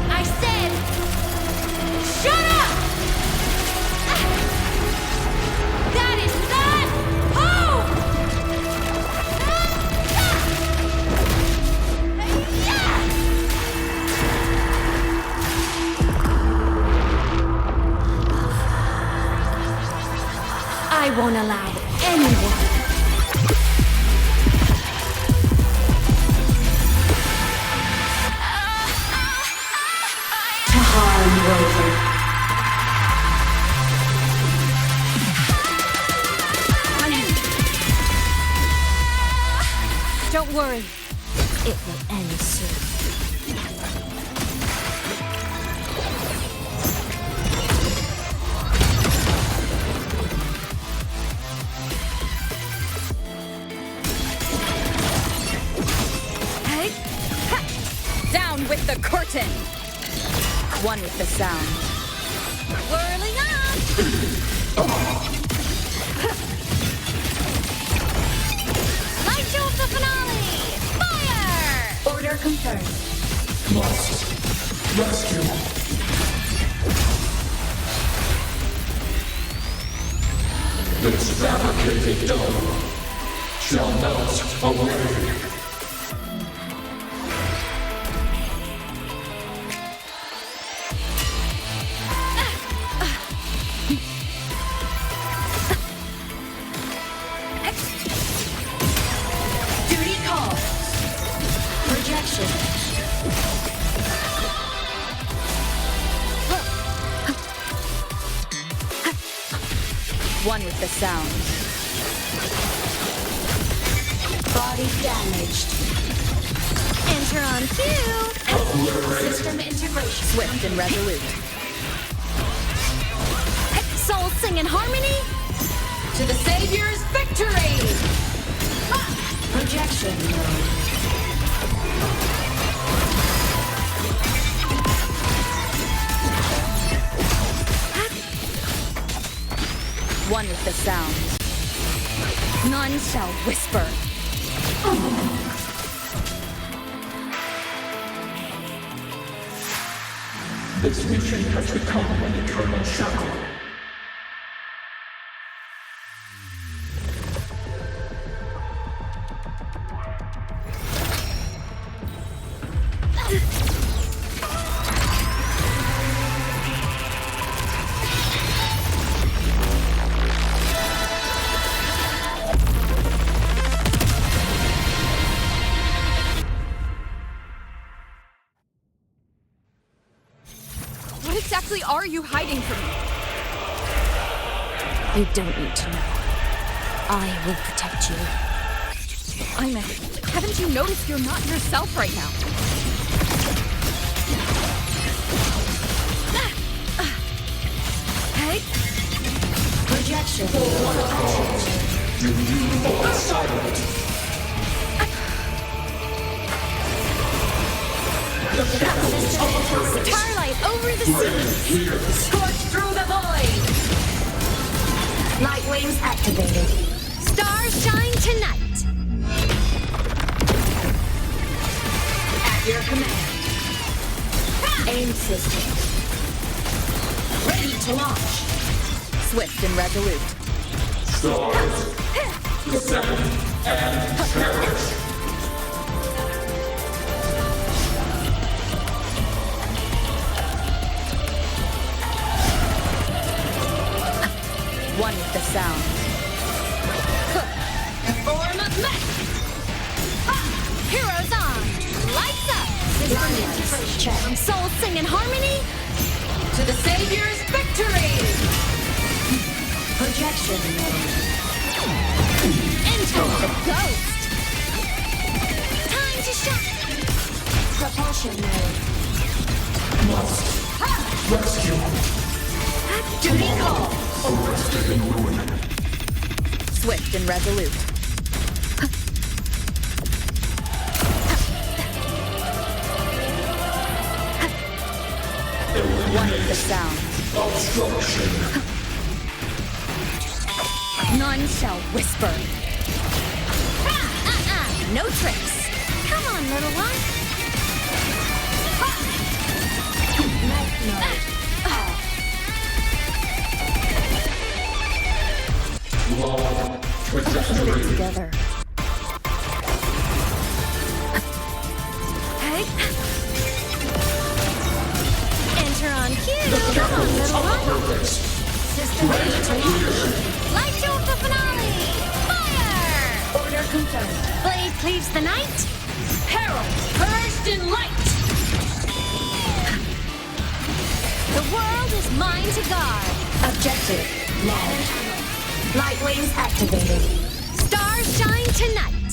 I said, shut up! That is not home! I won't allow anyone. To harm Rover. Don't worry. It will end soon. Down with the curtain. One with the sound. Whirling up! Light show of the finale! Fire! Order confirmed. Must rescue. This fabricated dome shall melt away. Duty calls. Projection. One with the sound. Body damaged. Enter on cue. System integration. Swift and resolute. Soul sing in harmony. To the Savior's victory! Projection mode. One with the sound. None shall whisper. This mission has become an eternal shackle. What exactly are you hiding from me? You don't need to know. I will protect you. Haven't you noticed you're not yourself right now? Hey? Projection. You fall silent. The shadows of the Starlight over the sea. here. Scorch through the void. Light wings activated. Stars shine tonight. At your command. Aim system. Ready to launch. Swift and resolute. Stars, descend and perish. One with the sound. Form of Heroes on! Lights up! From soul sing in harmony to the Savior's victory! Projection mode. Enter the ghost! Time to shine! Propulsion mode. Rescue. Duty call! Arrested in ruin. Swift and resolute. One with the sound. Obstruction. None shall whisper. No tricks. Come on, little one. Long Put it trajectory. together. Hey. Enter on cue. Come on, little one. System activation. Light show of the finale. Fire! Order confirmed. Blade cleaves the night. Herald purged in light. The world is mine to guard. Objective logged. Light wings activated. Stars shine tonight.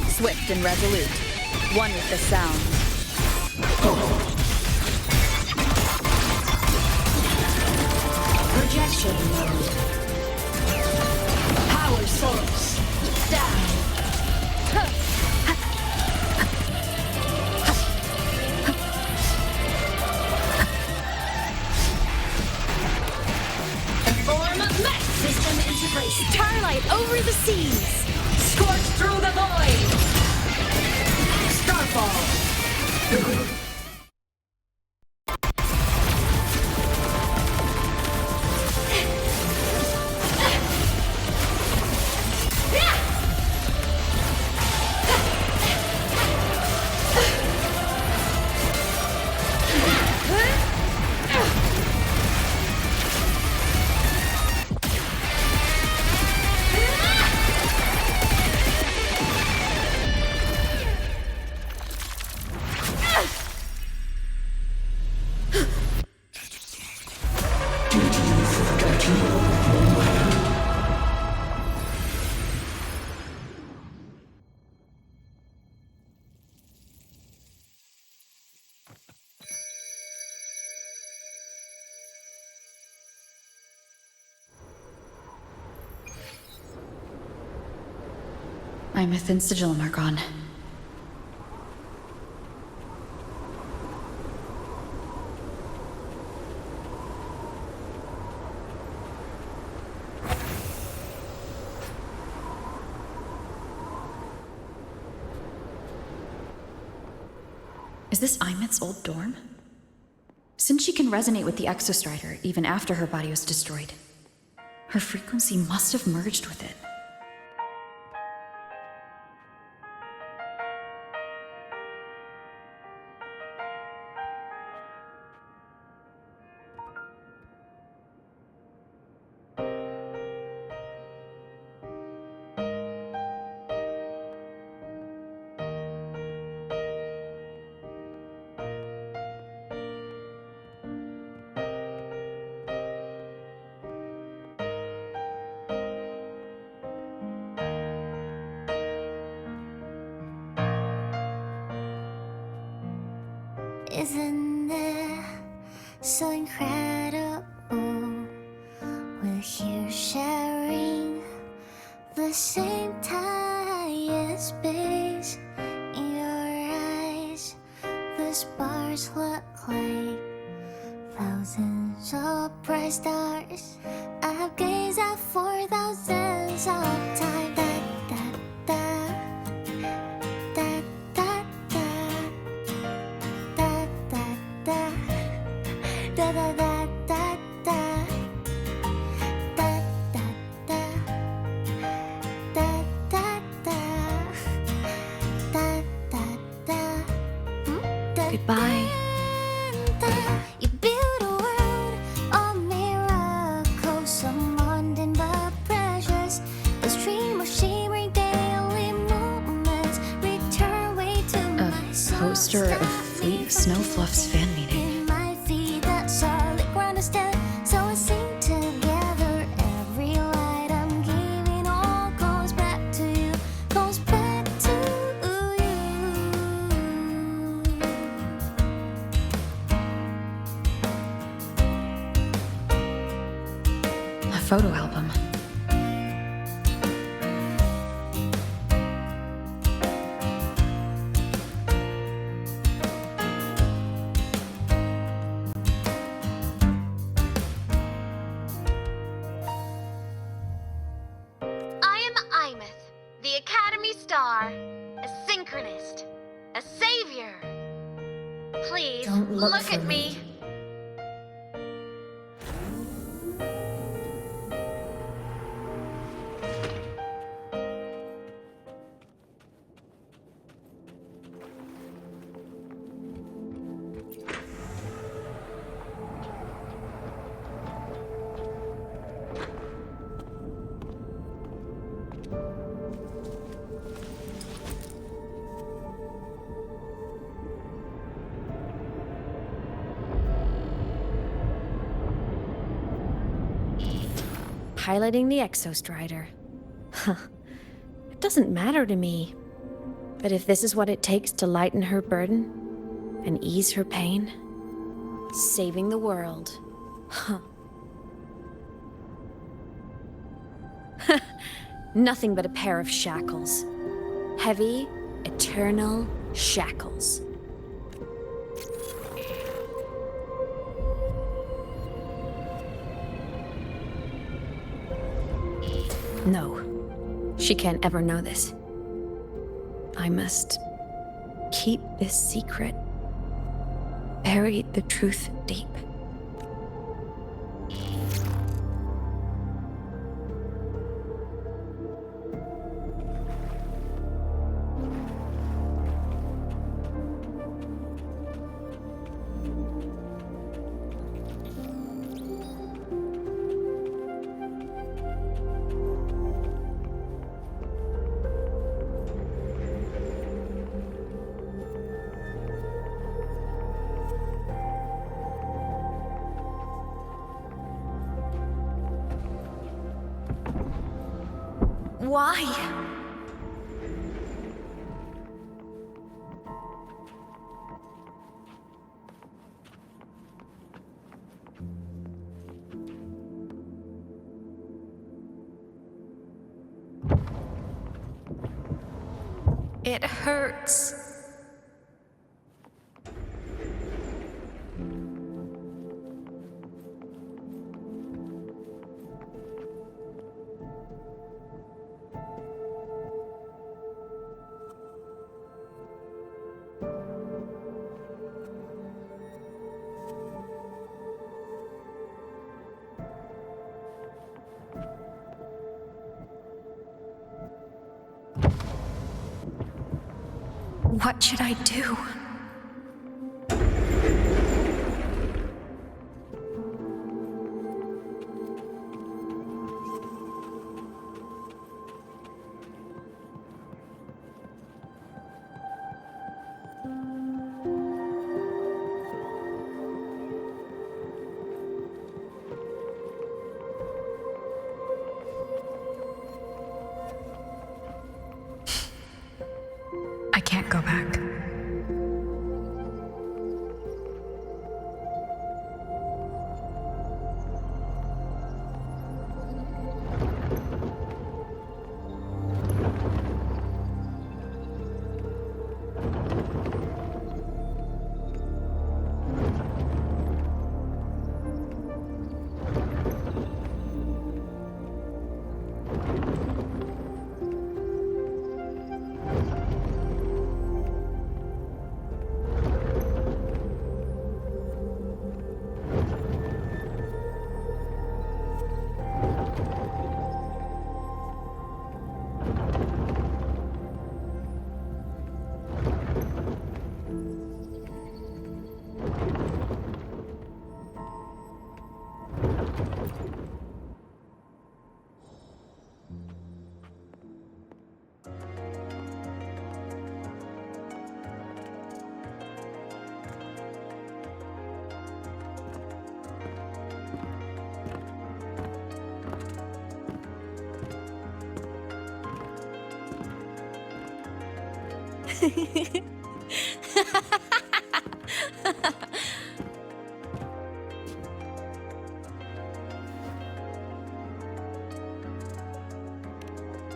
Swift and resolute. One with the sound. Projection mode. Power source. Down. Form of mech. System integration. Starlight over the seas. Scorch through the void. Starfall. My myth and sigillum are gone. Is this Imith's old dorm? Since she can resonate with the Exostrider even after her body was destroyed, her frequency must have merged with it. Isn't it so incredible? We're here sharing the same time and space. In your eyes, the stars look like thousands of bright stars. I've gazed at for thousands of times. Goodbye. You build a world of miracles, some are poster of Fleet Snowfluff's fan meeting. A photo album. I am Imeth, the Academy Star, a synchronist, a savior. Please, Don't look at for me. Piloting the Exostrider. Huh. It doesn't matter to me. But if this is what it takes to lighten her burden and ease her pain, saving the world. Huh. Nothing but a pair of shackles. Heavy, eternal shackles. No, she can't ever know this. I must keep this secret. Bury the truth deep. Why? It hurts. What should I do? I can't go back.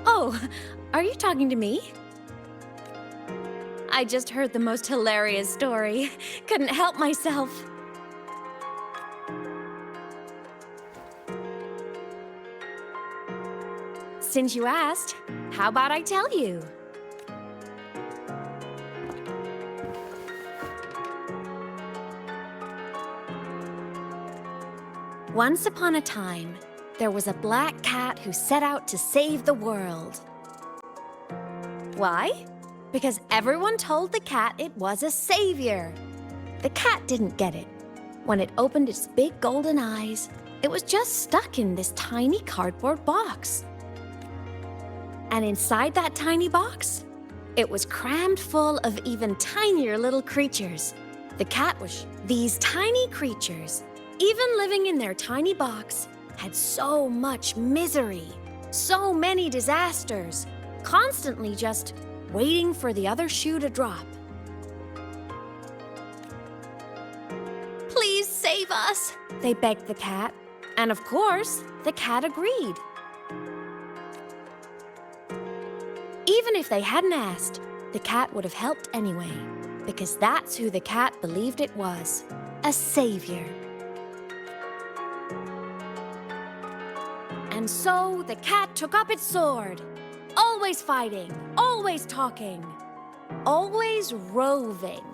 Oh, are you talking to me? I just heard the most hilarious story. Couldn't help myself. Since you asked, how about I tell you? Once upon a time, there was a black cat who set out to save the world. Why? Because everyone told the cat it was a savior. The cat didn't get it. When it opened its big golden eyes, it was just stuck in this tiny cardboard box. And inside that tiny box, it was crammed full of even tinier little creatures. The cat was these tiny creatures, even living in their tiny box, had so much misery, so many disasters, constantly just waiting for the other shoe to drop. Please save us, they begged the cat. And of course, the cat agreed. Even if they hadn't asked, the cat would have helped anyway, because that's who the cat believed it was, a savior. And so the cat took up its sword, always fighting, always talking, always roving.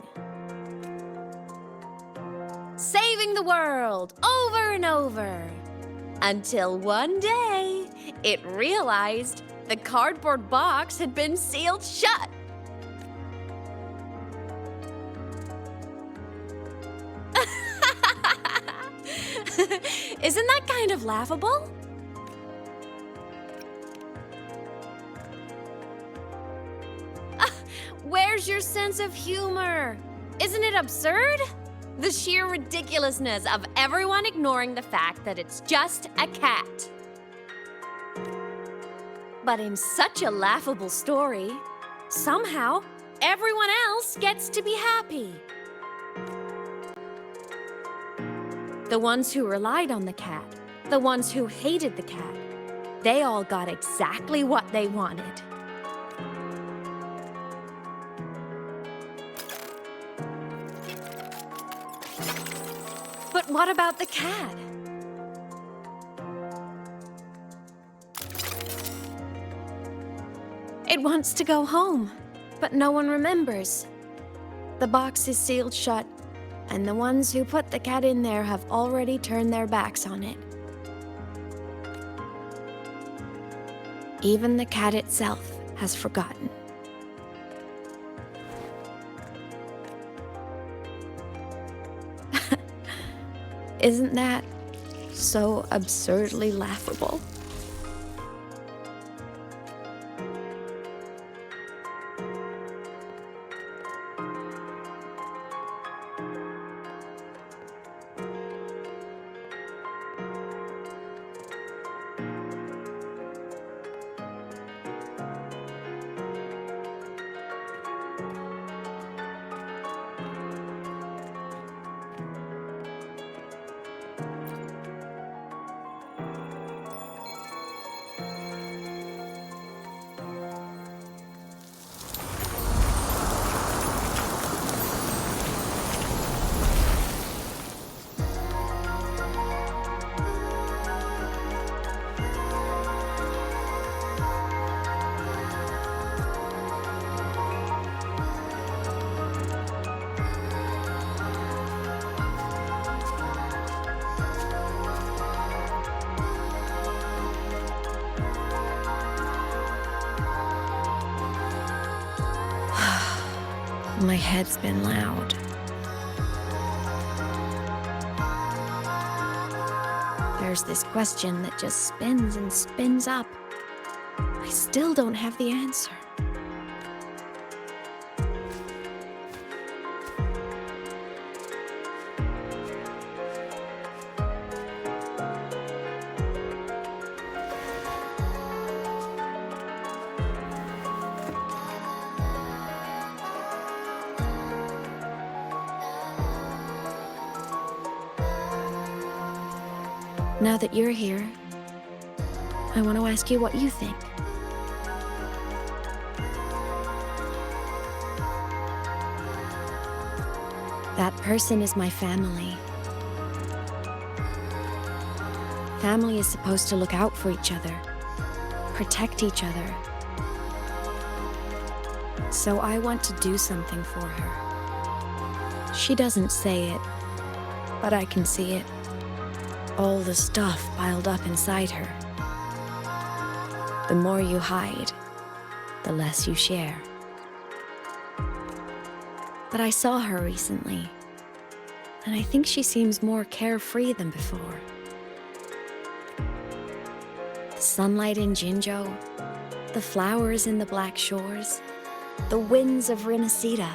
Saving the world over and over. Until one day, it realized the cardboard box had been sealed shut. Isn't that kind of laughable? Where's your sense of humor? Isn't it absurd? The sheer ridiculousness of everyone ignoring the fact that it's just a cat. But in such a laughable story, somehow everyone else gets to be happy. The ones who relied on the cat, the ones who hated the cat, they all got exactly what they wanted. But what about the cat? It wants to go home, but no one remembers. The box is sealed shut, and the ones who put the cat in there have already turned their backs on it. Even the cat itself has forgotten. Isn't that so absurdly laughable? My head's been loud. There's this question that just spins and spins up. I still don't have the answer. Now that you're here, I want to ask you what you think. That person is my family. Family is supposed to look out for each other, protect each other. So I want to do something for her. She doesn't say it, but I can see it. All the stuff piled up inside her. The more you hide, the less you share. But I saw her recently, and I think she seems more carefree than before. The sunlight in Jinzhou, the flowers in the Black Shores, the winds of Rinasita.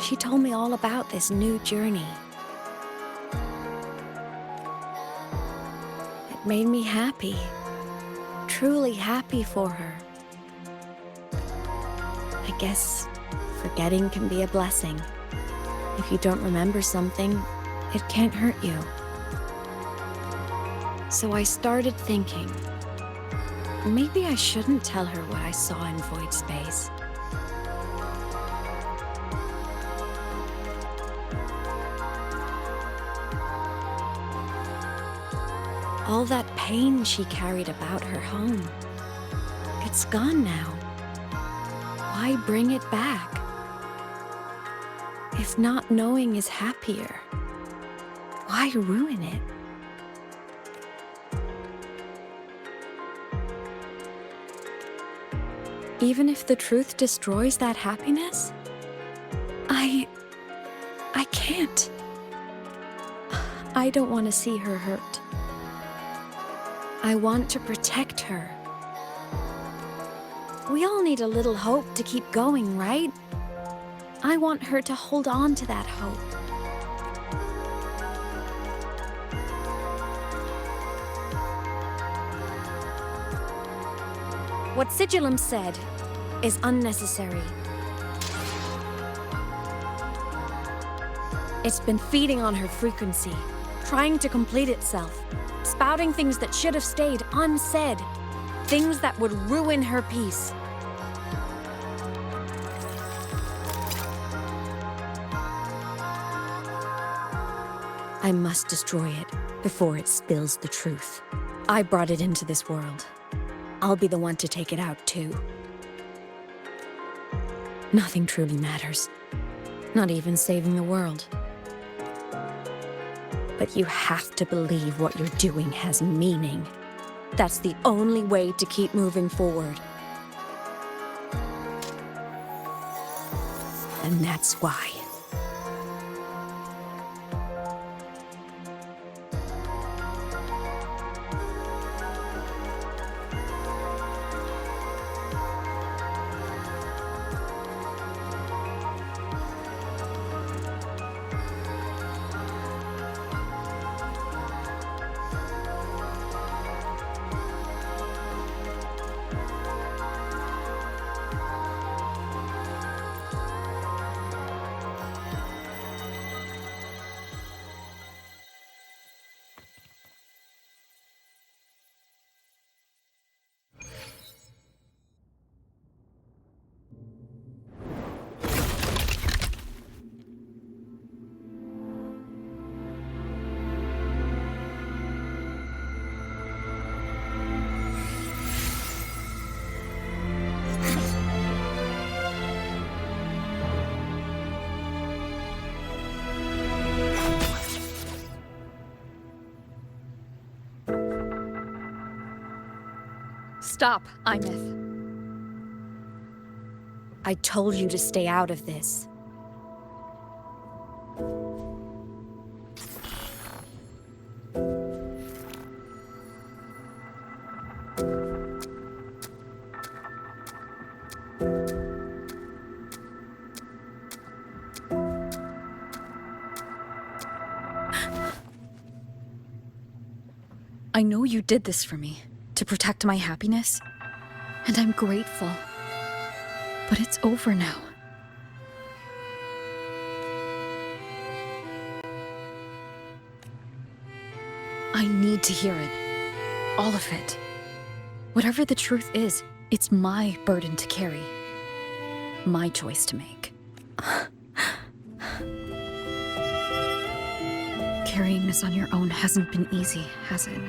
She told me all about this new journey. It made me happy, truly happy for her. I guess forgetting can be a blessing. If you don't remember something, it can't hurt you. So I started thinking, maybe I shouldn't tell her what I saw in void space. All that pain she carried about her home, it's gone now. Why bring it back? If not knowing is happier, why ruin it? Even if the truth destroys that happiness, I can't. I don't want to see her hurt. I want to protect her. We all need a little hope to keep going, right? I want her to hold on to that hope. What Sigillum said is unnecessary. It's been feeding on her frequency, trying to complete itself, spouting things that should have stayed unsaid, things that would ruin her peace. I must destroy it before it spills the truth. I brought it into this world. I'll be the one to take it out, too. Nothing truly matters. Not even saving the world. But you have to believe what you're doing has meaning. That's the only way to keep moving forward. And that's why. Stop, Imeth. I told you to stay out of this. I know you did this for me, to protect my happiness, and I'm grateful. But it's over now. I need to hear it. All of it. Whatever the truth is, it's my burden to carry. My choice to make. Carrying this on your own hasn't been easy, has it?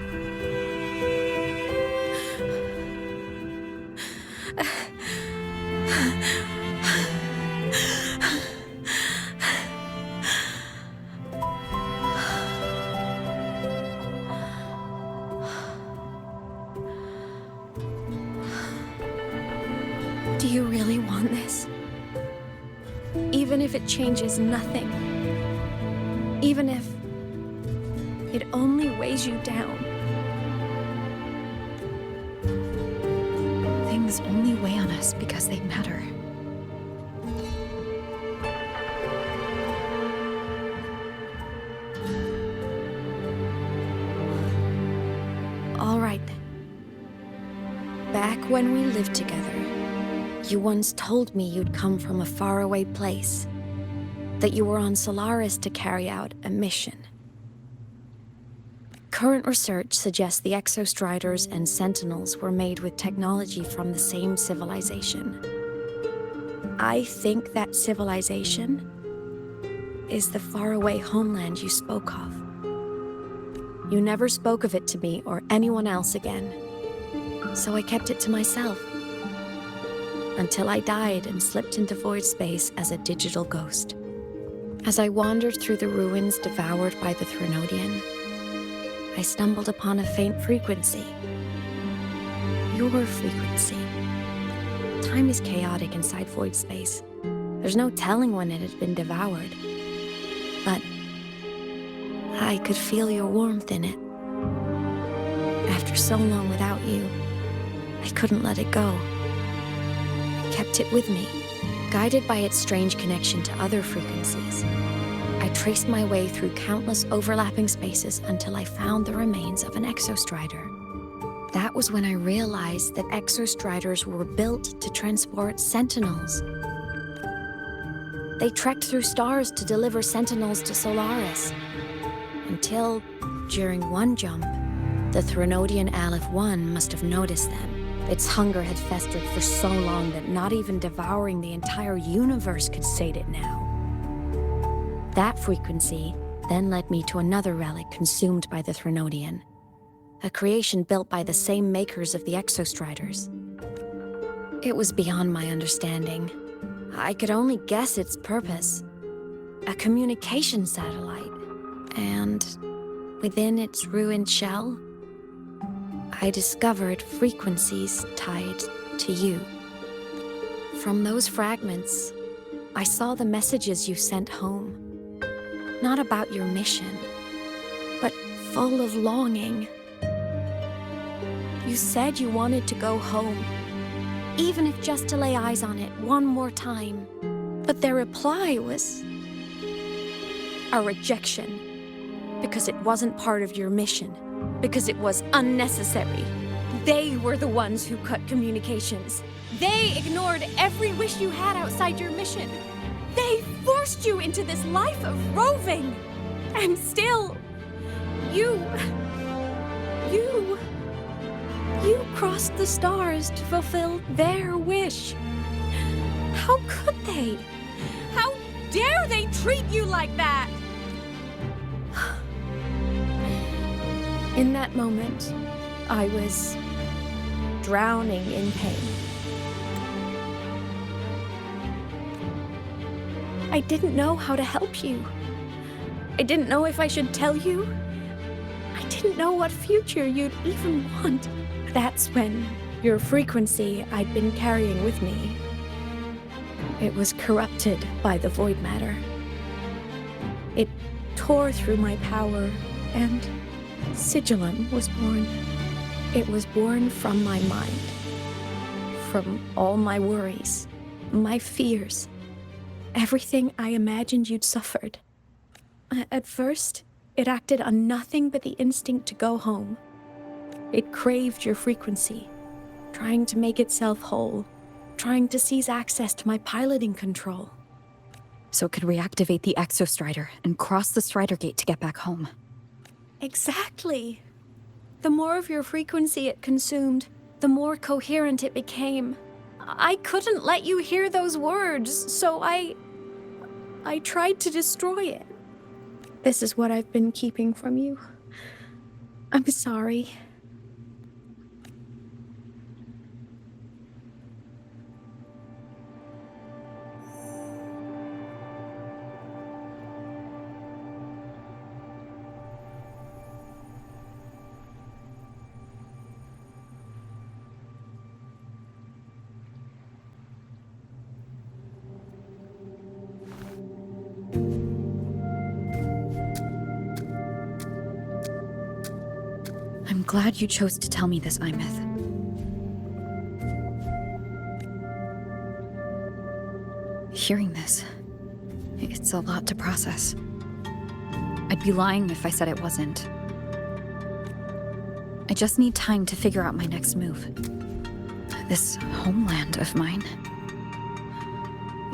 Do you really want this? Even if it changes nothing? Even if it only weighs you down? Things only weigh on us because they matter. All right then. Back when we lived together, you once told me you'd come from a faraway place, that you were on Solaris to carry out a mission. Current research suggests the Exostriders and Sentinels were made with technology from the same civilization. I think that civilization is the faraway homeland you spoke of. You never spoke of it to me or anyone else again, so I kept it to myself. Until I died and slipped into void space as a digital ghost. As I wandered through the ruins devoured by the Threnodian, I stumbled upon a faint frequency. Your frequency. Time is chaotic inside void space. There's no telling when it had been devoured. But I could feel your warmth in it. After so long without you, I couldn't let it go. Kept it with me. Guided by its strange connection to other frequencies, I traced my way through countless overlapping spaces until I found the remains of an Exostrider. That was when I realized that Exostriders were built to transport Sentinels. They trekked through stars to deliver Sentinels to Solaris, until, during one jump, the Threnodian Aleph-1 must have noticed them. Its hunger had festered for so long that not even devouring the entire universe could sate it now. That frequency then led me to another relic consumed by the Threnodian, a creation built by the same makers of the Exostriders. It was beyond my understanding. I could only guess its purpose. A communication satellite. And within its ruined shell, I discovered frequencies tied to you. From those fragments, I saw the messages you sent home. Not about your mission, but full of longing. You said you wanted to go home, even if just to lay eyes on it one more time. But their reply was a rejection, because it wasn't part of your mission. Because it was unnecessary. They were the ones who cut communications. They ignored every wish you had outside your mission. They forced you into this life of roving. And still, you crossed the stars to fulfill their wish. How could they? How dare they treat you like that? In that moment, I was drowning in pain. I didn't know how to help you. I didn't know if I should tell you. I didn't know what future you'd even want. That's when your frequency I'd been carrying with me, it was corrupted by the void matter. It tore through my power, and Sigillum was born. It was born from my mind, from all my worries, my fears, everything I imagined you'd suffered. At first, it acted on nothing but the instinct to go home. It craved your frequency, trying to make itself whole, trying to seize access to my piloting control. So it could reactivate the Exostrider and cross the Strider Gate to get back home. Exactly. The more of your frequency it consumed, the more coherent it became. I couldn't let you hear those words, so I tried to destroy it. This is what I've been keeping from you. I'm sorry. I'm glad you chose to tell me this, Imeth. Hearing this, it's a lot to process. I'd be lying if I said it wasn't. I just need time to figure out my next move. This homeland of mine.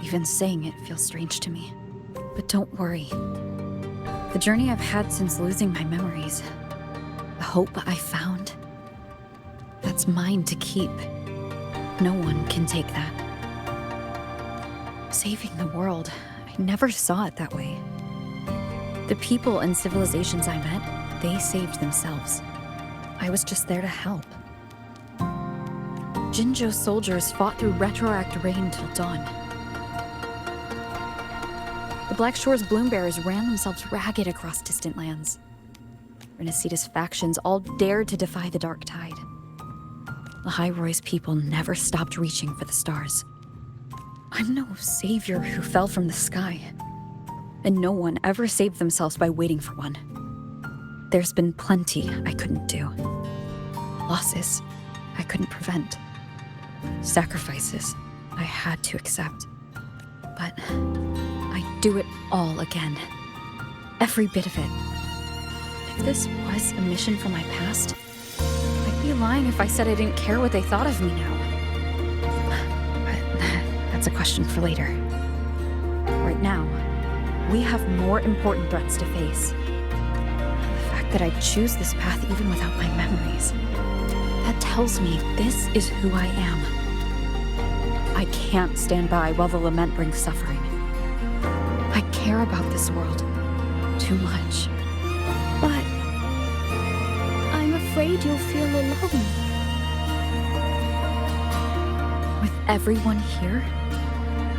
Even saying it feels strange to me. But don't worry. The journey I've had since losing my memories, the hope I found, that's mine to keep. No one can take that. Saving the world, I never saw it that way. The people and civilizations I met, they saved themselves. I was just there to help. Jinzhou's soldiers fought through retroact rain till dawn. The Black Shore's Bloombearers ran themselves ragged across distant lands. Renacita's factions all dared to defy the dark tide. Lahai-Roy's people never stopped reaching for the stars. I'm no savior who fell from the sky. And no one ever saved themselves by waiting for one. There's been plenty I couldn't do. Losses I couldn't prevent. Sacrifices I had to accept. But I'd do it all again. Every bit of it. If this was a mission from my past, I'd be lying if I said I didn't care what they thought of me now. But that's a question for later. Right now, we have more important threats to face. The fact that I'd choose this path even without my memories, that tells me this is who I am. I can't stand by while the lament brings suffering. I care about this world too much. But I'm afraid you'll feel alone. With everyone here?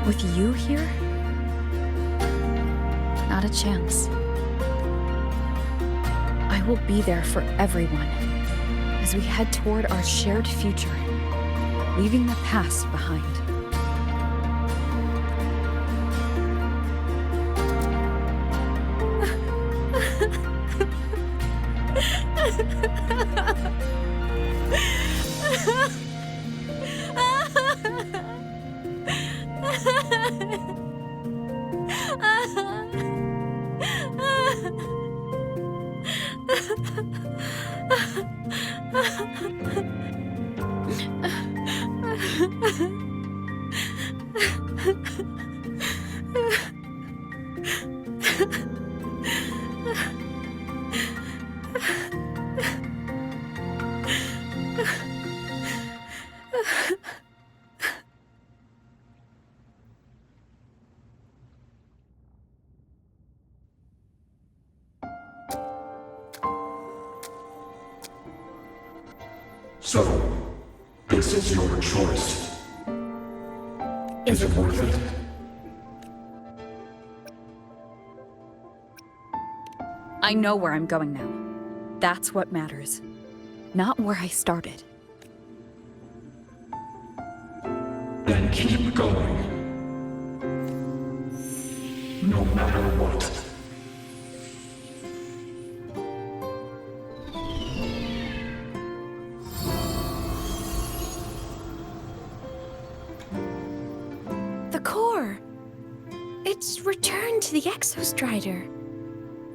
With you here? Not a chance. I will be there for everyone as we head toward our shared future, leaving the past behind. So, this is your choice. Is it worth it? I know where I'm going now. That's what matters. Not where I started. Then keep going. No matter what. The core! It's returned to the Exostrider.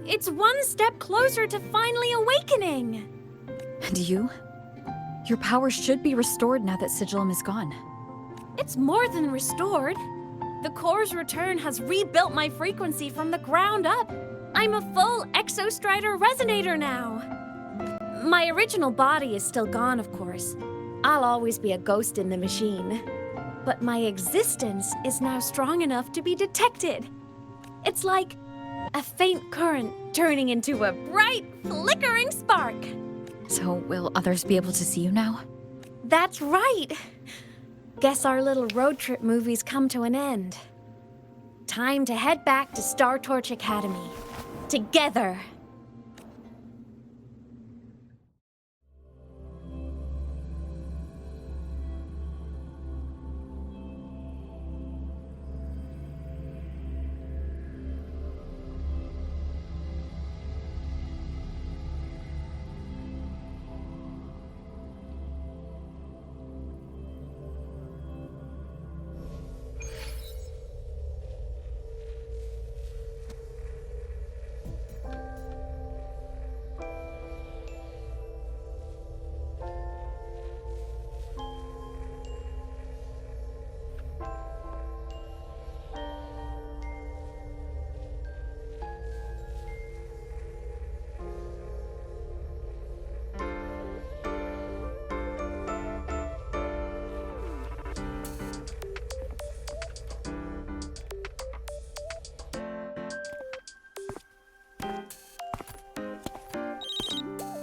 It's one step closer to finally awakening! And you? Your power should be restored now that Sigillum is gone. It's more than restored. The core's return has rebuilt my frequency from the ground up. I'm a full Exostrider Resonator now. My original body is still gone, of course. I'll always be a ghost in the machine. But my existence is now strong enough to be detected. It's like a faint current turning into a bright, flickering spark. So will others be able to see you now? That's right. Guess our little road trip movie's come to an end. Time to head back to Star Torch Academy. Together.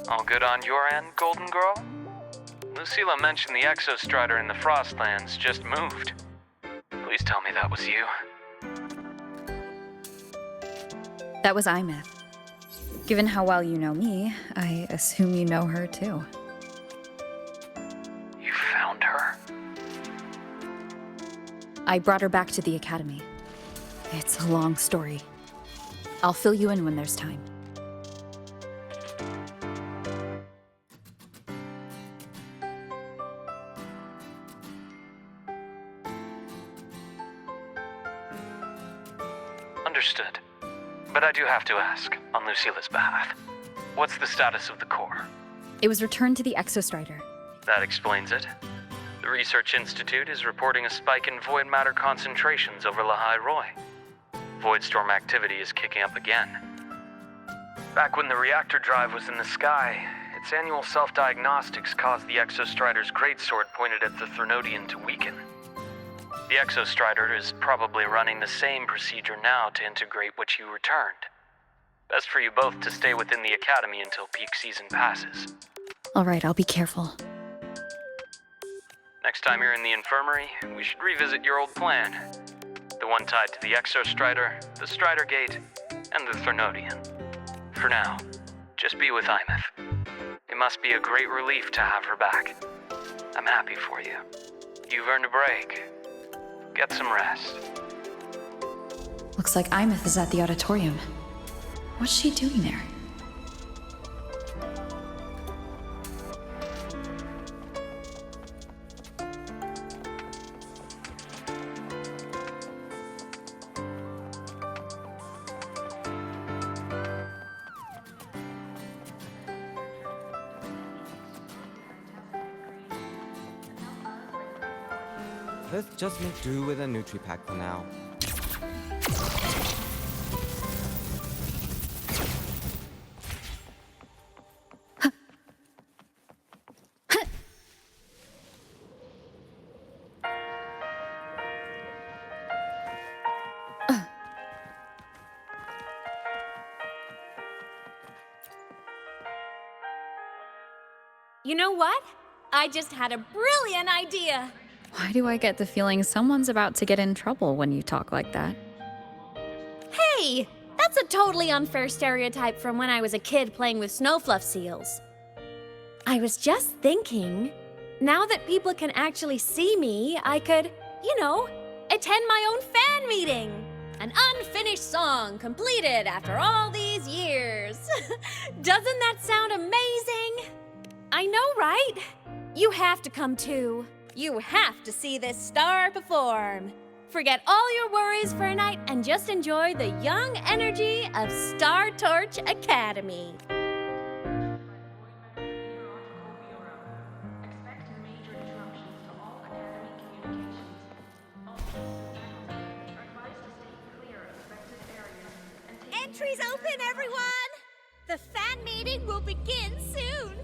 All good on your end, Golden Girl? Lucilla mentioned the Exostrider in the Frostlands just moved. Please tell me that was you. That was Imeth. Given how well you know me, I assume you know her too. You found her? I brought her back to the Academy. It's a long story. I'll fill you in when there's time. Understood. But I do have to ask, on Lucilla's behalf, what's the status of the core? It was returned to the Exostrider. That explains it. The Research Institute is reporting a spike in void matter concentrations over Lahai Roy. Voidstorm activity is kicking up again. Back when the reactor drive was in the sky, its annual self-diagnostics caused the Exostrider's greatsword pointed at the Threnodian to weaken. The Exostrider is probably running the same procedure now to integrate what you returned. Best for you both to stay within the Academy until peak season passes. All right, I'll be careful. Next time you're in the infirmary, we should revisit your old plan. The one tied to the Exostrider, the Strider Gate, and the Threnodian. For now, just be with Imeth. It must be a great relief to have her back. I'm happy for you. You've earned a break. Get some rest. Looks like Imeth is at the auditorium. What's she doing there? Let's just make do with a Nutri-Pack for now. You know what? I just had a brilliant idea. Why do I get the feeling someone's about to get in trouble when you talk like that? Hey, that's a totally unfair stereotype from when I was a kid playing with snowfluff seals. I was just thinking, now that people can actually see me, I could, attend my own fan meeting. An unfinished song completed after all these years. Doesn't that sound amazing? I know, right? You have to come too. You have to see this star perform. Forget all your worries for a night and just enjoy the young energy of Star Torch Academy. entry's open, everyone! The fan meeting will begin soon!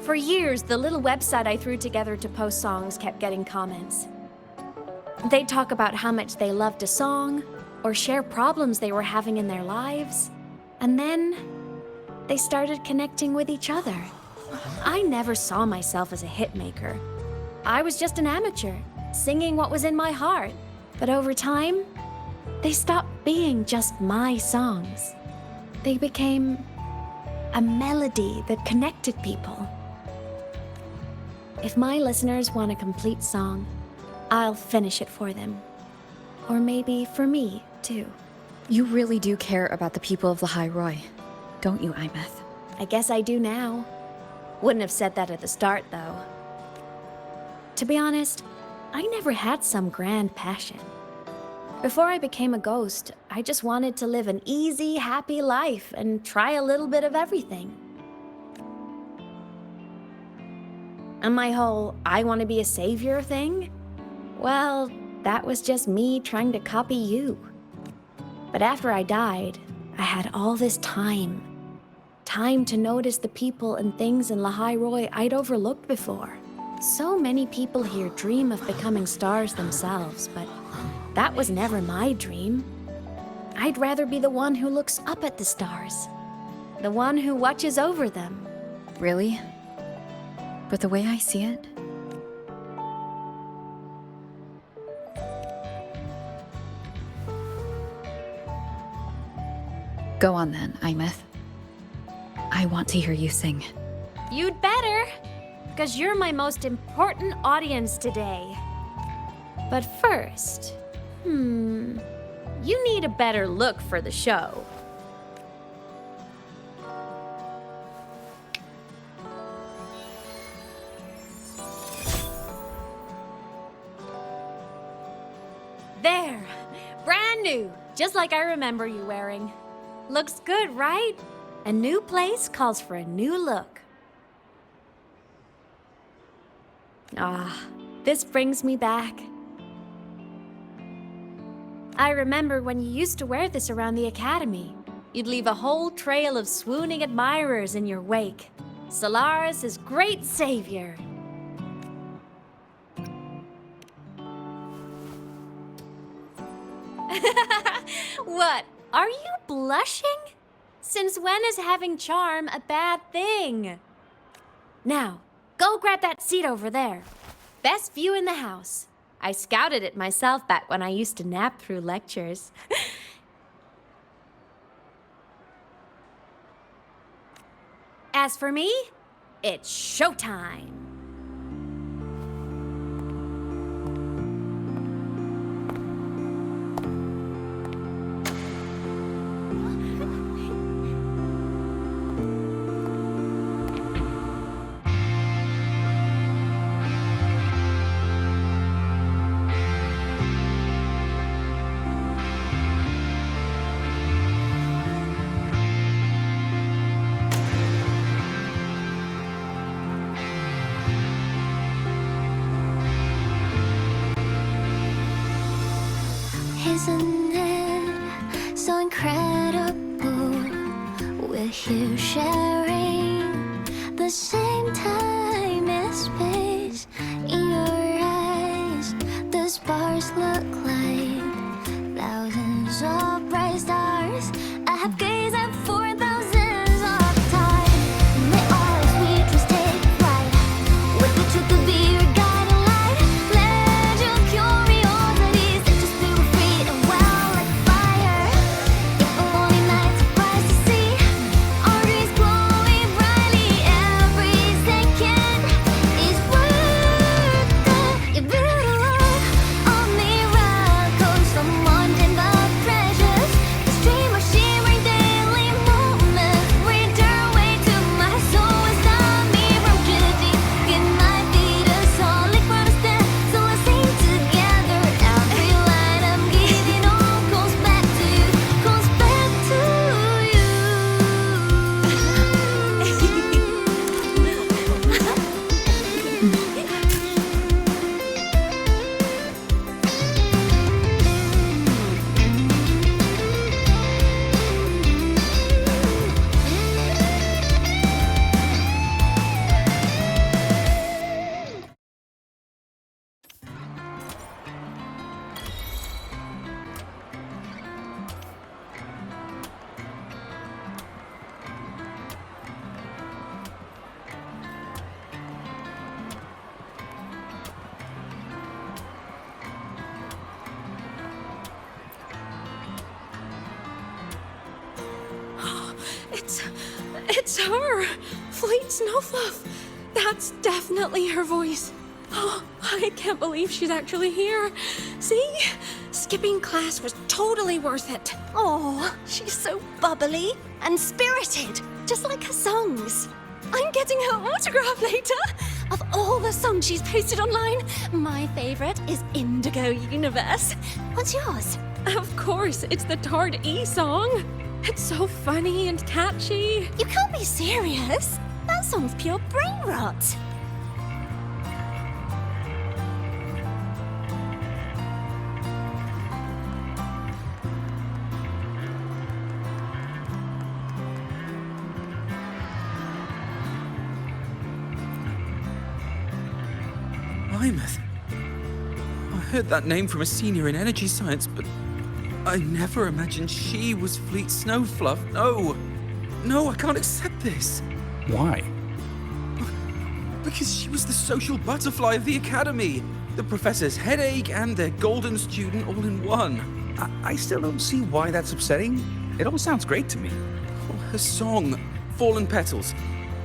For years, the little website I threw together to post songs kept getting comments. They'd talk about how much they loved a song, or share problems they were having in their lives. And then, they started connecting with each other. I never saw myself as a hitmaker. I was just an amateur, singing what was in my heart. But over time, they stopped being just my songs. They became a melody that connected people. If my listeners want a complete song, I'll finish it for them. Or maybe for me, too. You really do care about the people of Lahai Roi, don't you, Imeth? I guess I do now. Wouldn't have said that at the start, though. To be honest, I never had some grand passion. Before I became a ghost, I just wanted to live an easy, happy life and try a little bit of everything. And my whole I want to be a savior thing? Well, that was just me trying to copy you. But after I died, I had all this time. Time to notice the people and things in Lahai Roi I'd overlooked before. So many people here dream of becoming stars themselves, but that was never my dream. I'd rather be the one who looks up at the stars. The one who watches over them. Really? But the way I see it, go on then, Imeth. I want to hear you sing. You'd better, because you're my most important audience today. But first, you need a better look for the show. There, brand new, just like I remember you wearing. Looks good, right? A new place calls for a new look. Ah, this brings me back. I remember when you used to wear this around the academy. You'd leave a whole trail of swooning admirers in your wake. Solaris' great savior. What? Are you blushing? Since when is having charm a bad thing? Now, go grab that seat over there. Best view in the house. I scouted it myself back when I used to nap through lectures. As for me, it's showtime. Isn't it so incredible? We're here sharing the same time and space. In your eyes, the sparks look like thousands of bright stars. I have gazed at for thousands of time. May all sweetness take flight. With the truth to be your guiding light. Let your curiosity set your spirit free and well like fire. If a lonely night surprised to see our dreams glowing brightly, every second is worth it. You build a world of miracles. It's her! Fleet Snowfluff! That's definitely her voice. Oh, I can't believe she's actually here. See? Skipping class was totally worth it. Oh, she's so bubbly and spirited, just like her songs. I'm getting her autograph later. Of all the songs she's posted online, my favorite is Indigo Universe. What's yours? Of course, it's the Tard E song. It's so funny and catchy. You can't be serious. That song's pure brain rot. Imeth. I heard that name from a senior in energy science, but I never imagined she was Fleet Snowfluff. No, I can't accept this. Why? Because she was the social butterfly of the academy, the professor's headache and their golden student all in one. I still don't see why that's upsetting. It all sounds great to me. Her song, Fallen Petals.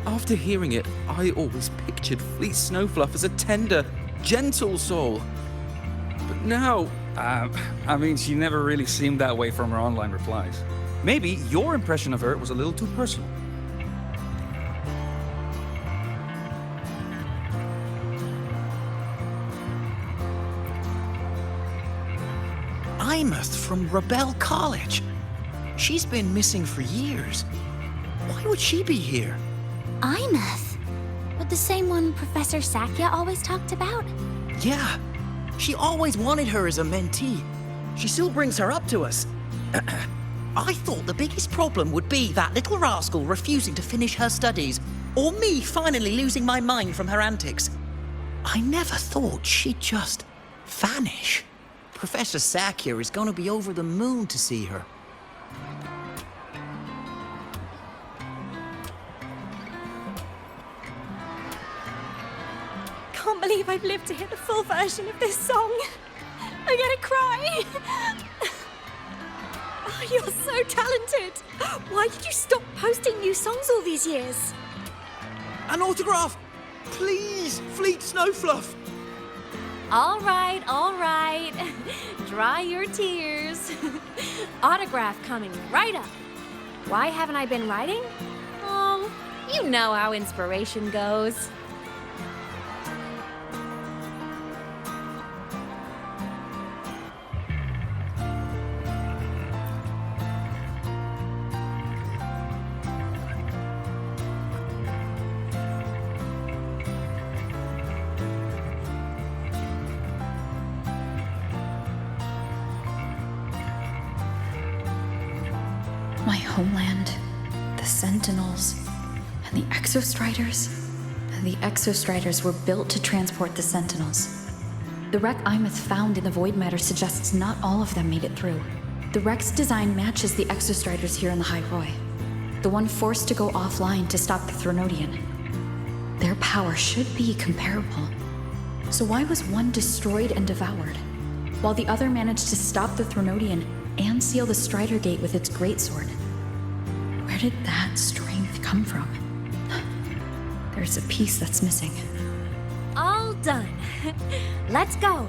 After hearing it, I always pictured Fleet Snowfluff as a tender, gentle soul. But now... she never really seemed that way from her online replies. Maybe your impression of her was a little too personal. Imeth from Rebel College. She's been missing for years. Why would she be here? Imeth? But the same one Professor Sakya always talked about? Yeah. She always wanted her as a mentee. She still brings her up to us. I thought the biggest problem would be that little rascal refusing to finish her studies, or me finally losing my mind from her antics. I never thought she'd just vanish. Professor Sakya is going to be over the moon to see her. Can't believe I've lived to hear the full version of this song. I'm gonna cry. Oh, you're so talented. Why did you stop posting new songs all these years? An autograph! Please, Fleet Snowfluff! All right. Dry your tears. Autograph coming right up. Why haven't I been writing? Oh, you know how inspiration goes. My homeland, the Sentinels, and the Exostriders. The Exostriders were built to transport the Sentinels. The wreck Imeth found in the void matter suggests not all of them made it through. The wreck's design matches the Exostriders here in the High Roy, the one forced to go offline to stop the Thronodian. Their power should be comparable. So why was one destroyed and devoured, while the other managed to stop the Thronodian and seal the Strider Gate with its greatsword? Where did that strength come from? There's a piece that's missing. All done. Let's go.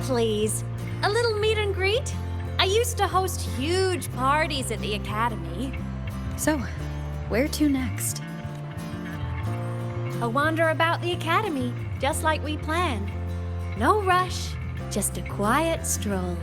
Please, a little meet and greet? I used to host huge parties at the Academy. So, where to next? A wander about the Academy, just like we planned. No rush, just a quiet stroll.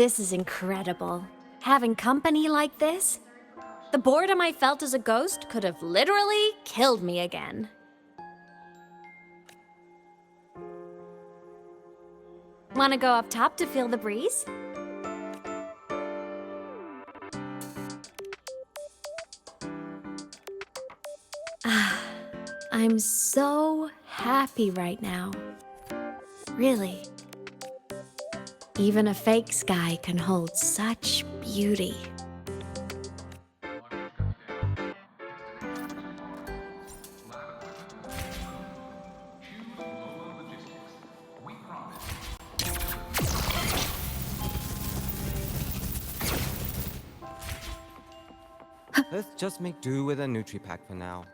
This is incredible. Having company like this? The boredom I felt as a ghost could have literally killed me again. Wanna go up top to feel the breeze? I'm so happy right now. Really. Even a fake sky can hold such beauty. Let's just make do with a Nutri-Pack for now.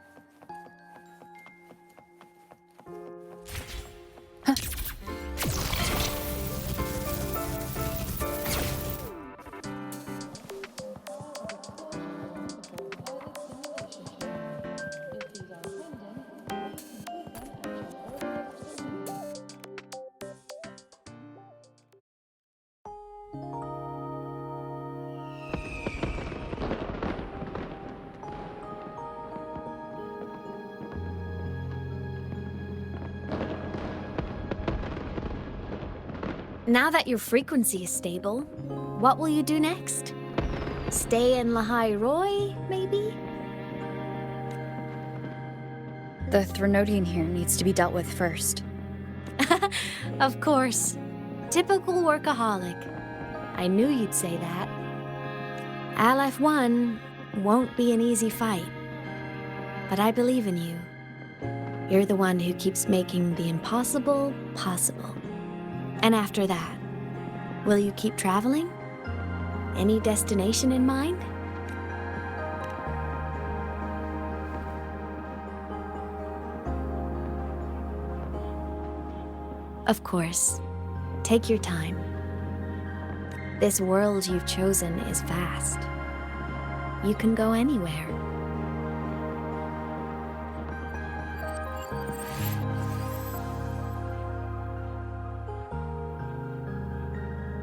Now that your frequency is stable, what will you do next? Stay in Lahai Roy, maybe? The Threnodian here needs to be dealt with first. Of course. Typical workaholic. I knew you'd say that. Aleph 1 won't be an easy fight. But I believe in you. You're the one who keeps making the impossible possible. And after that, will you keep traveling? Any destination in mind? Of course. Take your time. This world you've chosen is vast. You can go anywhere.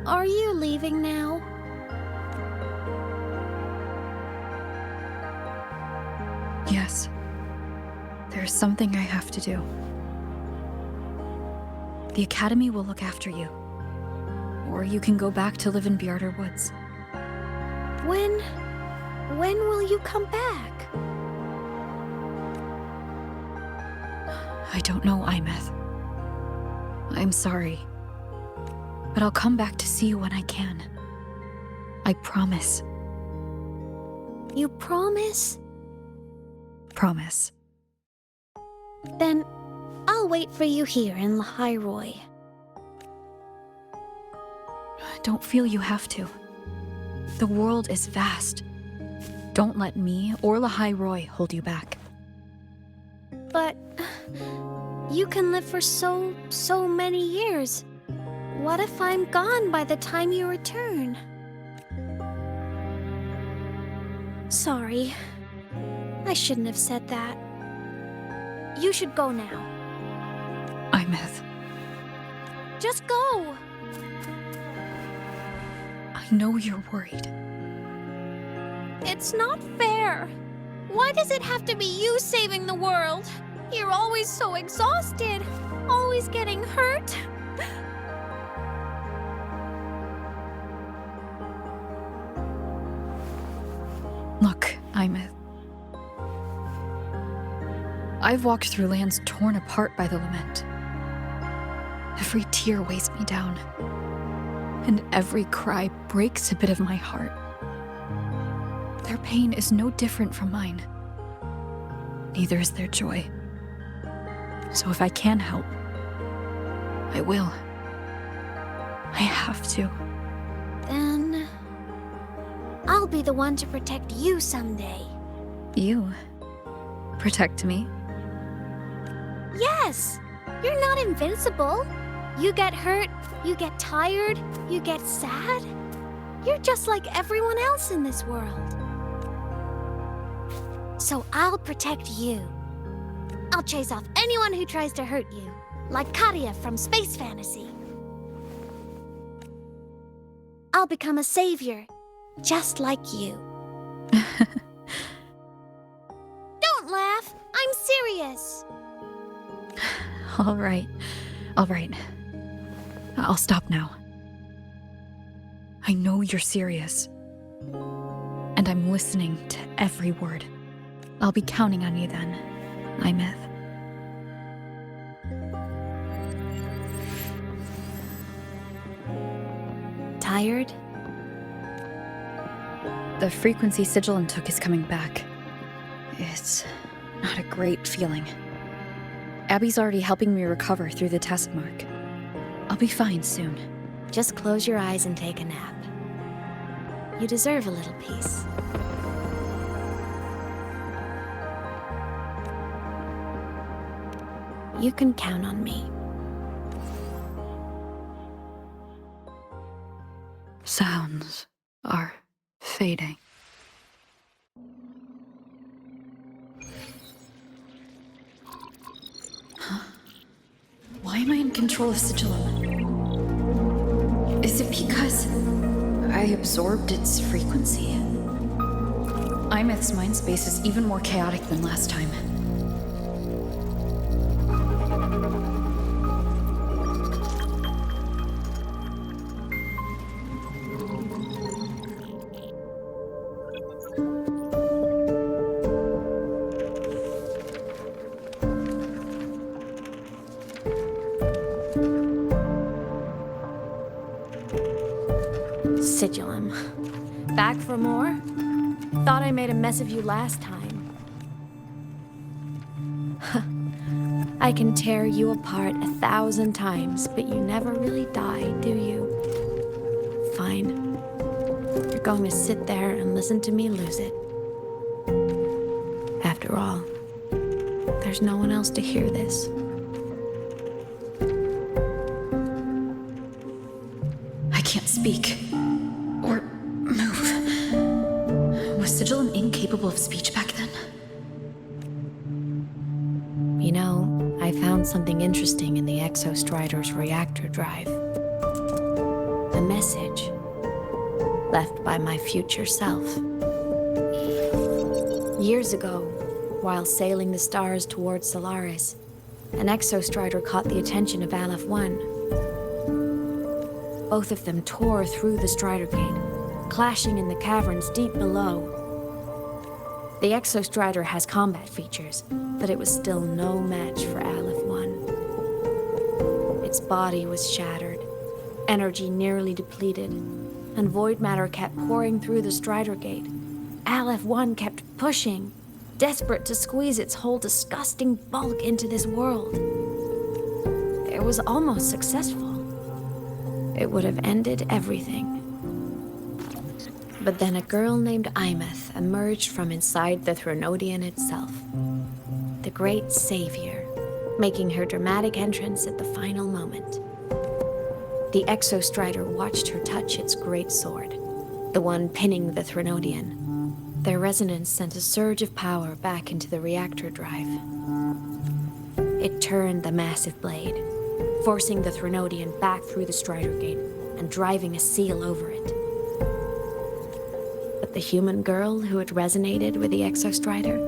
Are you leaving now? Yes. There's something I have to do. The Academy will look after you. Or you can go back to live in Bjarder Woods. When will you come back? I don't know, Imeth. I'm sorry. But I'll come back to see you when I can. I promise. You promise? Promise. Then I'll wait for you here in Lahai Roy. Don't feel you have to. The world is vast. Don't let me or Lahai Roy hold you back. But you can live for so many years. What if I'm gone by the time you return? Sorry. I shouldn't have said that. You should go now. Imeth. Just go! I know you're worried. It's not fair. Why does it have to be you saving the world? You're always so exhausted. Always getting hurt. Look, Imeth. I've walked through lands torn apart by the lament. Every tear weighs me down, and every cry breaks a bit of my heart. Their pain is no different from mine. Neither is their joy. So if I can help, I will. I have to. Then I'll be the one to protect you someday. You? Protect me? Yes! You're not invincible. You get hurt, you get tired, you get sad. You're just like everyone else in this world. So I'll protect you. I'll chase off anyone who tries to hurt you, like Karia from Space Fantasy. I'll become a savior, just like you. Don't laugh. I'm serious. All right. I'll stop now. I know you're serious. And I'm listening to every word. I'll be counting on you then, Imeth. Tired? The frequency Sigilum took is coming back. It's not a great feeling. Abby's already helping me recover through the test mark. I'll be fine soon. Just close your eyes and take a nap. You deserve a little peace. You can count on me. Sounds are fading. Huh? Why am I in control of Sigilum? Is it because I absorbed its frequency? Imeth's mind space is even more chaotic than last time. Sigilum. Back for more? Thought I made a mess of you last time. I can tear you apart 1,000 times, but you never really die, do you? Fine. You're going to sit there and listen to me lose it. After all, there's no one else to hear this. I can't speak. Or move. Was Sigilum incapable of speech back then? You know, I found something interesting in the Exostrider's reactor drive. A message left by my future self. Years ago, while sailing the stars towards Solaris, an Exostrider caught the attention of Aleph 1. Both of them tore through the Strider Gate, clashing in the caverns deep below. The Exostrider has combat features, but it was still no match for Aleph 1. Its body was shattered, energy nearly depleted, and void matter kept pouring through the Strider Gate. Aleph 1 kept pushing, desperate to squeeze its whole disgusting bulk into this world. It was almost successful. It would have ended everything. But then a girl named Imeth emerged from inside the Threnodian itself. The great savior, making her dramatic entrance at the final moment. The Exostrider watched her touch its great sword, the one pinning the Threnodian. Their resonance sent a surge of power back into the reactor drive. It turned the massive blade, forcing the Threnodian back through the Strider Gate and driving a seal over it. But the human girl who had resonated with the Exostrider,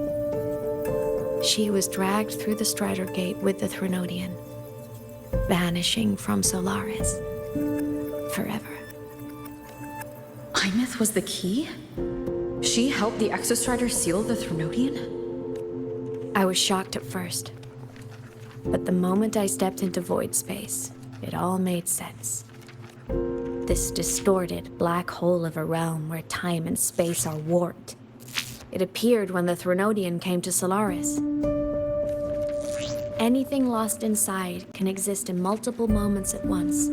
she was dragged through the Strider Gate with the Threnodian, vanishing from Solaris forever. Imeth was the key? She helped the Exostrider seal the Threnodian? I was shocked at first. But the moment I stepped into void space, it all made sense. This distorted black hole of a realm where time and space are warped. It appeared when the Threnodian came to Solaris. Anything lost inside can exist in multiple moments at once.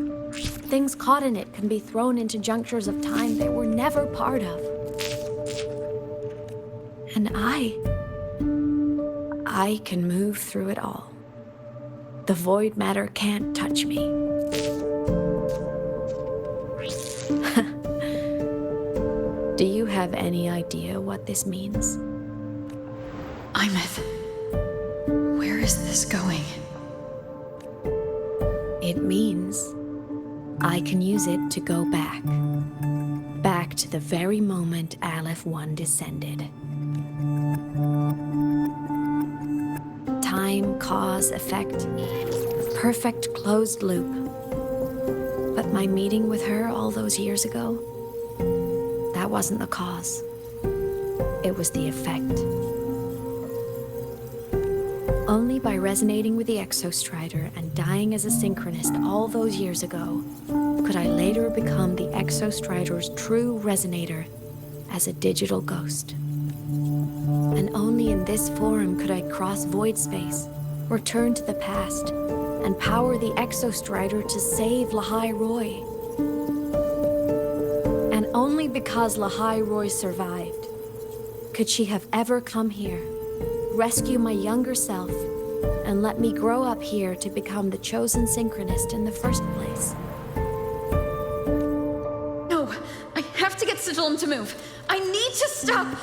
Things caught in it can be thrown into junctures of time they were never part of. And I can move through it all. The void matter can't touch me. Do you have any idea what this means? Imeth, where is this going? It means I can use it to go back. Back to the very moment Aleph 1 descended. Time, cause, effect. Perfect closed loop. But my meeting with her all those years ago, that wasn't the cause. It was the effect. Only by resonating with the Exostrider and dying as a synchronist all those years ago could I later become the Exostrider's true resonator as a digital ghost. And only in this form could I cross void space, return to the past, and power the Exostrider to save Lahai Roy. And only because Lahai Roy survived could she have ever come here, rescue my younger self, and let me grow up here to become the chosen synchronist in the first place. No, I have to get Sigillum to move. I need to stop.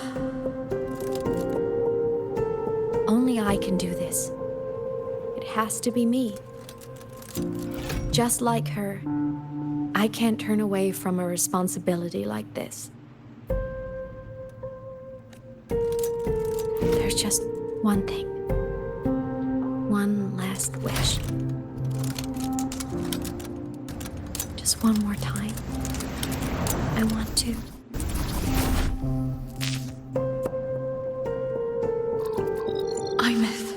Only I can do this. It has to be me. Just like her, I can't turn away from a responsibility like this. There's just one thing. One last wish. Just one more time. I want to. Imeth.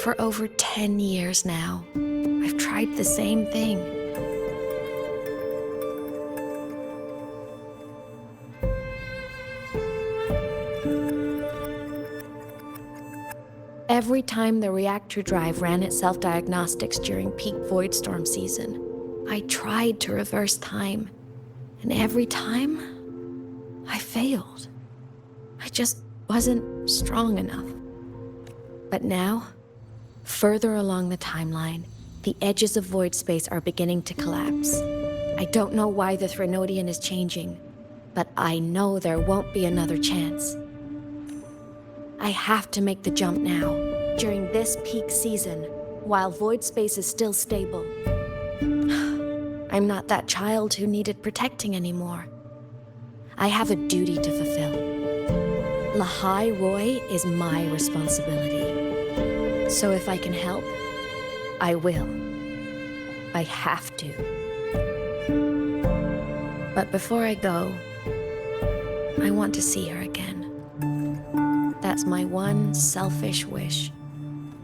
For over 10 years now, I've tried the same thing. Every time the reactor drive ran its self-diagnostics during peak void storm season, I tried to reverse time. And every time, I failed. I just wasn't strong enough. But now, further along the timeline, the edges of void space are beginning to collapse. I don't know why the Threnodian is changing, but I know there won't be another chance. I have to make the jump now, during this peak season, while void space is still stable. I'm not that child who needed protecting anymore. I have a duty to fulfill. Lahai Roy is my responsibility. So if I can help, I will. I have to. But before I go, I want to see her again. That's my one selfish wish.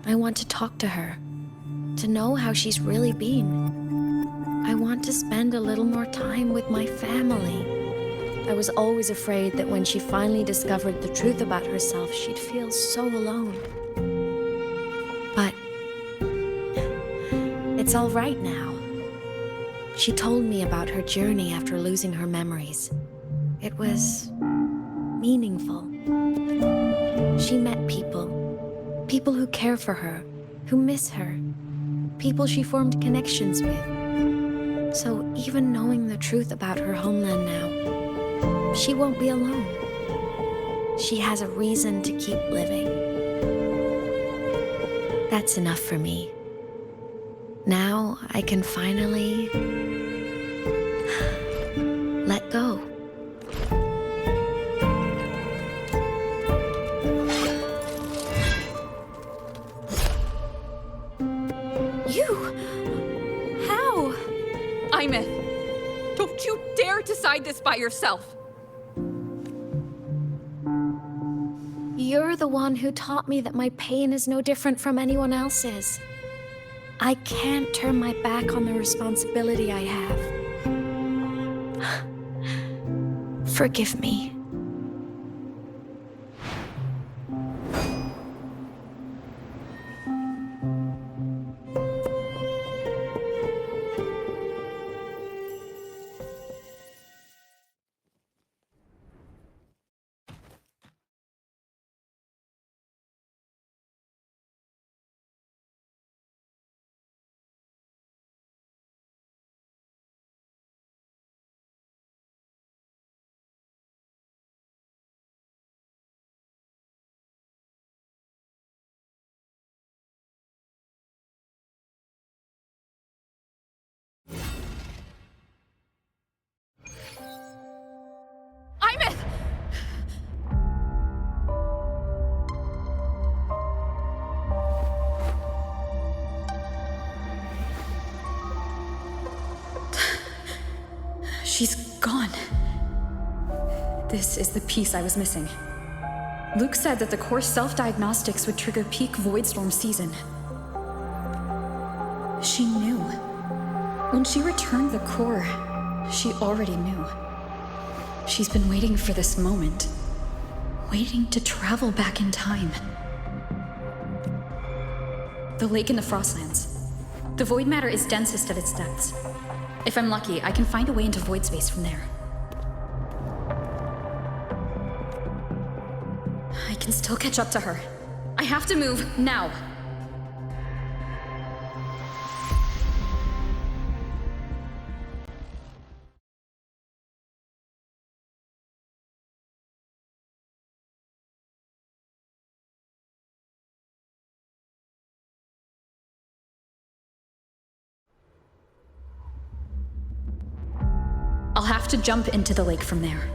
I want to talk to her, to know how she's really been. I want to spend a little more time with my family. I was always afraid that when she finally discovered the truth about herself, she'd feel so alone. But it's all right now. She told me about her journey after losing her memories. It was meaningful. She met people who care for her, who miss her, people she formed connections with. So even knowing the truth about her homeland now, she won't be alone. She has a reason to keep living. That's enough for me. Now I can finally let go. How? Imeth, don't you dare decide this by yourself. You're the one who taught me that my pain is no different from anyone else's. I can't turn my back on the responsibility I have. Forgive me. She's gone. This is the piece I was missing. Luke said that the core self-diagnostics would trigger peak Voidstorm season. She knew. When she returned the core, she already knew. She's been waiting for this moment. Waiting to travel back in time. The lake in the Frostlands. The void matter is densest at its depths. If I'm lucky, I can find a way into void space from there. I can still catch up to her. I have to move, now. I'll have to jump into the lake from there.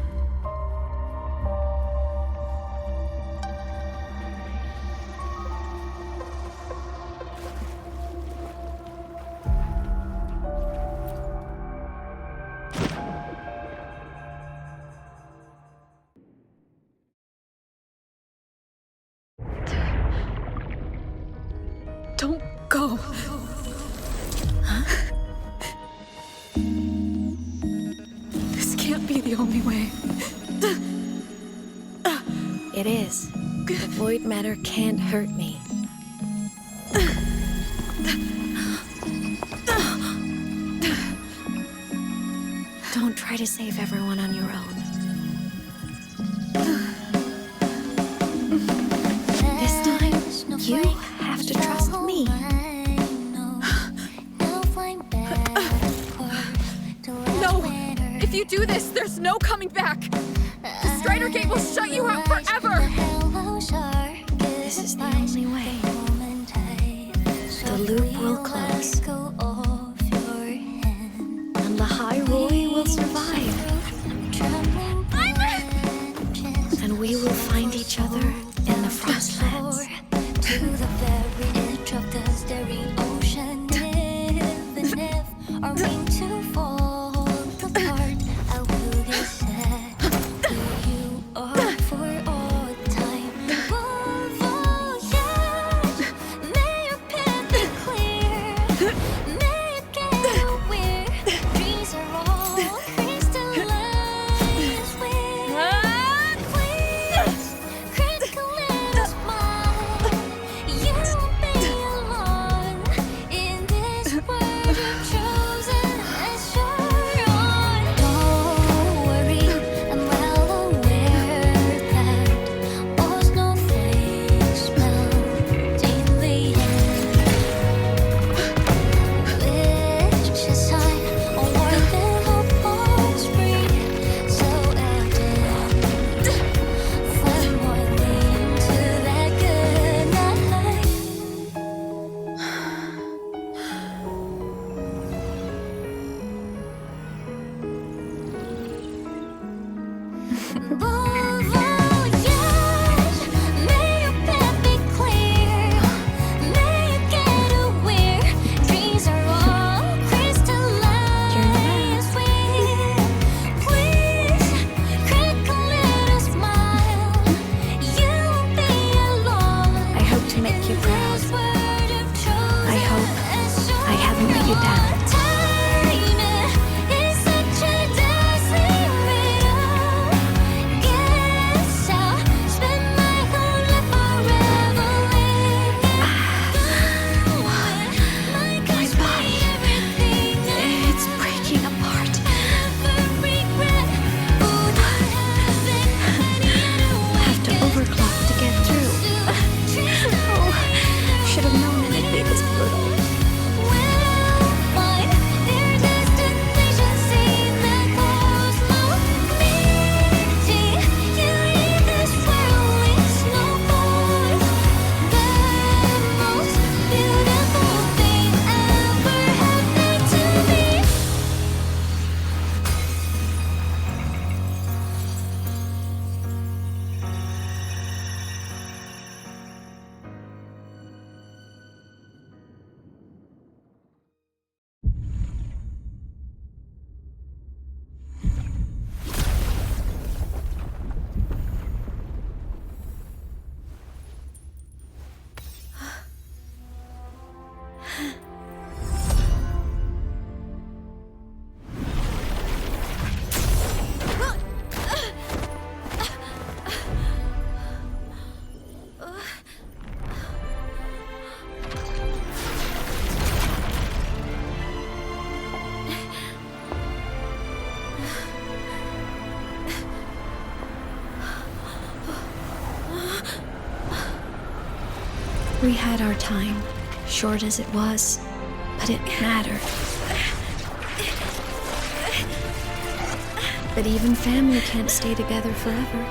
Don't go. This can't be the only way. It is. The void matter can't hurt me. Don't try to save everyone on your own. This time, you have to trust me. No! If you do this, there's no coming back! The Strider Gate will shut you out forever! This is the only way. The loop will close. And Lahai Roy will survive. And we will find each other in the Frostlands. To the very edge of the staring ocean. Even if our wings to fall apart, I will get set to you or for all time. Voyage, may your path be clear. May you get aware. Dreams are all crystallized with please, critical little smile. You won't be alone in this world you've chosen as your own. Don't worry, I'm well aware that all snowflakes melt in the air. Which is high, a warmth and hope of spring, so evident. From morning to that good night. Voyage, may your path be clear. May you get aware. Dreams are all crystallized with please, critical little smile. You won't be alone. I hope to make you proud. I hope I haven't let you down. Time is such a dazzling riddle. Get We had our time, short as it was, but it mattered. But even family can't stay together forever.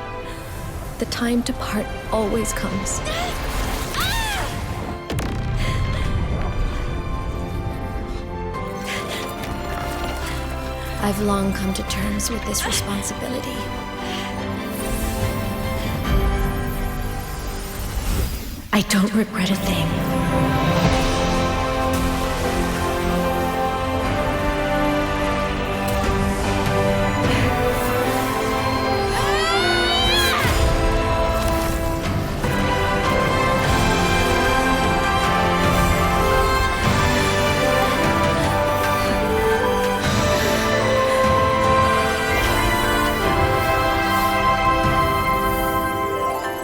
The time to part always comes. I've long come to terms with this responsibility. I don't regret a thing.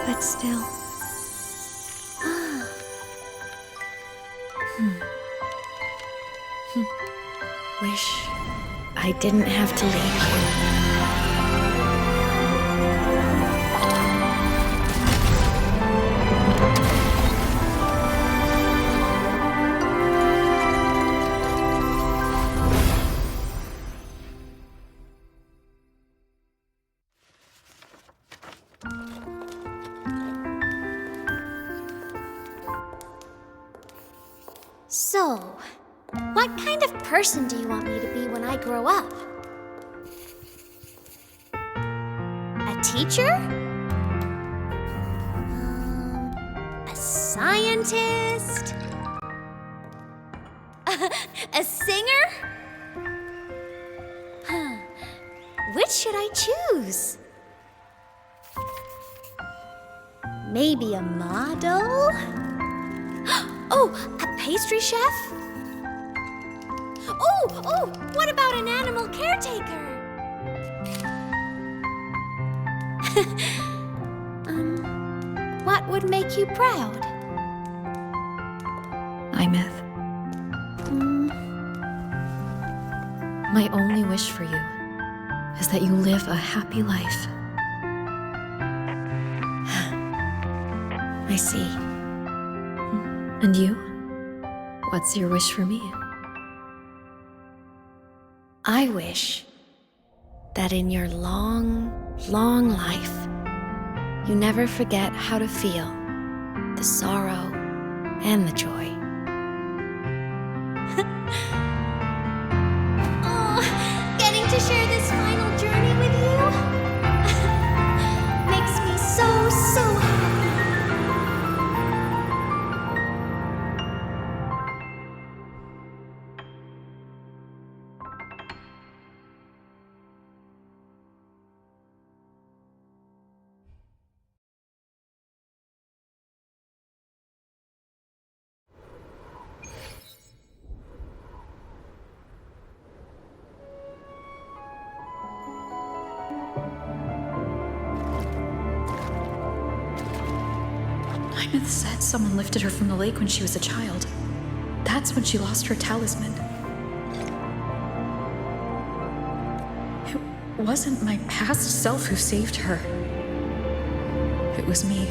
But still. Wish I didn't have to leave you. So, what kind of person do you want me to be when I grow up? A teacher? A scientist? A singer? Which should I choose? Maybe a model? Oh, a pastry chef? Oh, what about an animal caretaker? What would make you proud? Imeth. My only wish for you is that you live a happy life. I see. And you? What's your wish for me? I wish that in your long, long life, you never forget how to feel the sorrow and the joy. Oh, getting to share this final journey with you makes me so happy. Imeth said someone lifted her from the lake when she was a child. That's when she lost her talisman. It wasn't my past self who saved her. It was me.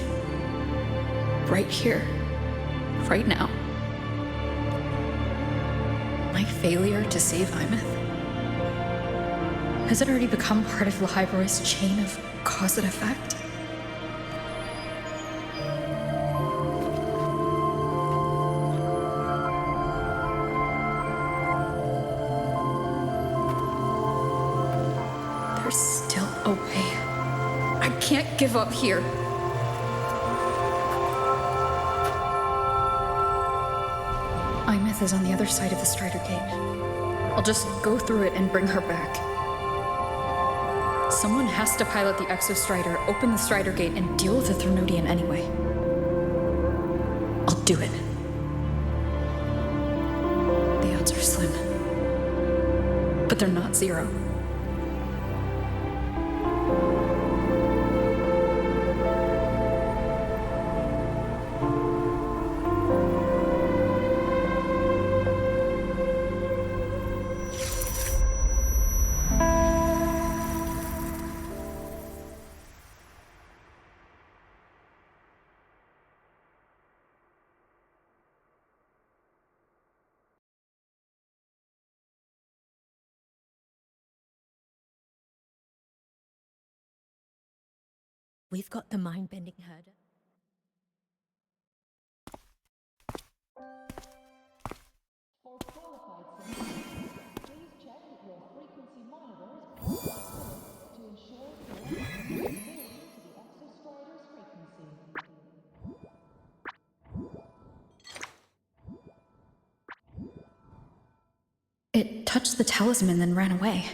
Right here. Right now. My failure to save Imeth? Has it already become part of Lahiroy's chain of cause and effect? There's still a way. I can't give up here. Imeth is on the other side of the Strider Gate. I'll just go through it and bring her back. Someone has to pilot the Exo-Strider, open the Strider Gate, and deal with the Threnodian anyway. I'll do it. The odds are slim. But they're not zero. We've got the mind-bending herder. For qualified citizens, please check that your frequency monitor is properly to ensure correct compatibility to the Exostrider's frequency. It touched the talisman, then ran away.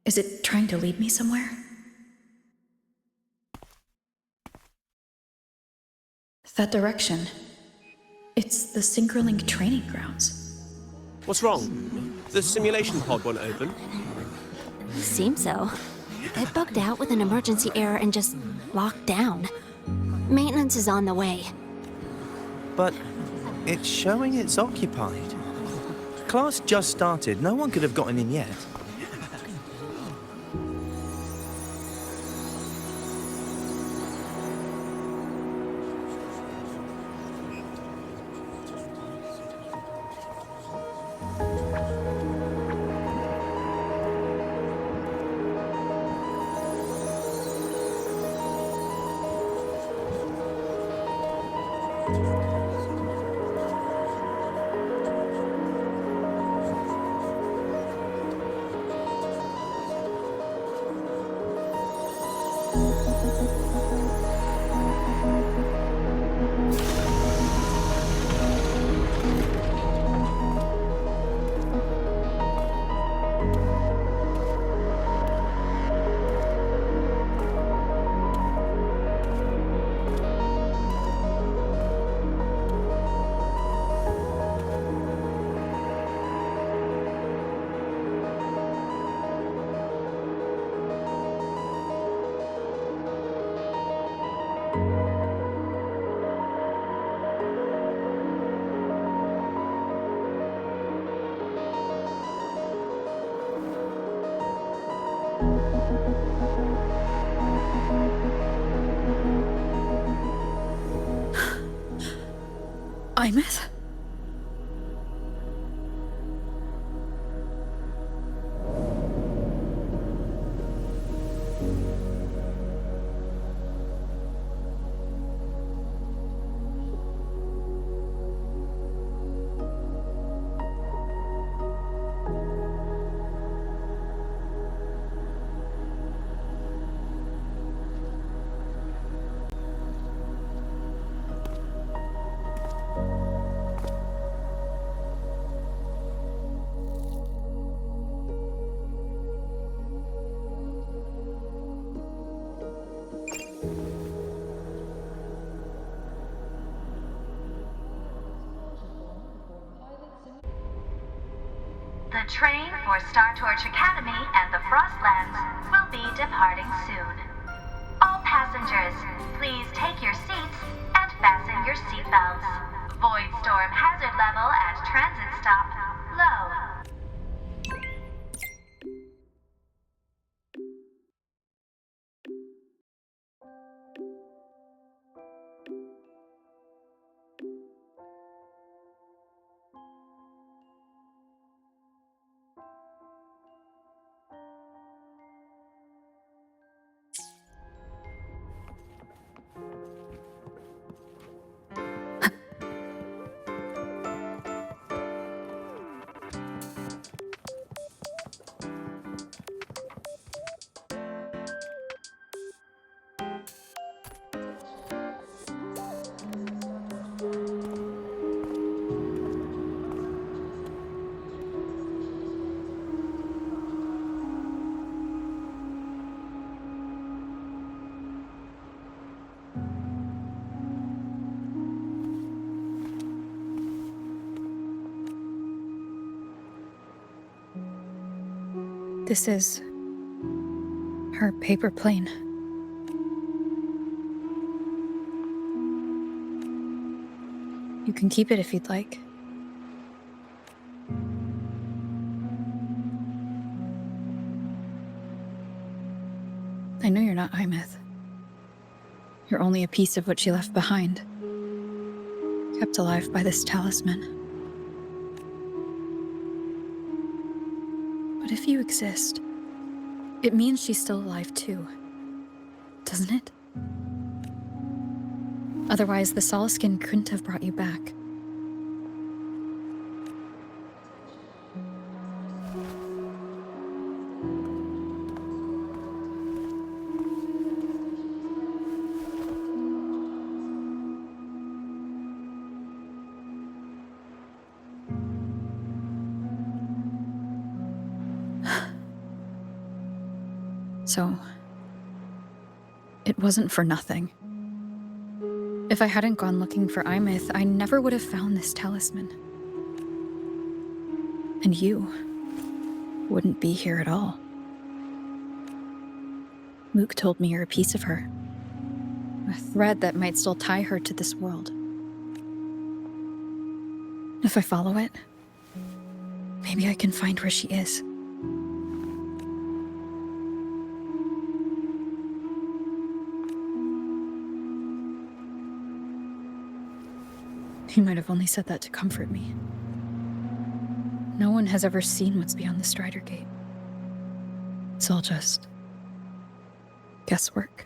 Is it trying to lead me somewhere? That direction. It's the Synchronlink training grounds. What's wrong? The simulation pod won't open? Seems so. It bugged out with an emergency error and just locked down. Maintenance is on the way. But it's showing it's occupied. Class just started. No one could have gotten in yet. Imeth? The train for Star Torch Academy and the Frostlands will be departing soon. All passengers, please take your seats and fasten your seatbelts. Void storm hazard level at transit stop low. This is her paper plane. You can keep it if you'd like. I know you're not Imeth. You're only a piece of what she left behind, kept alive by this talisman. But if you exist, it means she's still alive too. doesn't it? Otherwise, the Solaskin couldn't have brought you back. So, it wasn't for nothing. If I hadn't gone looking for Imith, I never would have found this talisman. And you wouldn't be here at all. Luke told me you're a piece of her. A thread that might still tie her to this world. If I follow it, maybe I can find where she is. He might have only said that to comfort me. No one has ever seen what's beyond the Strider Gate. It's all just guesswork.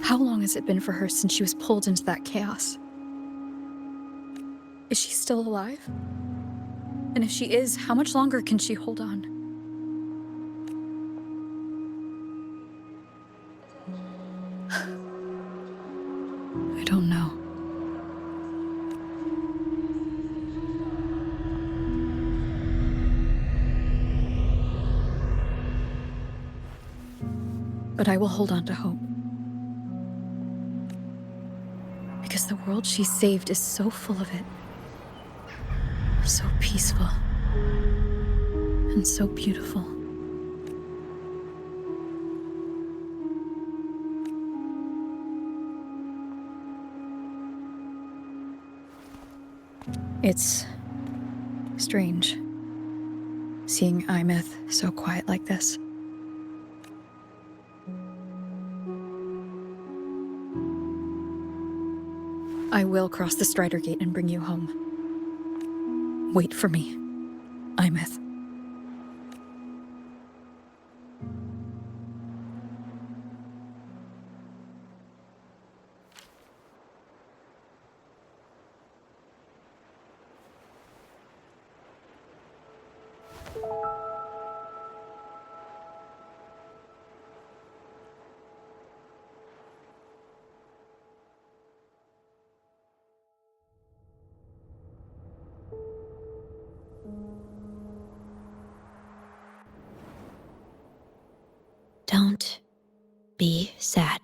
How long has it been for her since she was pulled into that chaos? Is she still alive? And if she is, how much longer can she hold on? I don't know. But I will hold on to hope. Because the world she saved is so full of it. So peaceful. And so beautiful. It's strange, seeing Imith so quiet like this. I will cross the Strider Gate and bring you home. Wait for me, Imith. Don't be sad.